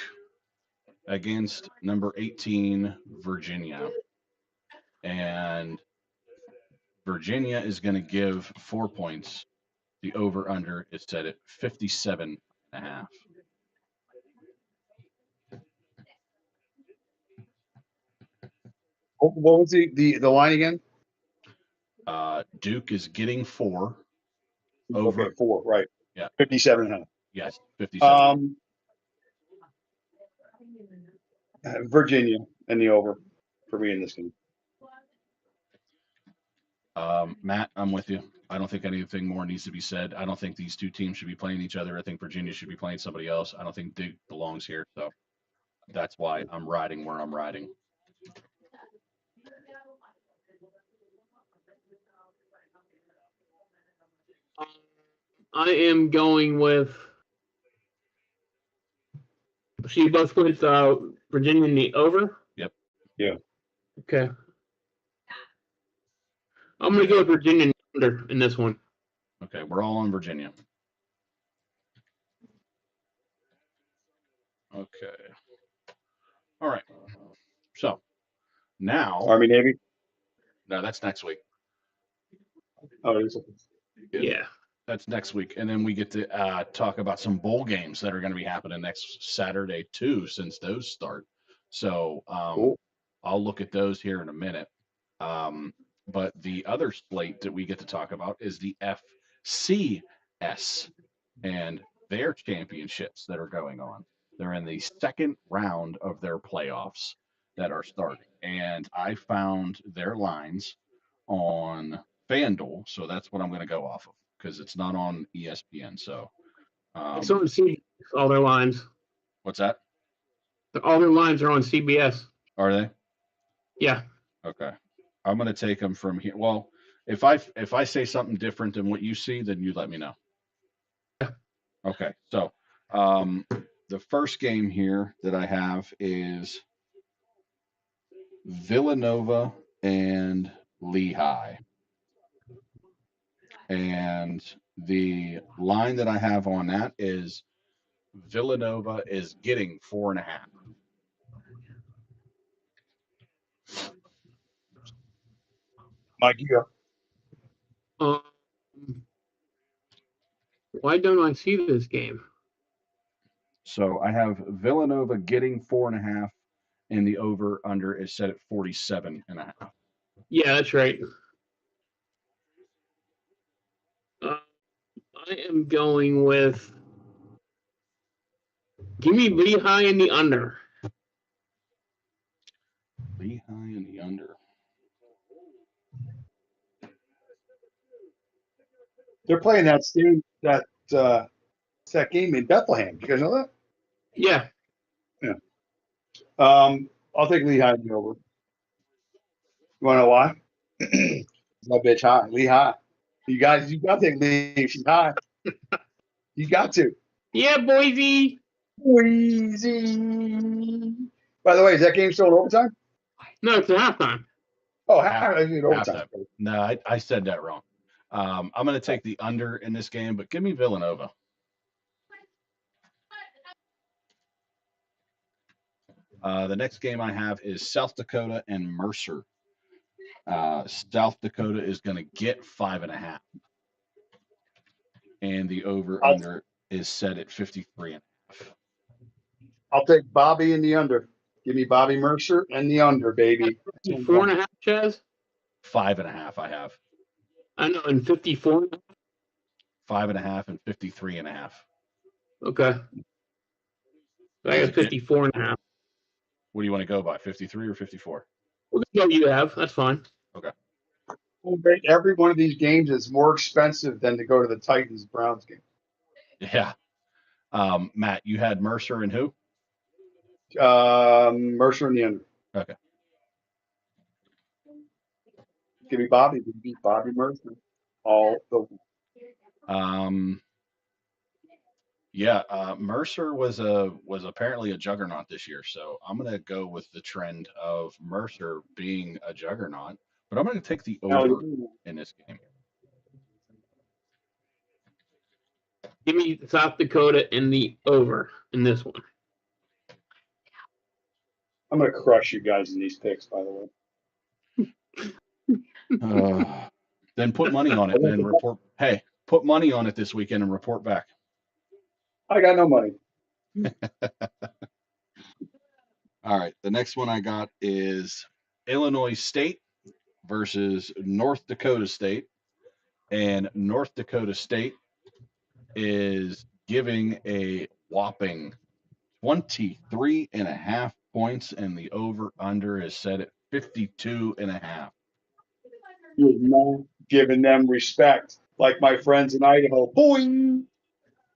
against number 18, Virginia. And Virginia is going to give 4 points. The over-under is set at 57 and a half. What was the line again? Duke is getting 4. Over. Okay, 4, right. Yeah. 57 and a half. Yes, 57. Virginia and the over for me in this game. Matt, I'm with you. I don't think anything more needs to be said. I don't think these two teams should be playing each other. I think Virginia should be playing somebody else. I don't think Duke belongs here. So that's why I'm riding where I'm riding. I am going with. So you both went Virginia in the over? Yep. Yeah. Okay. I'm going to go with Virginia in the under in this one. Okay, we're all on Virginia. Okay. All right. So now. Army, Navy? No, that's next week. Oh, it is. Yeah. That's next week. And then we get to talk about some bowl games that are going to be happening next Saturday, too, since those start. So Cool. I'll look at those here in a minute. But the other slate that we get to talk about is the FCS and their championships that are going on. They're in the second round of their playoffs that are starting. And I found their lines on FanDuel, so that's what I'm going to go off of because it's not on ESPN. So It's on CBS, all their lines. What's that? All their lines are on CBS. Are they? Yeah. Okay. I'm going to take them from here. Well, if I say something different than what you see, then you let me know. Okay. So, um, the first game here that I have is Villanova and Lehigh. And the line that I have on that is Villanova is getting 4.5. Mike, you go. Um, why don't I see this game? So I have Villanova getting 4.5, and the over under is set at 47.5. Yeah, that's right. I am going with. Give me Lehigh in the under. Lehigh and the under. They're playing that game in Bethlehem. You guys know that? Yeah. I'll take Lehigh in the over. You want to know why? That bitch high. Lehigh. You got to take Lehigh. She's high. You got to. Yeah, Boise. Wheezy. By the way, is that game still in overtime? No, it's a halftime. Oh, overtime. No, I said that wrong. I'm going to take the under in this game, but give me Villanova. The next game I have is South Dakota and Mercer. South Dakota is going to get 5.5, and the over under is set at 53.5. I'll take Bobby in the under. Give me Bobby Mercer and the under, baby. 4.5, Chaz? 5.5 I have. I know, and 54. 5.5 and 53.5. Okay. I got 54.5. What do you want to go by? 53 or 54? Well, that's what you have. That's fine. Okay. Every one of these games is more expensive than to go to the Titans Browns game. Yeah. Matt, you had Mercer and who? Mercer in the under. Okay. Give me Bobby. We beat Bobby Mercer. All the. Mercer was apparently a juggernaut this year, so I'm going to go with the trend of Mercer being a juggernaut, but I'm going to take the over in this game. Give me South Dakota in the over in this one. I'm going to crush you guys in these picks, by the way. Then put money on it and then report. Hey, put money on it this weekend and report back. I got no money. All right. The next one I got is Illinois State versus North Dakota State. And North Dakota State is giving a whopping 23.5 points, and the over under is set at 52.5. You're not giving them respect, like my friends in Idaho. Boing!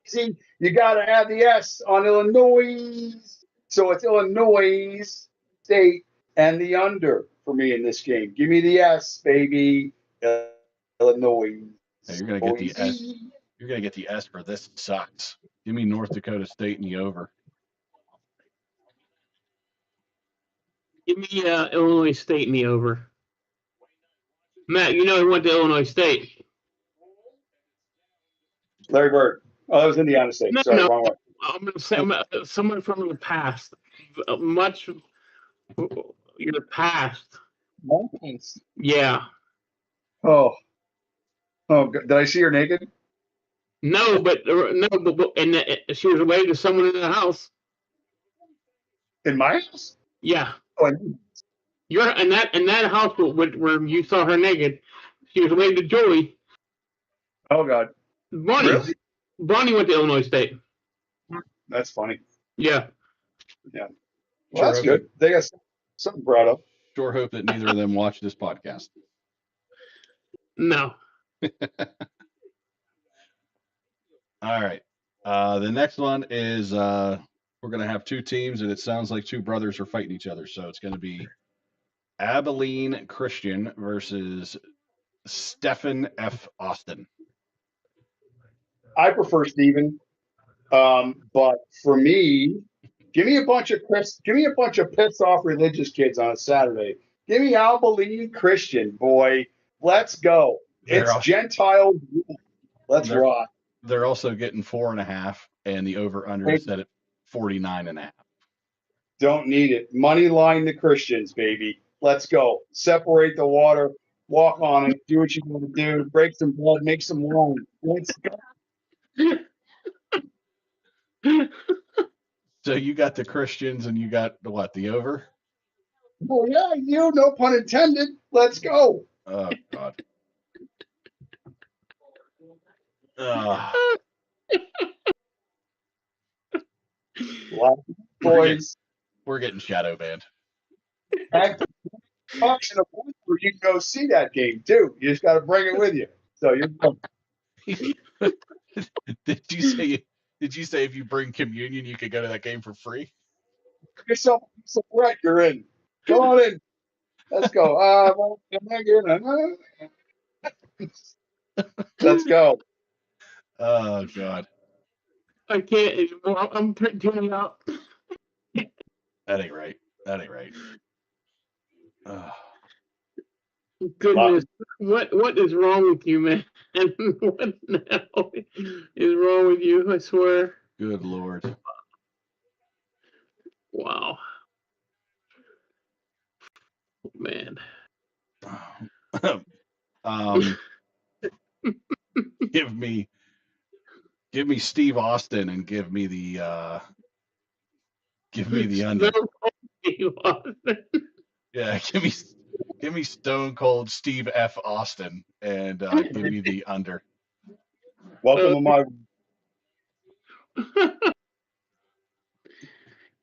See, you got to add the S on Illinois. So it's Illinois State and the under for me in this game. Give me the S, baby. Illinois. Hey, you're gonna get the S. You're gonna get the S for this sucks. Give me North Dakota State in the over. Give me Illinois State in the over. Matt, you know he went to Illinois State. Larry Bird. Oh, that was Indiana State. No, Sorry, no. wrong way. I'm going to say someone from the past. Much your past. Monkeys. Yeah. Oh, did I see her naked? No, but and she was away to someone in the house. In my house? Yeah. Oh, You're in that house where you saw her naked. She was away to Joey. oh God. Bonnie. Really? Bonnie went to Illinois State. That's funny. Yeah. Yeah. Well, that's good. They got something brought up. Sure hope that neither of them watch this podcast. No. All right. The next one is we're going to have two teams, and it sounds like two brothers are fighting each other. So it's going to be Abilene Christian versus Stephen F. Austin. I prefer Steven. But for me, give me a bunch of pissed off religious kids on a Saturday. Give me Abilene Christian, boy. Let's go. They're It's all- Gentile. Let's They're- rock. They're also getting 4.5, and the over/under is set at 49.5. Don't need it. Money line the Christians, baby. Let's go. Separate the water. Walk on it. Do what you want to do. Break some blood. Make some wine. Let's go. So you got the Christians, and you got what, the over? Oh yeah, you. No pun intended. Let's go. Oh God. Boys. We're getting shadow banned. And auction of where you can go see that game too. You just got to bring it with you. So you're Did you say if you bring communion, you could go to that game for free? yourself some bread. You're in. Come on in. Let's go. Let's go. Oh God, I can't anymore. I'm tuning out. that ain't right. That ain't right. Goodness, what is wrong with you, man? What the hell is wrong with you? I swear. Good Lord. Wow. Man. Give me Steve Austin and give me the under. Yeah, give me Stone Cold Steve F. Austin and give me the under. Welcome to my.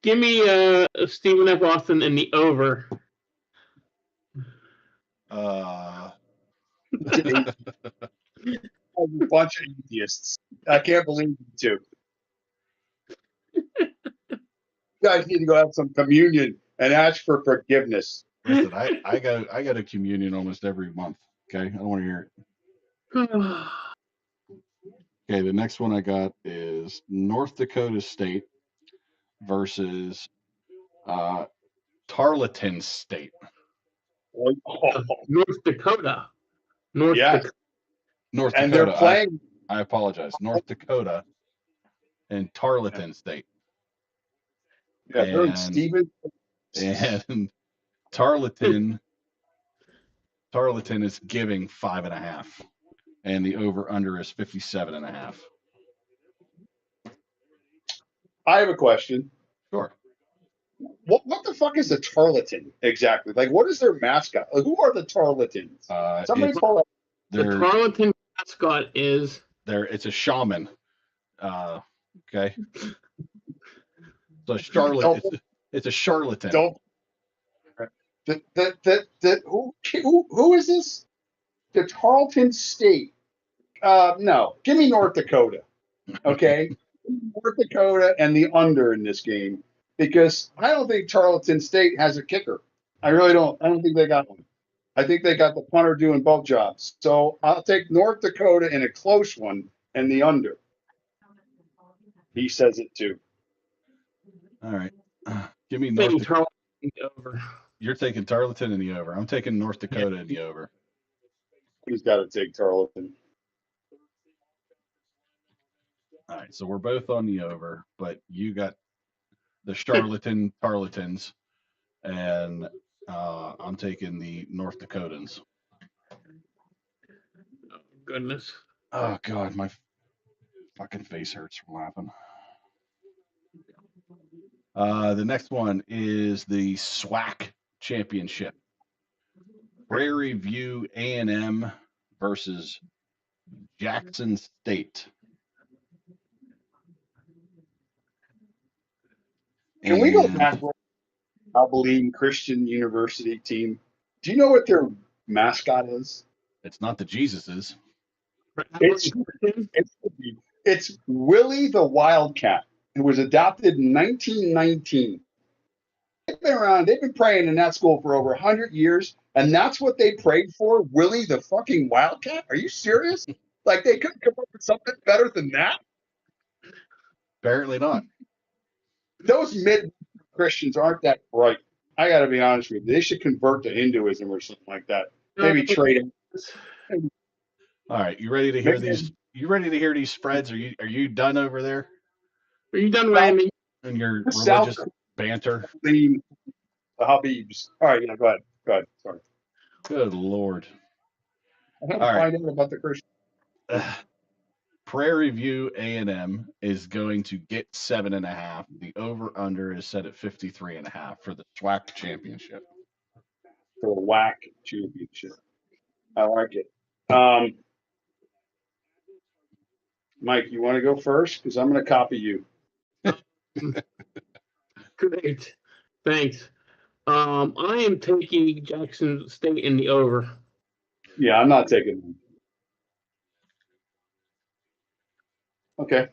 Give me Stephen F. Austin and the over. A bunch of atheists. I can't believe you two. You guys need to go have some communion and ask for forgiveness. Listen, I go to communion almost every month. Okay, I don't want to hear it. Okay, the next one I got is North Dakota State versus Tarleton State. North Dakota. North Yes. Dakota. North And Dakota. they're playing. I apologize. North Dakota and Tarleton State. Yeah, they're in And- Stephen. And Tarleton is giving 5.5, and the over under is 57.5. I have a question. Sure. What the fuck is a tarleton exactly? Like, what is their mascot? Like, who are the tarletons? Somebody It's, call it. The Tarleton mascot is. It's a shaman. Okay. So Charlotte, it's a charlatan. Don't. Who is this? The Tarleton State. No, give me North Dakota. Okay, North Dakota and the under in this game because I don't think Tarleton State has a kicker. I really don't. I don't think they got one. I think they got the punter doing both jobs. So I'll take North Dakota in a close one and the under. He says it too. All right. Give me North Dakota. Over. You're taking Tarleton in the over. I'm taking North Dakota in the over. He's got to take Tarleton. All right. So we're both on the over, but you got the charlatan Tarletons, and I'm taking the North Dakotans. Oh, goodness. Oh God, my fucking face hurts from laughing. The next one is the SWAC Championship. Prairie View A&M versus Jackson State. Can we go back? Abilene Christian University team. Do you know what their mascot is? It's not the Jesuses. It's Willie the Wildcat. It was adopted in 1919. They've been around. They've been praying in that school for over 100 years, and that's what they prayed for. Willie the fucking Wildcat? Are you serious? Like they couldn't come up with something better than that? Apparently not. Those mid Christians aren't that bright. I got to be honest with you. They should convert to Hinduism or something like that. Maybe trade it. All right, you ready to hear Maybe- these? You ready to hear these spreads? Are you done over there Are you done, Randy? in your South religious banter? the Habibs. All right, yeah, go ahead. Go ahead. Sorry. Good Lord. I want to All right. find out about the Christians. Prairie View A&M is going to get 7.5. The over/under is set at 53.5 for the SWAC championship. For the WAC championship. I like it. Mike, you want to go first? Because I'm going to copy you. Great. Thanks. I am taking Jackson State in the over. Yeah, I'm not taking them. Okay.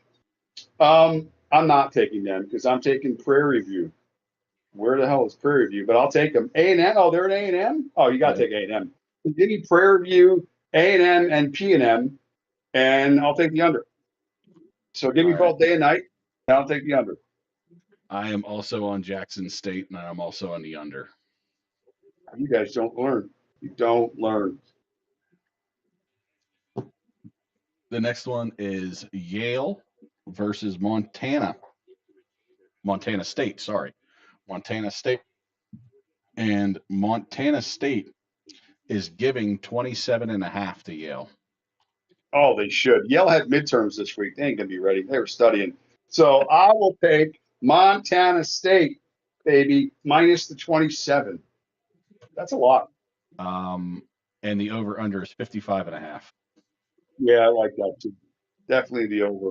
I'm not taking them because I'm taking Prairie View. Where the hell is Prairie View? But I'll take them. A&M. Oh, they're at A&M. Oh, you got to take A&M. Give me Prairie View, A&M, and P&M, and I'll take the under. So give me All right. both day and night, and I'll take the under. I am also on Jackson State, and I'm also on the under. You guys don't learn. You don't learn. The next one is Yale versus Montana. Montana State, sorry. Montana State. And Montana State is giving 27.5 to Yale. Oh, they should. Yale had midterms this week. They ain't going to be ready. They were studying. So I will take Montana State, baby, minus the 27. That's a lot. And the over/under is 55.5. Yeah, I like that too. Definitely the over.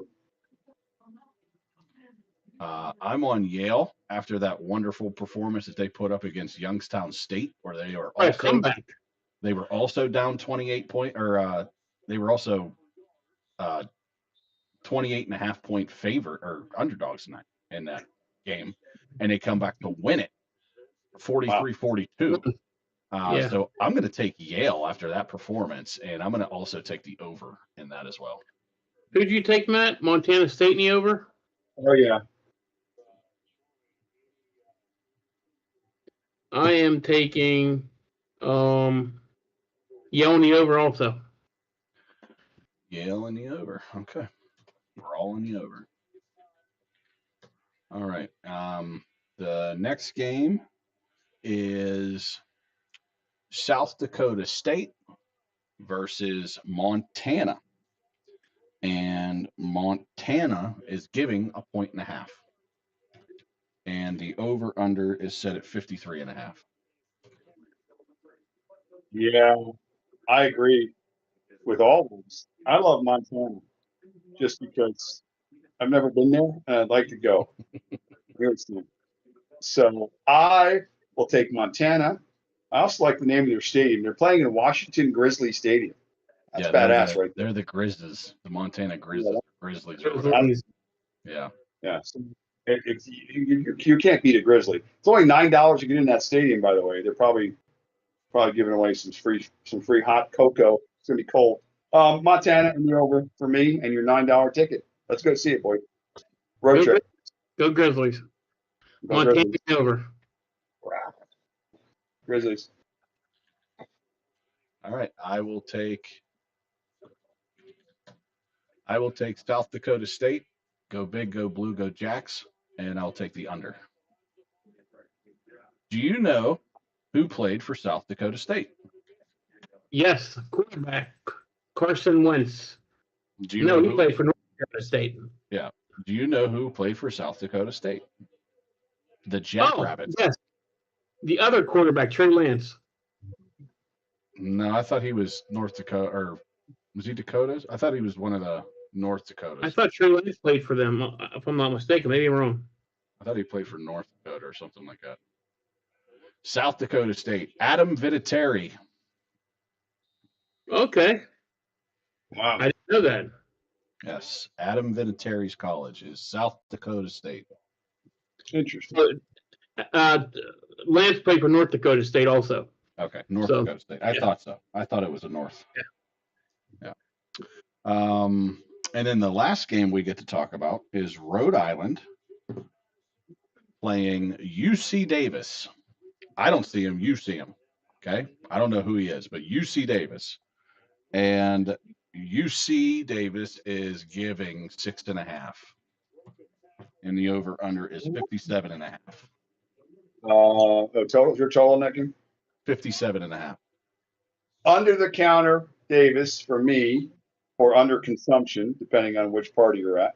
I'm on Yale after that wonderful performance that they put up against Youngstown State, where they were Oh, also comeback. they were also down 28 point, or they were also 28.5 point favor or underdogs in that game, and they come back to win it 43-42. Yeah. So I'm going to take Yale after that performance, and I'm going to also take the over in that as well. Who'd you take, Matt? Montana State in the over? Oh, yeah. I am taking Yale in the over also. Yale in the over. Okay. We're all in the over. All right. The next game is South Dakota State versus Montana. And Montana is giving 1.5. And the over/under is set at 53.5. Yeah, I agree with all of these. I love Montana just because I've never been there and I'd like to go. So I will take Montana. I also like the name of their stadium. They're playing in Washington Grizzly Stadium. That's badass, right there. They're the Grizzlies, the Montana Grizzlies. Yeah. Grizzlies. Yeah. Yeah. So you can't beat a Grizzly. It's only $9 to get in that stadium, by the way. They're probably giving away some free hot cocoa. It's gonna be cold. Montana and the over for me and your $9 ticket. Let's go see it, boy. Road trip. Go Grizzlies. Go Montana Grizzlies. over. Wow. Grizzlies. All right. I will take South Dakota State. Go big, go blue, go Jacks, and I'll take the under. Do you know who played for South Dakota State? Yes, quarterback Carson Wentz. Do you know he who played for North Dakota State. Yeah. Do you know who played for South Dakota State? The Jackrabbits. Yes. The other quarterback, Trey Lance. No, I thought he was North Dakota, or was he Dakotas? I thought he was one of the North Dakotas. I thought Trey Lance played for them, if I'm not mistaken. Maybe I'm wrong. I thought he played for North Dakota or something like that. South Dakota State. Adam Vinatieri. Okay. Wow. I didn't know that. Yes. Adam Vinatieri's college is South Dakota State. Interesting. So, Lance played for North Dakota State also. Okay, North So, Dakota State. I yeah. thought so. I thought it was a North. Yeah. And then the last game we get to talk about is Rhode Island playing UC Davis. I don't see him. You see him. Okay. I don't know who he is, but UC Davis. And UC Davis is giving 6.5. And the over under is 57.5. Total, your total on that game? 57.5. Under the counter, Davis for me, or under consumption, depending on which party you're at.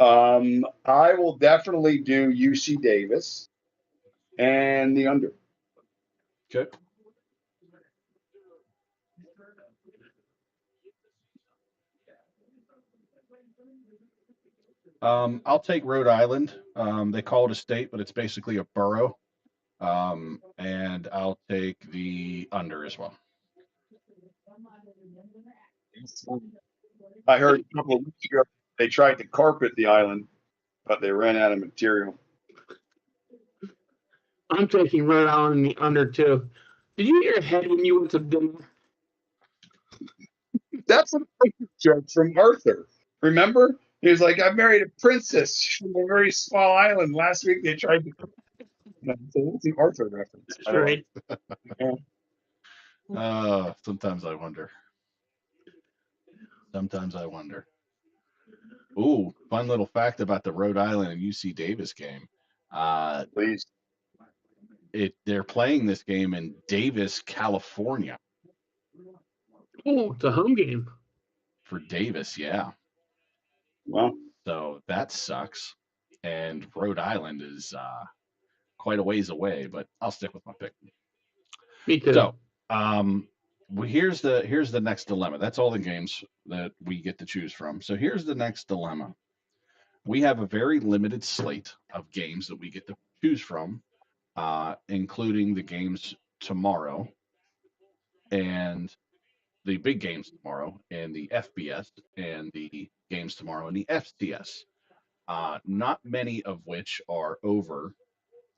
I will definitely do UC Davis and the under. Okay. I'll take Rhode Island. They call it a state, but it's basically a borough. And I'll take the under as well. I heard a couple of weeks ago they tried to carpet the island, but they ran out of material. I'm taking Rhode Island in the under too. Did you hear head when you went to dinner? That's a joke from Arthur. Remember? He was like, I married a princess from a very small island. Last week they tried to. So that's the Arthur reference. That's right. Sometimes I wonder. Sometimes I wonder. Ooh, fun little fact about the Rhode Island and UC Davis game. Please. They're playing this game in Davis, California. Oh, it's a home game. For Davis, yeah. Well, so that sucks. And Rhode Island is quite a ways away, but I'll stick with my pick. Me too. So, here's the next dilemma. That's all the games that we get to choose from. So here's the next dilemma. We have a very limited slate of games that we get to choose from, including the games tomorrow and the big games tomorrow and the FBS and the games tomorrow and the FCS. Not many of which are over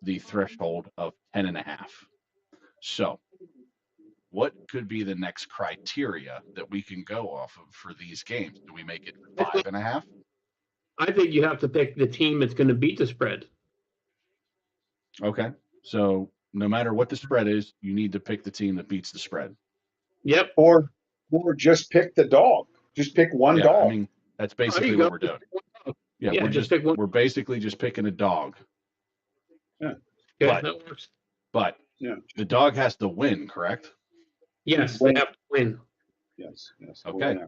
the threshold of 10.5. So what could be the next criteria that we can go off of for these games? Do we make it 5.5? I think you have to pick the team that's going to beat the spread. Okay. So no matter what the spread is, you need to pick the team that beats the spread. Yep. Or just pick the dog. Just pick one dog. I mean, that's basically what we're doing. Yeah, we're basically just picking a dog. Yeah. But, that works. But the dog has to win, correct? Yes, they have to win. Yes. Okay.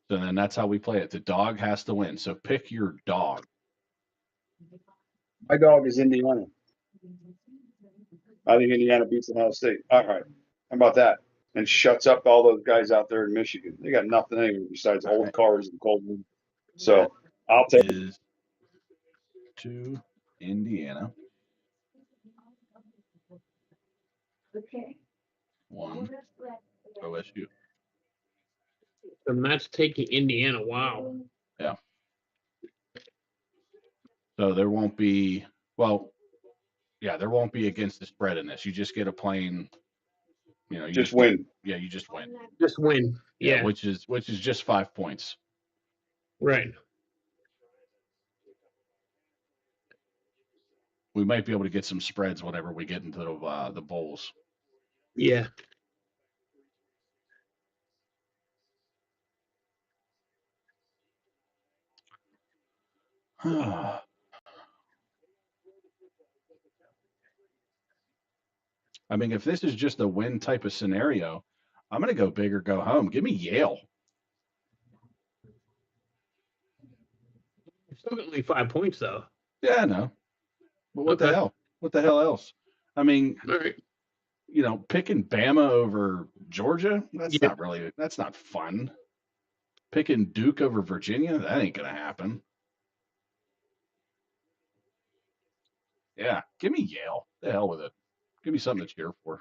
So then that's how we play it. The dog has to win. So pick your dog. My dog is Indiana. I think Indiana beats Ohio State. All right. How about that? And shuts up all those guys out there in Michigan. They got nothing anyway besides old cars and cold room. So I'll take it. To Indiana. Okay. 1 OSU. So Matt's taking Indiana. Wow. Yeah. So there won't be, there won't be against the spread in this. You just get a plain, you just win. You just win. Just win. Yeah. Which is just 5 points. Right. We might be able to get some spreads whenever we get into the bowls. Yeah. I mean, if this is just a win type of scenario, I'm going to go big or go home. Give me Yale. Still got only 5 points, though. Yeah, I know. But what the hell? What the hell else? I mean, all right. Picking Bama over Georgia, that's not fun. Picking Duke over Virginia, that ain't going to happen. Yeah, give me Yale. The hell with it. Give me something to cheer for.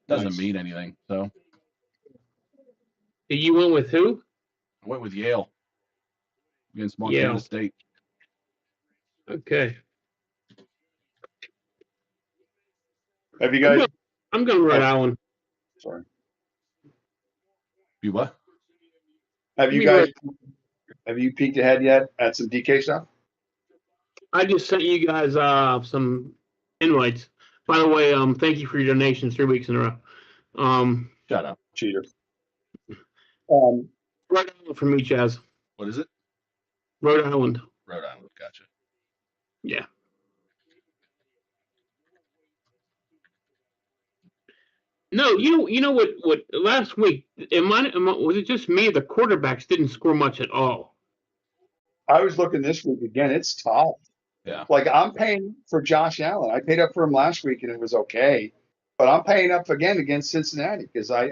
Doesn't mean anything, so. You went with who? I went with Yale against Montana State. Okay. Have you guys? I'm going Rhode Oh. Island. Sorry. You what? Have you guys? Have you peeked ahead yet at some DK stuff? I just sent you guys some invites. By the way, thank you for your donations 3 weeks in a row. Shut up. Cheater. Rhode Island for me, Chaz. What is it? Rhode Island. Rhode Island. Gotcha. Yeah. No, you know what? What last week? Was it just me? The quarterbacks didn't score much at all. I was looking this week again. It's tough. Yeah. Like I'm paying for Josh Allen. I paid up for him last week and it was okay, but I'm paying up again against Cincinnati because I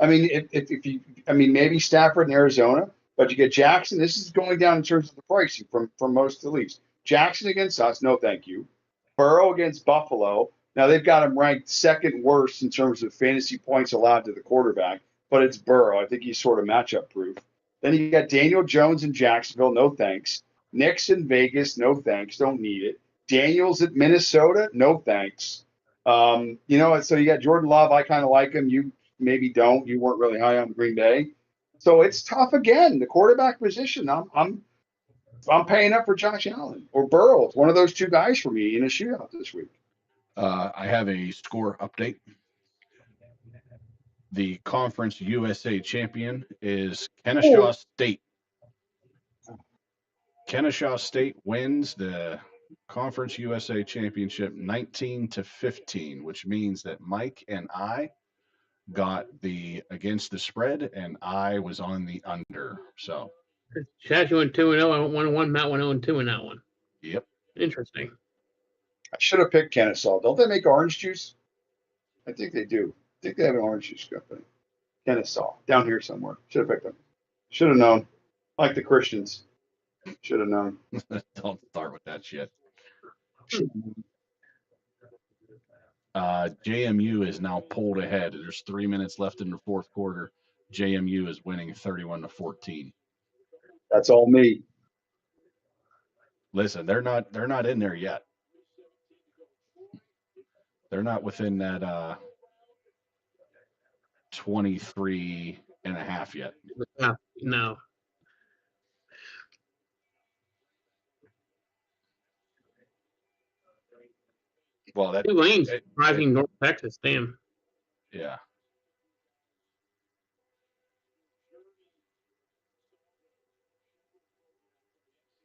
mean, if you, I mean, maybe Stafford in Arizona, but you get Jackson. This is going down in terms of the pricing from most of the leagues. Jackson against us, no thank you. Burrow against Buffalo. Now they've got him ranked second worst in terms of fantasy points allowed to the quarterback, but it's Burrow. I think he's sort of matchup proof. Then you got Daniel Jones in Jacksonville, no thanks. Knicks in Vegas, no thanks, don't need it. Daniels at Minnesota, no thanks. You know, so you got Jordan Love. I kind of like him. You maybe don't. You weren't really high on Green Bay, so it's tough again. The quarterback position. I'm paying up for Josh Allen or Burrow. It's one of those two guys for me in a shootout this week. I have a score update. The Conference USA champion is Kennesaw State. Kennesaw State wins the Conference USA championship 19-15, which means that Mike and I got the against the spread, and I was on the under. So Chaz went 2-0. I went 1-1. Matt went 0-2 in that one. Yep. Interesting. I should have picked Kennesaw. Don't they make orange juice? I think they do. I think they have an orange juice company. Kennesaw, down here somewhere. Should have picked them. Should have known. Like the Christians. Should have known. Don't start with that shit. JMU is now pulled ahead. There's 3 minutes left in the fourth quarter. JMU is winning 31-14. That's all me. Listen, they're not in there yet. They're not within that 23 and a half yet. No. Well, that Tulane's driving North Texas. Damn. Yeah.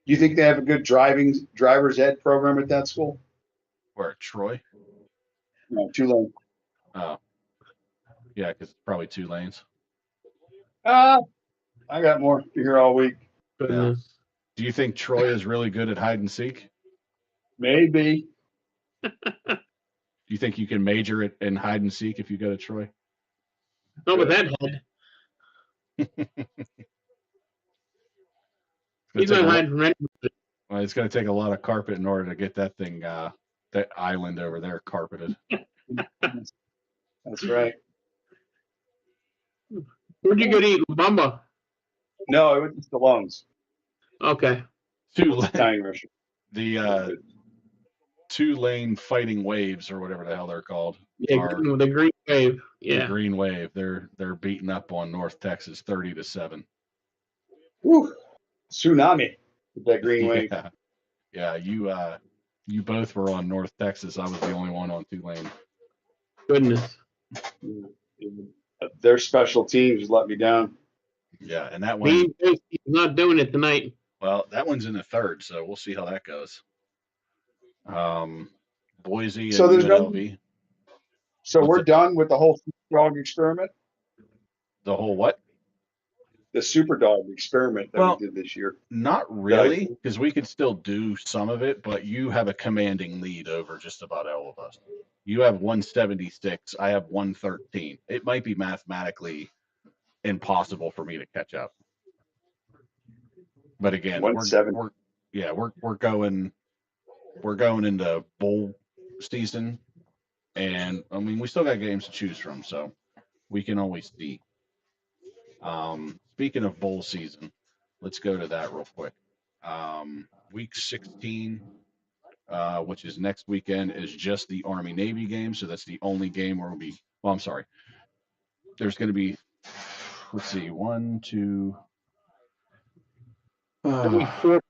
You think they have a good driver's ed program at that school? Where, Troy? No, Tulane. Oh. Yeah, because it's probably 2 lanes. I got more to hear all week. Goodness. Yeah. Do you think Troy is really good at hide and seek? Maybe. Do you think you can major it in hide and seek if you go to Troy? Not with that head. He's not hiding from anything. Well, it's going to take a lot of carpet in order to get that thing, that island over there carpeted. That's right. Where'd you go to eat? Bumba. No, it was Stallone's. Okay. Italian restaurant. The 2-lane fighting waves or whatever the hell they're called. Yeah, the Green Wave. Yeah. The Green Wave. They're beating up on North Texas 30-7. Woo. Tsunami with that Green Wave. Yeah. You both were on North Texas. I was the only one on Tulane. Goodness. Their special teams let me down. Yeah, and that one. He's not doing it tonight. Well, that one's in the third, so we'll see how that goes. Boise and So there's UNLV. So we're done with the whole dog experiment. The whole what? The super dog experiment that we did this year. Not really, because we could still do some of it, but you have a commanding lead over just about all of us. You have 176. I have 113. It might be mathematically impossible for me to catch up. But again, we're going into bowl season, and I mean we still got games to choose from, so we can always see. Speaking of bowl season, let's go to that real quick. week 16, which is next weekend, is just the Army Navy game. So that's the only game where we'll be. Well, I'm sorry. There's going to be, let's see, one, two. There'll be four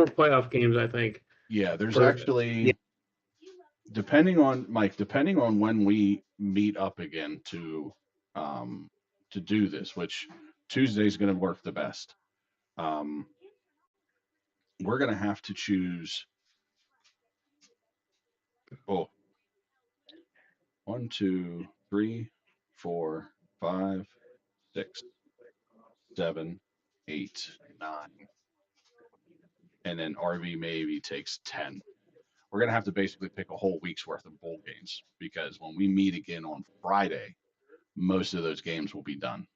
playoff games, I think. Yeah, there's For- actually, depending on Mike, depending on when we meet up again to do this, which Tuesday's going to work the best. We're going to have to choose. Oh, 1, 2, 3, 4, 5, 6, 7, 8, 9. And then RV maybe takes 10. We're going to have to basically pick a whole week's worth of bowl games because when we meet again on Friday, most of those games will be done.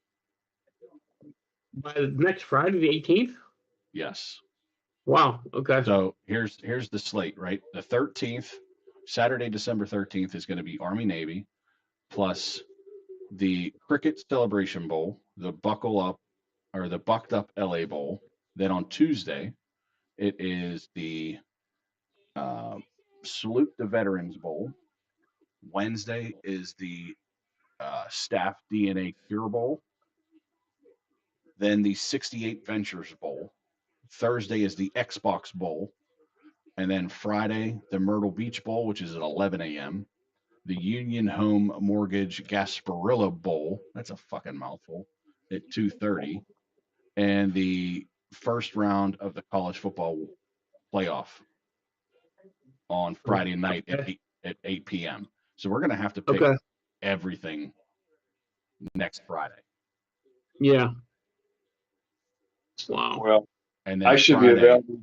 By next Friday, the 18th? Yes. Wow. Okay. So here's the slate, right? The 13th, Saturday, December 13th is going to be Army Navy plus the Cricket Celebration Bowl, the Buckle Up or the Bucked Up LA Bowl. Then on Tuesday, it is the Salute the Veterans Bowl. Wednesday is the Staff DNA Cure Bowl. Then the 68 Ventures Bowl. Thursday is the Xbox Bowl. And then Friday, the Myrtle Beach Bowl, which is at 11 a.m. The Union Home Mortgage Gasparilla Bowl. That's a fucking mouthful. At 2:30. And the first round of the college football playoff on Friday night at 8 p.m. So we're going to have to pick everything next Friday. Yeah. Wow. Well, And then I should Friday, be available.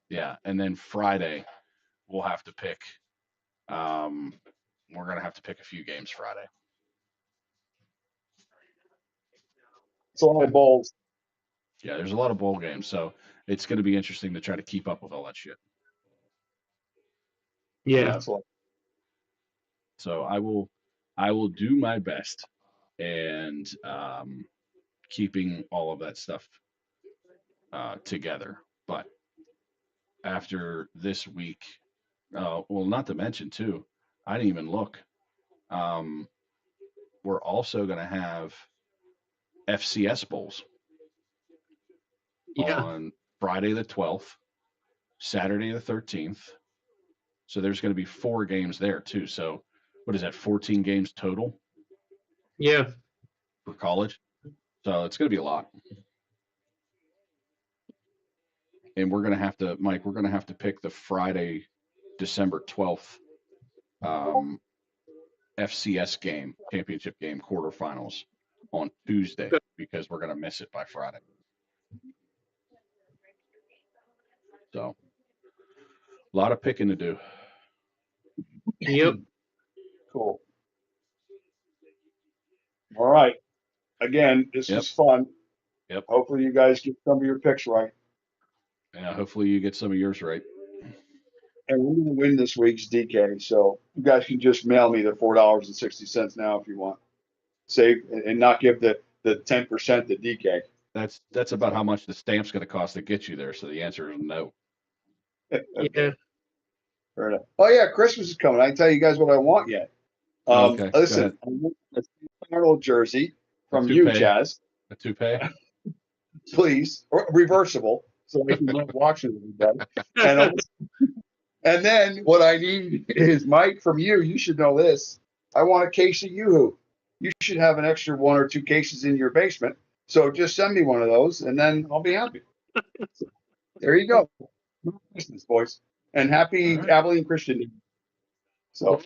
Yeah, and then Friday we'll have to pick. We're going to have to pick a few games Friday. It's a lot of bowls. Yeah, there's a lot of bowl games, so it's going to be interesting to try to keep up with all that shit. Yeah. That's a lot. So I will do my best and keeping all of that stuff together. But after this week, well, not to mention too, I didn't even look. We're also going to have FCS bowls on Friday the 12th, Saturday the 13th. So there's going to be 4 games there too. So what is that? 14 games total? Yeah. For college. So it's going to be a lot. And we're going to have to, Mike, we're going to have to pick the Friday, December 12th FCS game, championship game, quarterfinals on Tuesday because we're going to miss it by Friday. So a lot of picking to do. Yep. Cool. All right. Again, this was fun. Yep. Hopefully you guys get some of your picks right. Yeah, hopefully you get some of yours right. And we're going to win this week's DK, so you guys can just mail me the $4.60 now if you want. Save and not give the 10% to DK. That's about how much the stamp's going to cost to get you there. So the answer is no. Yeah. Fair enough. Oh yeah, Christmas is coming. I can tell you guys what I want yet. Okay. Listen, I want a Arnold jersey from you, Chaz. A toupee? Please, or reversible, so I can love watching everybody. And then what I need is Mike from you. You should know this. I want a case of Yoo-Hoo. You should have an extra 1 or 2 cases in your basement. So just send me one of those, and then I'll be happy. So, there you go. Merry Christmas, boys, and happy Abilene Christian Day. So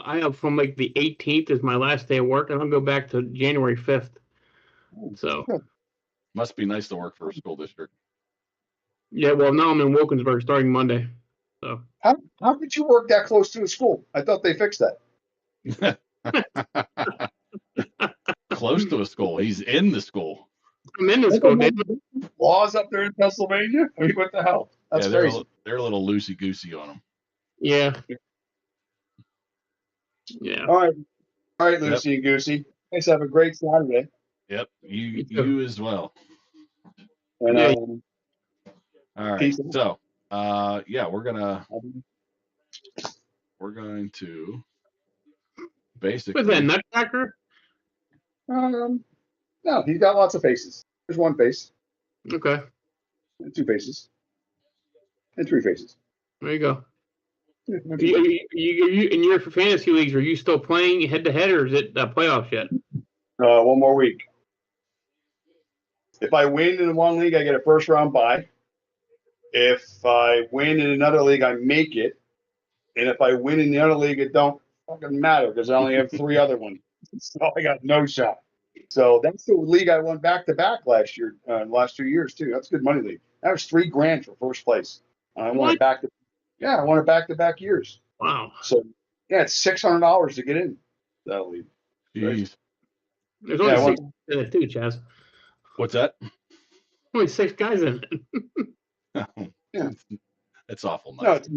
I have from like the 18th is my last day of work, and I'll go back to January 5th. So must be nice to work for a school district. Yeah, well, now I'm in Wilkinsburg starting Monday. So how could you work that close to a school? I thought they fixed that. Close to a school. He's in the school. I'm in the school. Laws up there in Pennsylvania? I mean, what the hell? That's crazy. They're a little loosey-goosey on them. Yeah. Yeah. All right, Lucy and Goosey. Guys, have a great Saturday. Yep. You as well. And, all right. So Yeah, we're going to basically. Was that Nutcracker? No, he's got lots of faces. There's one face, Okay, and two faces, and three faces. there you go. Yeah, not Are too bad. you in your fantasy leagues? Are you still playing head to head, or is it playoffs yet? One more week. If I win in one league, I get a first round bye. If I win in another league, I make it. And if I win in the other league, it don't fucking matter because I only have three other ones. So I got no shot. So that's the league I won back to back last year, last 2 years too. That's a good money league. That was $3,000 for first place. I won it back to, yeah, I won it back to back years. Wow. So yeah, it's $600 to get in that league. Jeez. There's only Yeah, 6 in it too, Chaz. What's that? Only 6 guys in it. Yeah. It's awful No, nice.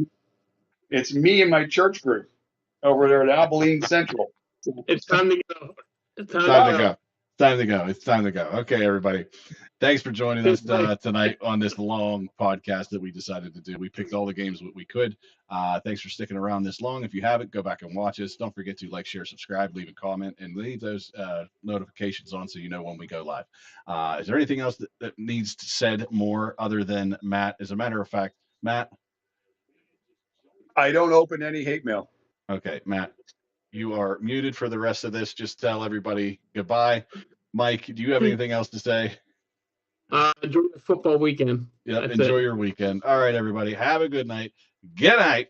it's me and my church group over there at Abilene Central. It's time to go. It's time Time to to go. Time to go. It's time to go. Okay, everybody. Thanks for joining us tonight on this long podcast that we decided to do. We picked all the games that we could. Thanks for sticking around this long. If you haven't, go back and watch us. Don't forget to like, share, subscribe, leave a comment, and leave those notifications on so you know when we go live. Is there anything else that needs said more other than Matt? As a matter of fact, Matt. I don't open any hate mail. Okay, Matt, you are muted for the rest of this. Just tell everybody goodbye. Mike, do you have anything else to say? enjoy the football weekend. Yeah, That's enjoy it. your weekend. All right, everybody. Have a good night. Good night.